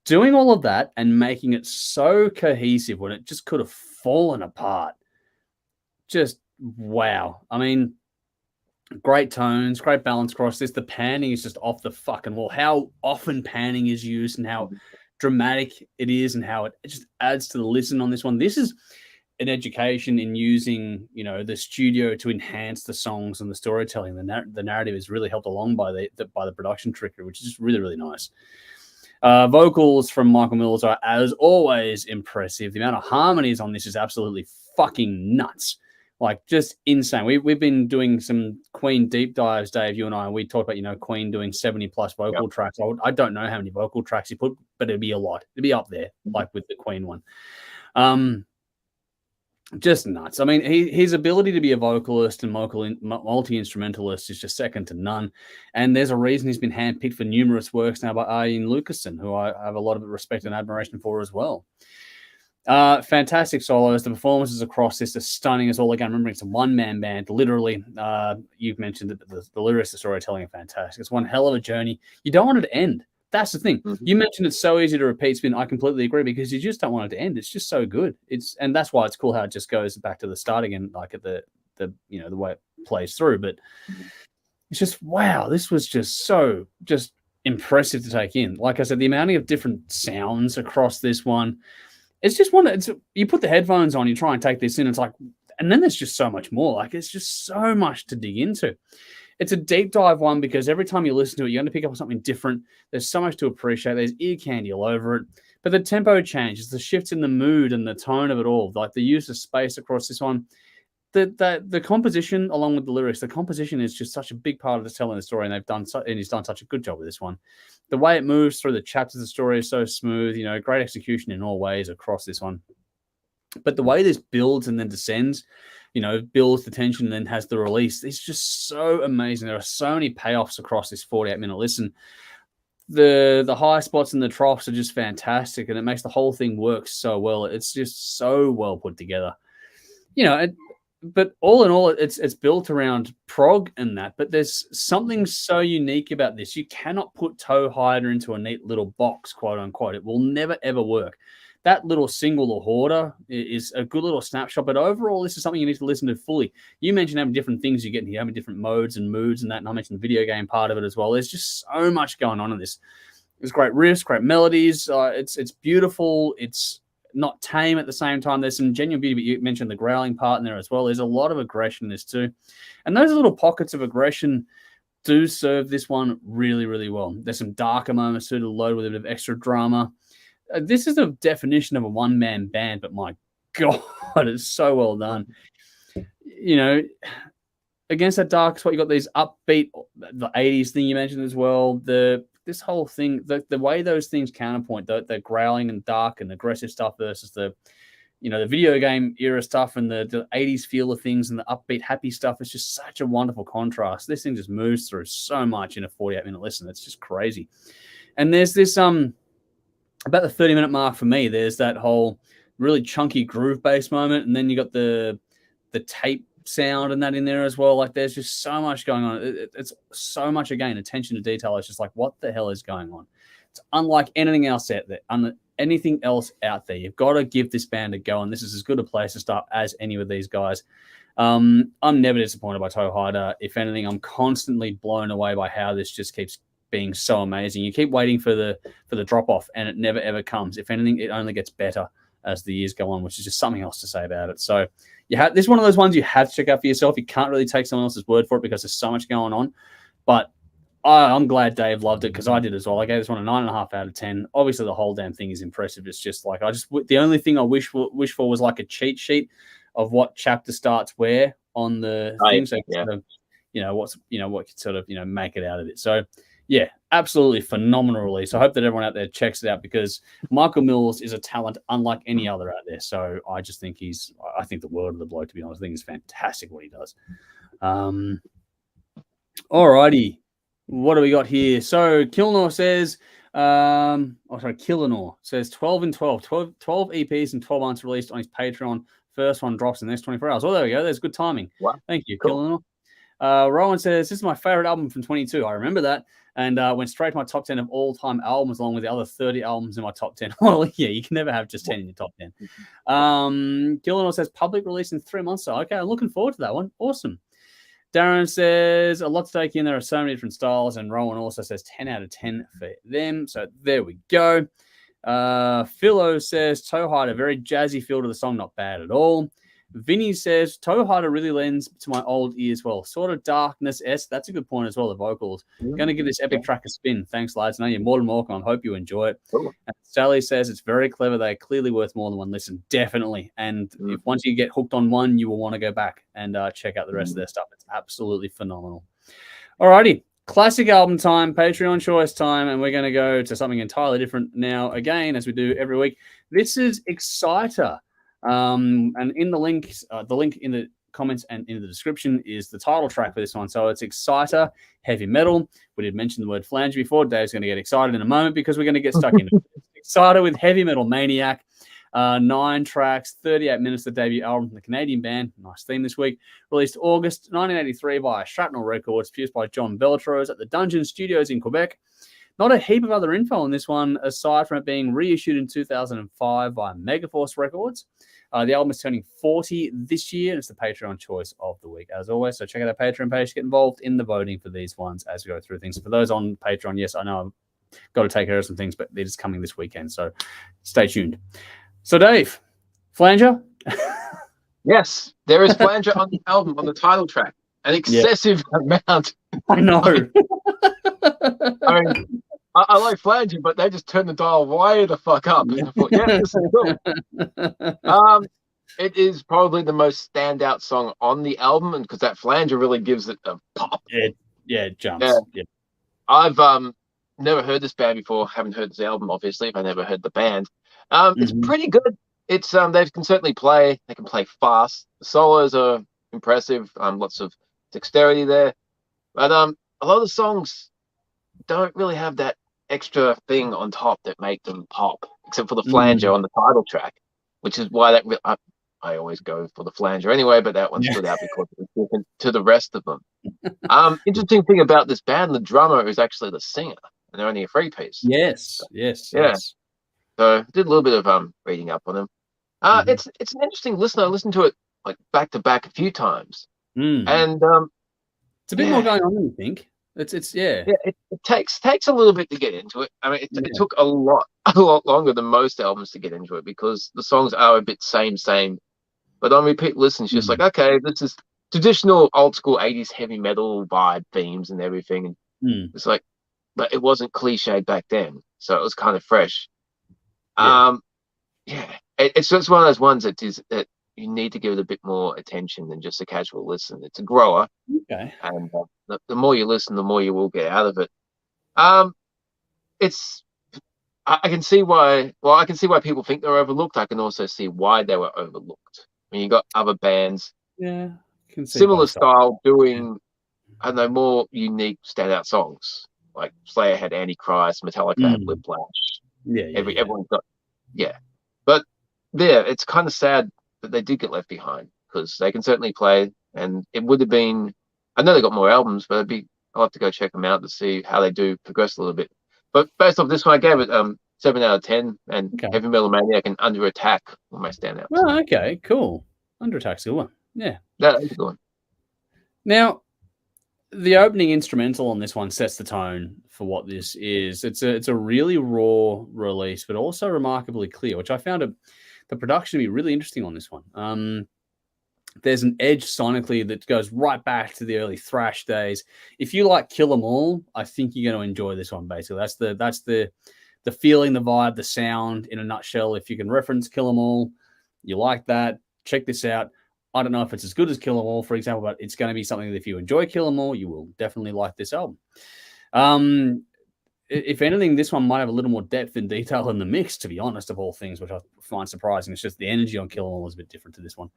doing all of that and making it so cohesive when it just could have fallen apart. Just wow. I mean, great tones, great balance across this. The panning is just off the fucking wall. How often panning is used and how dramatic it is and how it just adds to the listen on this one. This is an education in using, the studio to enhance the songs and the storytelling. The narrative is really helped along by the production trickery, which is just really, really nice. Vocals from Michael Mills are, as always, impressive. The amount of harmonies on this is absolutely fucking nuts. Like, just insane. We've been doing some Queen deep dives, Dave, you and I, and we talked about, Queen doing 70+ vocal tracks. I don't know how many vocal tracks he put, but it'd be a lot. It'd be up there, like with the Queen one. Just nuts. I mean, his ability to be a vocalist and multi-instrumentalist is just second to none. And there's a reason he's been handpicked for numerous works now by Ian Lucassen, who I have a lot of respect and admiration for as well. Fantastic solos. The performances across this are stunning as well. Again, remembering it's a one-man band, literally. You've mentioned that the lyrics, the storytelling are fantastic. It's one hell of a journey. You don't want it to end. That's the thing. You mentioned it's so easy to repeat spin. I completely agree, because you just don't want it to end. It's just so good. And that's why it's cool how it just goes back to the start again, like at the way it plays through. But it's just, wow, this was just so impressive to take in. Like I said, the amount of different sounds across this one. It's just you put the headphones on, you try and take this in. It's like, and then there's just so much more. Like, it's just so much to dig into. It's a deep dive one, because every time you listen to it, you're going to pick up on something different. There's so much to appreciate. There's ear candy all over it. But the tempo changes, the shifts in the mood and the tone of it all, like the use of space across this one. The composition, along with the lyrics, the composition is just such a big part of the telling the story, and he's done such a good job with this one. The way it moves through the chapters of the story is so smooth, great execution in all ways across this one. But the way this builds and then descends, builds the tension and then has the release, it's just so amazing. There are so many payoffs across this 48-minute listen. The high spots and the troughs are just fantastic, and it makes the whole thing work so well. It's just so well put together. But all in all, it's built around prog and that. But there's something so unique about this. You cannot put Toehider into a neat little box, quote unquote. It will never, ever work. That little single, The Hoarder, is a good little snapshot. But overall, this is something you need to listen to fully. You mentioned having different things you get in here, having different modes and moods and that. And I mentioned the video game part of it as well. There's just so much going on in this. There's great riffs, great melodies. It's beautiful. It's not tame at the same time. There's some genuine beauty, but you mentioned the growling part in there as well. There's a lot of aggression in this too. And those little pockets of aggression do serve this one really, really well. There's some darker moments too, to load with a bit of extra drama. This is the definition of a one-man band, but my God, it's so well done. Against that dark spot, you got these upbeat, the 80s thing you mentioned as well. This whole thing, the way those things counterpoint, the growling and dark and aggressive stuff versus the video game era stuff and the 80s feel of things and the upbeat, happy stuff. It's just such a wonderful contrast. This thing just moves through so much in a 48-minute listen. It's just crazy. And there's this, about the 30-minute mark for me, there's that whole really chunky groove-based moment. And then you got the tape sound and that in there as well. Like, there's just so much going on. It's so much, again, attention to detail. It's just like, what the hell is going on? It's unlike anything else out there. You've got to give this band a go, and this is as good a place to start as any of these guys. I'm never disappointed by Toehider. If anything, I'm constantly blown away by how this just keeps being so amazing. You keep waiting for the drop off, and it never ever comes. If anything, it only gets better as the years go on, which is just something else to say about it. So this is one of those ones you have to check out for yourself. You can't really take someone else's word for it because there's so much going on. But I'm glad Dave loved it, because I did as well. I gave this one a 9.5 out of 10. Obviously, the whole damn thing is impressive. It's just like, the only thing I wish for was like a cheat sheet of what chapter starts where on the thing. So what could sort of make it out of it. So yeah, absolutely phenomenal release. I hope that everyone out there checks it out, because Michael Mills is a talent unlike any other out there. So I just think I think the world of the bloke, to be honest. I think it's fantastic what he does. Alrighty. What do we got here? So Kilnor says, Killenor says 12 and 12 EPs in 12 months released on his Patreon. First one drops in the next 24 hours. Oh, there we go. There's good timing. Wow. Thank you, cool. Killenor. Rowan says, this is my favorite album from 22. I remember that. And went straight to my top 10 of all-time albums, along with the other 30 albums in my top 10. Well, yeah, you can never have just 10 in your top 10. Killenor says, public release in 3 months. So, okay, I'm looking forward to that one. Awesome. Darren says, a lot to take in. There are so many different styles. And Rowan also says 10 out of 10 for them. So there we go. Philo says, Toehider, very jazzy feel to the song, not bad at all. Vinny says, Toehider really lends to my old ear as well. Sort of darkness-esque. That's a good point as well, the vocals. Going to give this epic track a spin. Thanks, lads. No, you're more than welcome. I hope you enjoy it. Cool. And Sally says, it's very clever. They're clearly worth more than one listen. Definitely. And if once you get hooked on one, you will want to go back and check out the rest of their stuff. It's absolutely phenomenal. Alrighty. Classic album time, Patreon choice time, and we're going to go to something entirely different now again, as we do every week. This is Exciter. And in the link in the comments and in the description is the title track for this one. So it's Exciter, heavy metal. We did mention the word flange before. Dave's going to get excited in a moment because we're going to get stuck into it. Exciter with heavy metal maniac. 9 tracks, 38 minutes, the debut album from the Canadian band. Nice theme this week. Released August 1983 via Shrapnel Records, produced by John Bellatros at the Dungeon Studios in Quebec. Not a heap of other info on this one, aside from it being reissued in 2005 by Megaforce Records. The album is turning 40 this year, and it's the Patreon choice of the week, as always. So check out our Patreon page to get involved in the voting for these ones as we go through things. For those on Patreon, yes, I know I've got to take care of some things, but it is coming this weekend, so stay tuned. So, Dave, flanger? Yes, there is flanger on the album, on the title track. An excessive amount. I know. I mean, I like flanger, but they just turned the dial way the fuck up. And I thought, yeah, this is cool. It is probably the most standout song on the album, and because that flanger really gives it a pop. Yeah, it jumps. Yeah. I've never heard this band before. Haven't heard this album, obviously. If I never heard the band, it's pretty good. It's they can certainly play. They can play fast. The solos are impressive. Lots of dexterity there, but a lot of the songs don't really have that extra thing on top that make them pop, except for the flanger on the title track, which is why that I always go for the flanger anyway, but that one stood out because it was different to the rest of them. Interesting thing about this band, the drummer is actually the singer, and they're only a 3-piece. Yes. So I did a little bit of reading up on them. It's an interesting listen. I listened to it like back to back a few times, and it's a bit more going on than you think. It takes a little bit to get into it. I mean, it took a lot longer than most albums to get into it because the songs are a bit same, but on repeat listen, it's just like, okay, this is traditional old school 80s heavy metal vibe themes and everything. And it's like, but it wasn't cliched back then, so it was kind of fresh. It's just one of those ones that you need to give it a bit more attention than just a casual listen. It's a grower. Okay. And the more you listen, the more you will get out of it. I can see why people think they're overlooked. I can also see why they were overlooked. I mean, you got other bands, similar style, doing, I don't know, more unique standout songs. Like Slayer had Antichrist, Metallica had Whiplash. Everyone's got, But it's kind of sad that they did get left behind because they can certainly play, and it would have been. I know they got more albums, but I'll have to go check them out to see how they do progress a little bit. But based off this one, I gave it 7 out of 10, and Heavy Metal Maniac and Under Attack were my standouts. Oh, okay, cool. Under Attack's a good one. Yeah, that's a good one. Now, the opening instrumental on this one sets the tone for what this is. It's a really raw release, but also remarkably clear, which I found the production to be really interesting on this one. There's an edge sonically that goes right back to the early thrash days. If you like Kill 'Em All, I think you're going to enjoy this one. Basically, that's the feeling, the vibe, the sound in a nutshell. If you can reference Kill 'Em All, you like that. Check this out. I don't know if it's as good as Kill 'Em All, for example, but it's going to be something that if you enjoy Kill 'Em All, you will definitely like this album. If anything, this one might have a little more depth and detail in the mix, to be honest, of all things, which I find surprising. It's just the energy on Kill 'Em All is a bit different to this one.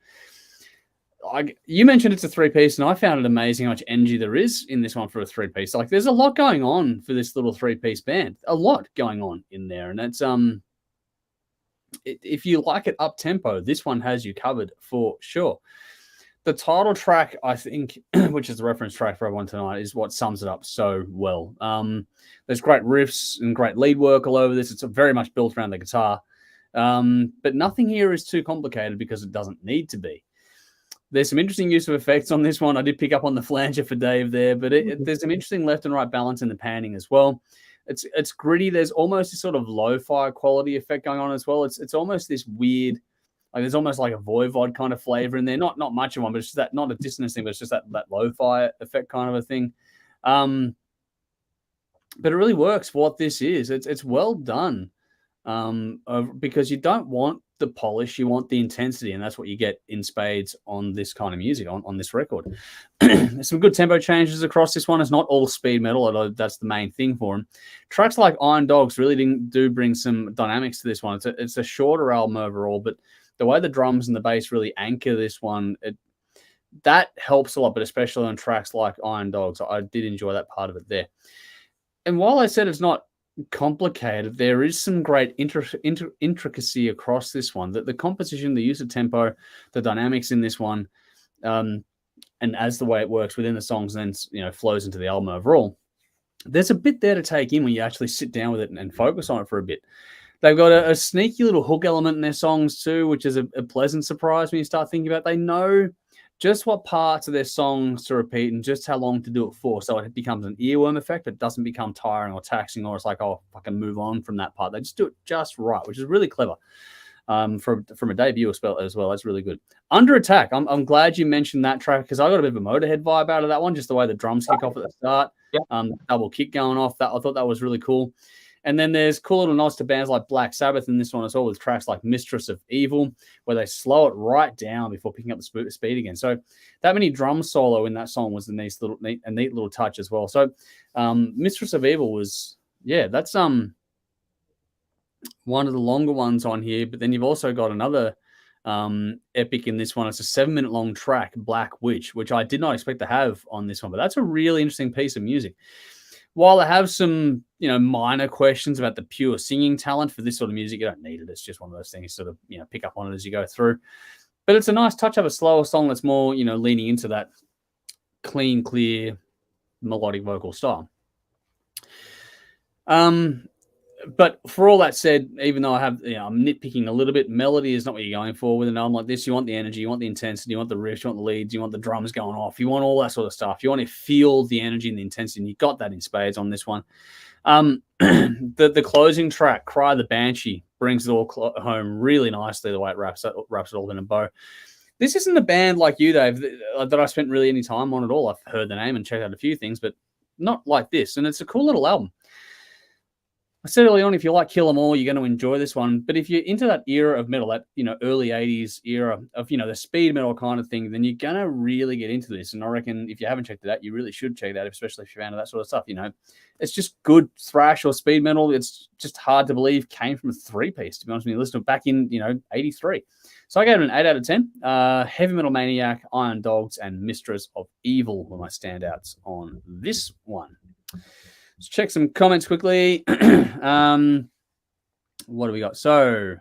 You mentioned it's a 3-piece, and I found it amazing how much energy there is in this one for a 3-piece. Like, there's a lot going on for this little 3-piece band. A lot going on in there, and that's if you like it up tempo, this one has you covered for sure. The title track, I think, which is the reference track for everyone tonight, is what sums it up so well. There's great riffs and great lead work all over this. It's very much built around the guitar, but nothing here is too complicated because it doesn't need to be. There's some interesting use of effects on this one. I did pick up on the flanger for Dave there, but there's some interesting left and right balance in the panning as well. It's gritty. There's almost this sort of lo-fi quality effect going on as well. It's almost this weird, Like there's almost like a Voivod kind of flavor in there. Not much of one, but it's just that, not a dissonance thing, but it's just that lo-fi effect kind of a thing. But it really works for what this is. It's well done. Because you don't want the polish, you want the intensity, and that's what you get in spades on this kind of music, on this record. There's some good tempo changes across this one. It's not all speed metal, although that's the main thing for them. Tracks like Iron Dogs really do bring some dynamics to this one. It's a shorter album overall, but the way the drums and the bass really anchor this one, that helps a lot, but especially on tracks like Iron Dogs. I did enjoy that part of it there. And while I said it's not complicated, there is some great intricacy across this one. The composition, the use of tempo, the dynamics in this one, and as the way it works within the songs, and then flows into the album overall. There's a bit there to take in when you actually sit down with it and focus on it for a bit. They've got a sneaky little hook element in their songs too, which is a pleasant surprise when you start thinking about it. They know just what parts of their songs to repeat and just how long to do it for. So it becomes an earworm effect, but it doesn't become tiring or taxing, or it's like, oh, I can move on from that part. They just do it just right, which is really clever. From a debut as well. That's really good. Under Attack. I'm glad you mentioned that track, because I got a bit of a Motorhead vibe out of that one, just the way the drums kick off at the start. Yeah. Double kick going off. I thought that was really cool. And then there's cool little nods to bands like Black Sabbath in this one as well, with tracks like Mistress of Evil, where they slow it right down before picking up the speed again. So that many drum solo in that song was a neat little touch as well. So Mistress of Evil was, that's one of the longer ones on here. But then you've also got another epic in this one. It's a 7-minute long track, Black Witch, which I did not expect to have on this one. But that's a really interesting piece of music. While I have some, minor questions about the pure singing talent for this sort of music, you don't need it. It's just one of those things you sort of, pick up on it as you go through. But it's a nice touch of a slower song that's more, leaning into that clean, clear, melodic vocal style. But for all that said, even though I'm nitpicking a little bit, melody is not what you're going for with an album like this. You want the energy, you want the intensity, you want the riffs, you want the leads, you want the drums going off, you want all that sort of stuff. You want to feel the energy and the intensity, and you got that in spades on this one. The closing track, Cry the Banshee, brings it all home really nicely, the way it wraps it all in a bow. This isn't a band like you, Dave, that I spent really any time on at all. I've heard the name and checked out a few things, but not like this. And it's a cool little album. I said early on, if you like Kill 'Em All, you're going to enjoy this one. But if you're into that era of metal, that early 80s era of the speed metal kind of thing, then you're going to really get into this. And I reckon if you haven't checked it out, you really should check it out, especially if you're fan of that sort of stuff. It's just good thrash or speed metal. It's just hard to believe came from a 3-piece, to be honest with you. Listen to it back in 83. So I gave it an 8 out of 10. Heavy Metal Maniac, Iron Dogs, and Mistress of Evil were my standouts on this one. Let's check some comments quickly. What do we got? So,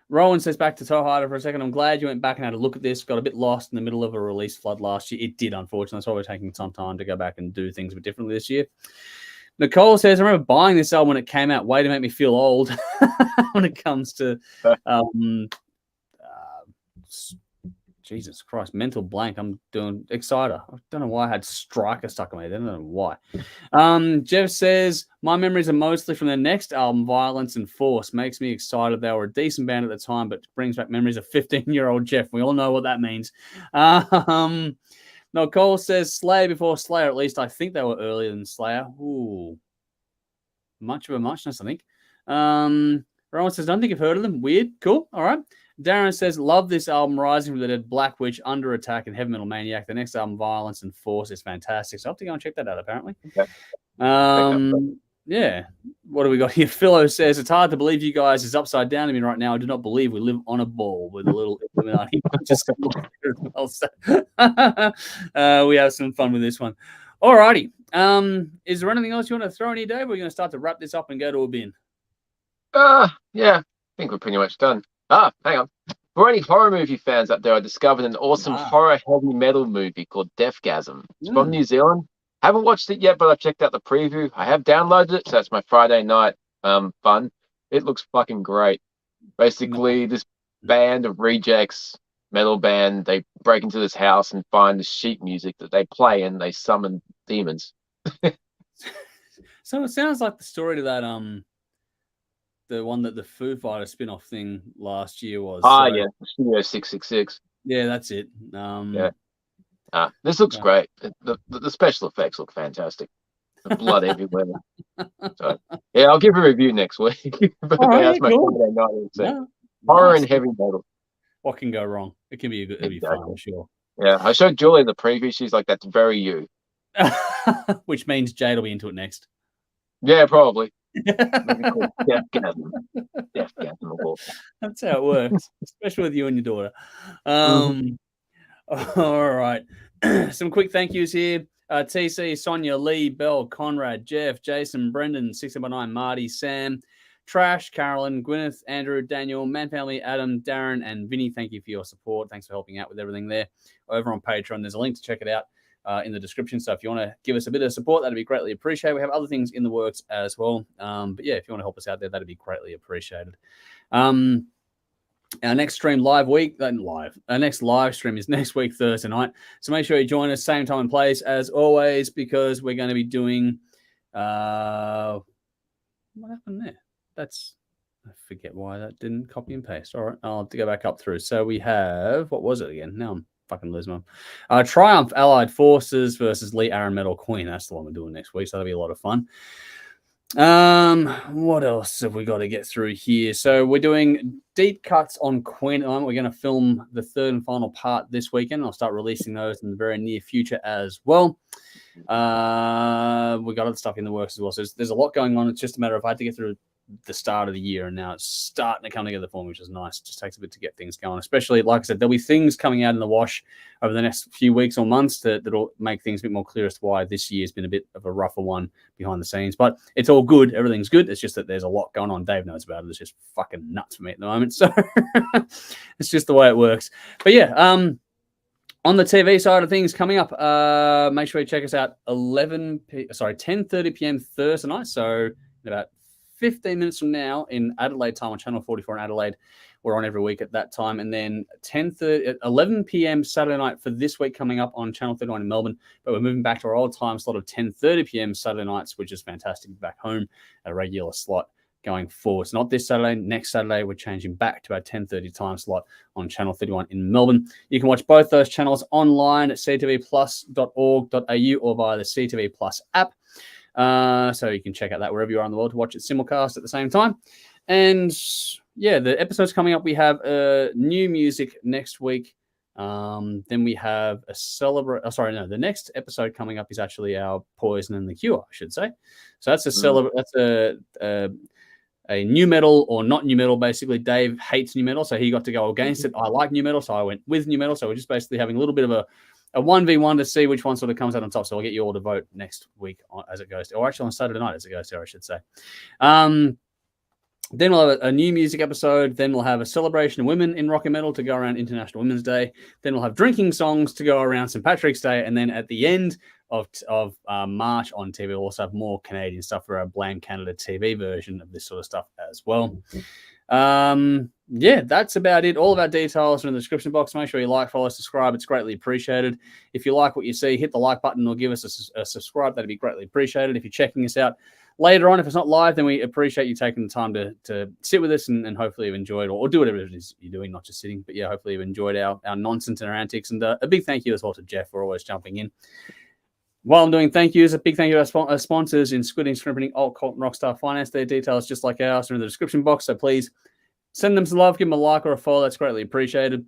Rowan says, back to Toehider for a second. I'm glad you went back and had a look at this. Got a bit lost in the middle of a release flood last year. It did, unfortunately. That's why we're taking some time to go back and do things a bit differently this year. Nicole says, I remember buying this album when it came out. Way to make me feel old when it comes to Jesus Christ, mental blank. I'm doing Exciter. I don't know why I had Striker stuck in my head. I don't know why. Jeff says, my memories are mostly from their next album, Violence and Force. Makes me excited. They were a decent band at the time, but brings back memories of 15-year-old Jeff. We all know what that means. Nicole says, Slayer before Slayer. At least I think they were earlier than Slayer. Ooh. Much of a muchness, I think. Rowan says, don't think I've heard of them. Weird. Cool. All right. Darren says, love this album, Rising from the Dead, Black Witch, Under Attack, and Heavy Metal Maniac. The next album, Violence and Force, is fantastic. So I have to go and check that out, apparently. Okay. Yeah. What do we got here? Philo says, it's hard to believe you guys is upside down to me right now. I do not believe we live on a ball with a little Illuminati. We have some fun with this one. All righty. Is there anything else you want to throw in here, Dave? We're going to start to wrap this up and go to a bin. Yeah. I think we're pretty much done. Hang on. For any horror movie fans out there, I discovered an awesome horror heavy metal movie called Deathgasm. It's from New Zealand. Haven't watched it yet, but I've checked out the preview. I have downloaded it, so that's my Friday night fun. It looks fucking great. Basically, this band of rejects, metal band, they break into this house and find the sheet music that they play, and they summon demons. So it sounds like the story to that the one that the Foo Fighter spin-off thing last year was. Yeah, Studio 666. Yeah, that's it. This looks great. The special effects look fantastic. The blood everywhere. So, yeah, I'll give a review next week. That's my Friday night. Horror and heavy metal. What can go wrong? It can be it'll be fun, I'm sure. Yeah, I showed Julie in the preview. She's like, "That's very you." Which means Jade will be into it next. Yeah, probably. Deathgasm. That's how it works, especially with you and your daughter. All right. Some quick thank yous here. TC, Sonia, Lee, Bell, Conrad, Jeff, Jason, Brendan, 679, Marty, Sam, Trash, Carolyn, Gwyneth, Andrew, Daniel, Man Family, Adam, Darren, and Vinny. Thank you for your support. Thanks for helping out with everything there. Over on Patreon, there's a link to check it out in the description. So if you want to give us a bit of support, that'd be greatly appreciated. We have other things in the works as well. But yeah, if you want to help us out there, that'd be greatly appreciated. Our next stream our next live stream is next week, Thursday night. So make sure you join us, same time and place as always, because we're going to be doing, what happened there? I forget why that didn't copy and paste. All right, I'll have to go back up through. So we have, what was it again? Now I'm fucking losing my Triumph Allied Forces versus Lee Aaron Metal Queen. That's the one we're doing next week. So that'll be a lot of fun. What else have we got to get through here? So we're doing deep cuts on Queen. We're going to film the third and final part this weekend. I'll start releasing those in the very near future as well. We got other stuff in the works as well. So there's a lot going on. It's just a matter of I had to get through the start of the year, and now it's starting to come together for me, which is nice. It just takes a bit to get things going, especially, like I said, there'll be things coming out in the wash over the next few weeks or months that'll make things a bit more clear as to why this year's been a bit of a rougher one behind the scenes. But it's all good. Everything's good. It's just that there's a lot going on. Dave knows about it. It's just fucking nuts for me at the moment. So it's just the way it works. But yeah, on the TV side of things coming up, make sure you check us out 10:30 p.m. Thursday night. So about 15 minutes from now in Adelaide time on Channel 44 in Adelaide. We're on every week at that time. And then 11 p.m. Saturday night for this week coming up on Channel 39 in Melbourne. But we're moving back to our old time slot of 10:30 p.m. Saturday nights, which is fantastic. Back home at a regular slot going forward. It's not this Saturday. Next Saturday, we're changing back to our 10:30 time slot on Channel 31 in Melbourne. You can watch both those channels online at ctvplus.org.au or via the CTV Plus app. So you can check out that wherever you are in the world to watch it simulcast at the same time. And yeah, the episodes coming up, we have new music next week. Then we have the next episode coming up is actually our Poison and the Cure, I should say. So that's a new metal or not new metal. Basically, Dave hates new metal, so he got to go against it. I like new metal, so I went with new metal. So we're just basically having a little bit of a 1v1 to see which one sort of comes out on top. So I'll get you all to vote next week as it goes, or actually on Saturday night as it goes there, I should say. Then we'll have a new music episode. Then we'll have a celebration of women in rock and metal to go around International Women's Day. Then we'll have drinking songs to go around St. Patrick's Day. And then at the end of March on TV, we'll also have more Canadian stuff for our Blame Canada TV version of this sort of stuff as well. Yeah, that's about it. All of our details are in the description box. Make sure you like, follow, subscribe. It's greatly appreciated. If you like what you see, hit the like button or give us a subscribe. That'd be greatly appreciated. If you're checking us out later on, if it's not live, then we appreciate you taking the time to sit with us and hopefully you've enjoyed or do whatever it is you're doing, not just sitting. But yeah, hopefully you've enjoyed our nonsense and our antics. And a big thank you as well to Jeff for always jumping in. While I'm doing thank yous, a big thank you to our sponsors in Squid Ink Screenprinting, Alt-Cvlt Rockstar Finance. Their details, just like ours, are in the description box. So please send them some love, give them a like or a follow. That's greatly appreciated.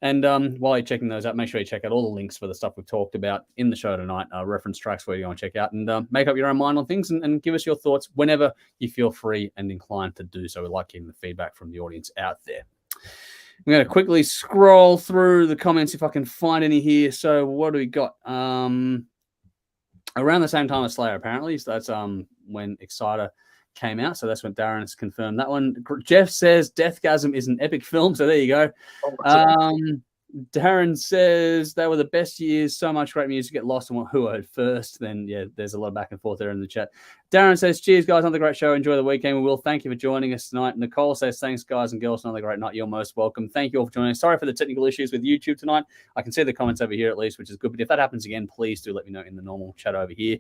And while you're checking those out, make sure you check out all the links for the stuff we've talked about in the show tonight, reference tracks where you go and check out and make up your own mind on things and give us your thoughts whenever you feel free and inclined to do so. We like getting the feedback from the audience out there. I'm going to quickly scroll through the comments if I can find any here. So what do we got? Around the same time as Slayer, apparently. So that's when Exciter came out. So that's when Darren has confirmed that one. Jeff says Deathgasm is an epic film. So there you go. Darren says they were the best years. So much great music. Get lost on who I heard first. Then, yeah, there's a lot of back and forth there in the chat. Darren says, cheers, guys. Another great show. Enjoy the weekend. We will. Thank you for joining us tonight. Nicole says, thanks, guys and girls. Another great night. You're most welcome. Thank you all for joining us. Sorry for the technical issues with YouTube tonight. I can see the comments over here at least, which is good. But if that happens again, please do let me know in the normal chat over here.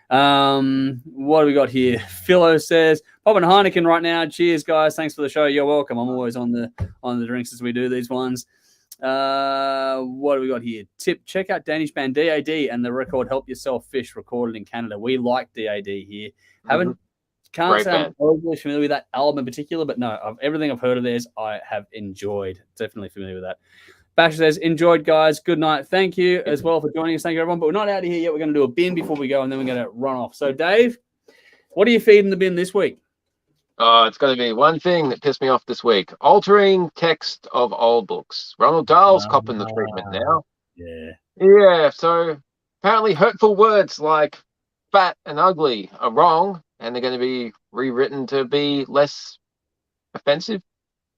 What do we got here? Philo says, popping Heineken right now. Cheers, guys. Thanks for the show. You're welcome. I'm always on the drinks as we do these ones. What do we got here? Tip, check out Danish band DAD and the record Help Yourself Fish, recorded in Canada. We like DAD here. Can't say I'm overly familiar with that album in particular, but no, everything I've heard of theirs, I have enjoyed. Definitely familiar with that. Basher says, enjoyed, guys. Good night. Thank you as well for joining us. Thank you, everyone. But we're not out of here yet. We're going to do a bin before we go, and then we're going to run off. So, Dave, what are you feeding the bin this week? It's going to be one thing that pissed me off this week. Altering text of old books. Ronald Dahl's copping the treatment now. Yeah, so apparently hurtful words like fat and ugly are wrong, and they're going to be rewritten to be less offensive.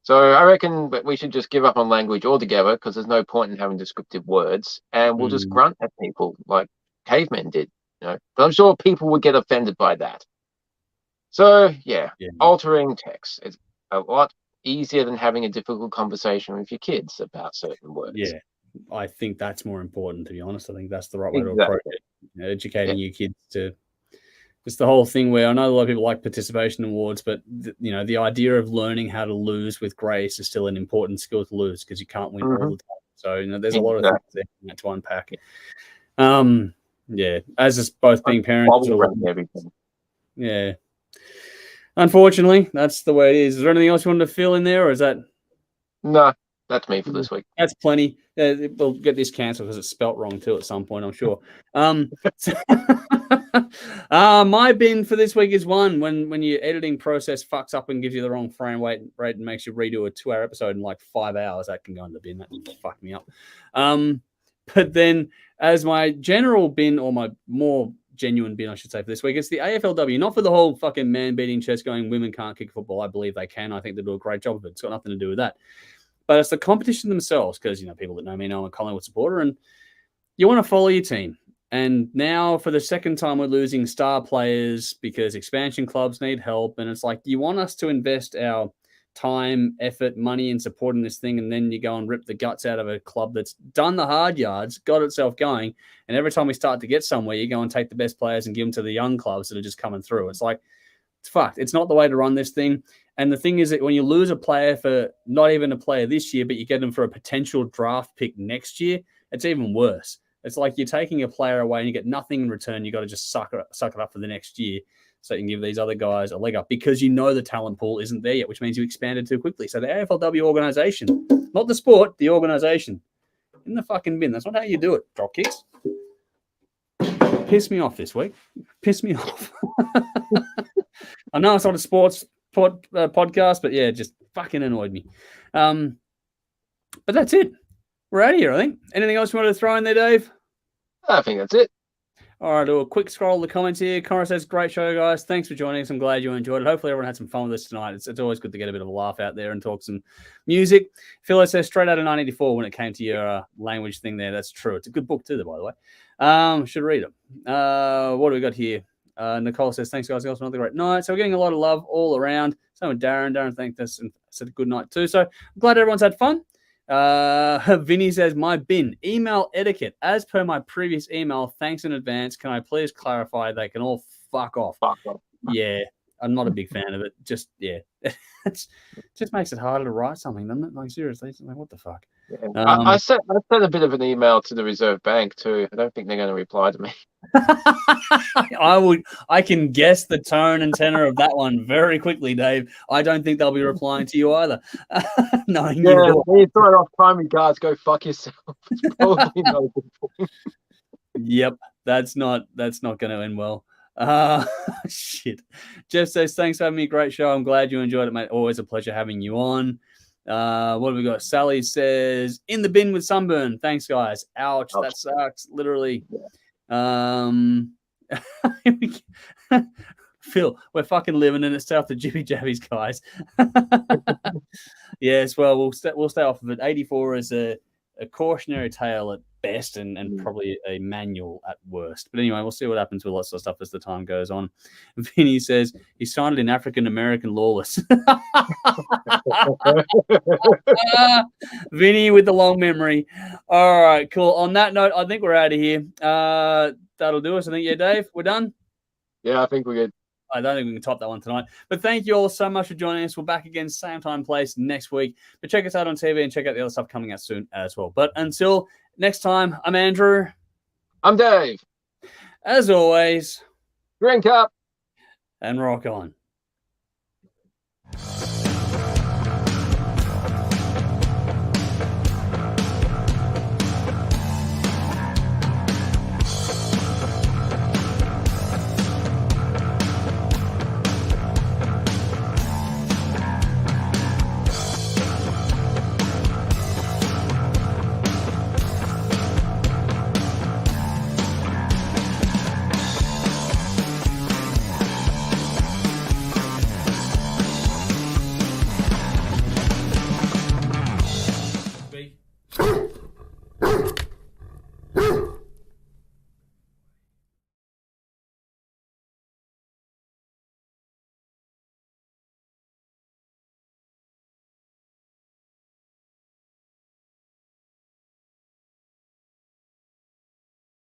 So I reckon that we should just give up on language altogether, because there's no point in having descriptive words, and we'll just grunt at people like cavemen did. But I'm sure people would get offended by that. So yeah, altering text is a lot easier than having a difficult conversation with your kids about certain words. Yeah, I think that's more important, to be honest. I think that's the right way to approach it. Educating your kids to. It's the whole thing where I know a lot of people like participation awards, but the idea of learning how to lose with grace is still an important skill to lose, because you can't win all the time. So there's a lot of things there to unpack. As is both being parents. Yeah. Unfortunately, that's the way it is. Is there anything else you wanted to fill in there, or is that? No, that's me for this week. That's plenty. We'll get this cancelled because it's spelt wrong too at some point, I'm sure. My bin for this week is one when your editing process fucks up and gives you the wrong frame rate and makes you redo a 2-hour episode in like 5 hours. That can go in the bin. That fucked me up. But then as my general bin, or my more genuine bin, I should say, for this week, it's the AFLW. Not for the whole fucking man-beating chest going, women can't kick football. I believe they can. I think they do a great job of it. It's got nothing to do with that. But it's the competition themselves, because, people that know me know I'm a Collingwood supporter, and you want to follow your team. And now, for the second time, we're losing star players because expansion clubs need help. And it's like, you want us to invest our time, effort, money in supporting this thing, and then you go and rip the guts out of a club that's done the hard yards, got itself going, and every time we start to get somewhere, you go and take the best players and give them to the young clubs that are just coming through. It's like, it's fucked. It's not the way to run this thing. And the thing is that when you lose a player for not even a player this year, but you get them for a potential draft pick next year, it's even worse. It's like you're taking a player away and you get nothing in return. You got to just suck it up for the next year, so you can give these other guys a leg up, because the talent pool isn't there yet, which means you expanded too quickly. So the AFLW organization, not the sport, the organization, in the fucking bin. That's not how you do it. Drop kicks. Piss me off this week. Piss me off. I know it's not a sports podcast, but yeah, just fucking annoyed me. But that's it. We're out of here, I think. Anything else you wanted to throw in there, Dave? I think that's it. All right, do a quick scroll of the comments here. Connor says, great show, guys. Thanks for joining us. I'm glad you enjoyed it. Hopefully everyone had some fun with us tonight. It's always good to get a bit of a laugh out there and talk some music. Philo says, straight out of 1984 when it came to your language thing there. That's true. It's a good book too, by the way. Should read it. What do we got here? Nicole says, thanks, guys. Another great night. So we're getting a lot of love all around. So Darren. Darren thanked us and said good night too. So I'm glad everyone's had fun. Vinny says, my bin, email etiquette. As per my previous email, thanks in advance. Can I please clarify they can all fuck off? Yeah, I'm not a big fan of it. Just, yeah. It just makes it harder to write something, doesn't it? Like, seriously, like, what the fuck? Yeah. I sent a bit of an email to the Reserve Bank too. I don't think they're going to reply to me. I can guess the tone and tenor of that one very quickly, Dave. I don't think they'll be replying to you either. Knowing you. When you throw it off primary cards, go fuck yourself. It's probably no good point. Yep, that's not going to end well. Shit. Jeff says, thanks for having me. Great show. I'm glad you enjoyed it, mate. Always a pleasure having you on. What have we got? Sally says, in the bin with sunburn. Thanks, guys. Ouch. That sucks. Literally. Phil, we're fucking living in it. Stay off the jibby jabbies, guys. Yes, well, we'll stay off of it. 84 is a cautionary tale at best and probably a manual at worst. But anyway, we'll see what happens with lots of stuff as the time goes on. Vinny says he signed it in African-American lawless. Vinny with the long memory. All right, cool. On that note, I think we're out of here. That'll do us. I think, yeah, Dave, we're done? Yeah, I think we're good. I don't think we can top that one tonight. But thank you all so much for joining us. We're back again, same time, place next week. But check us out on TV and check out the other stuff coming out soon as well. But until next time, I'm Andrew. I'm Dave. As always, Drink up and rock on.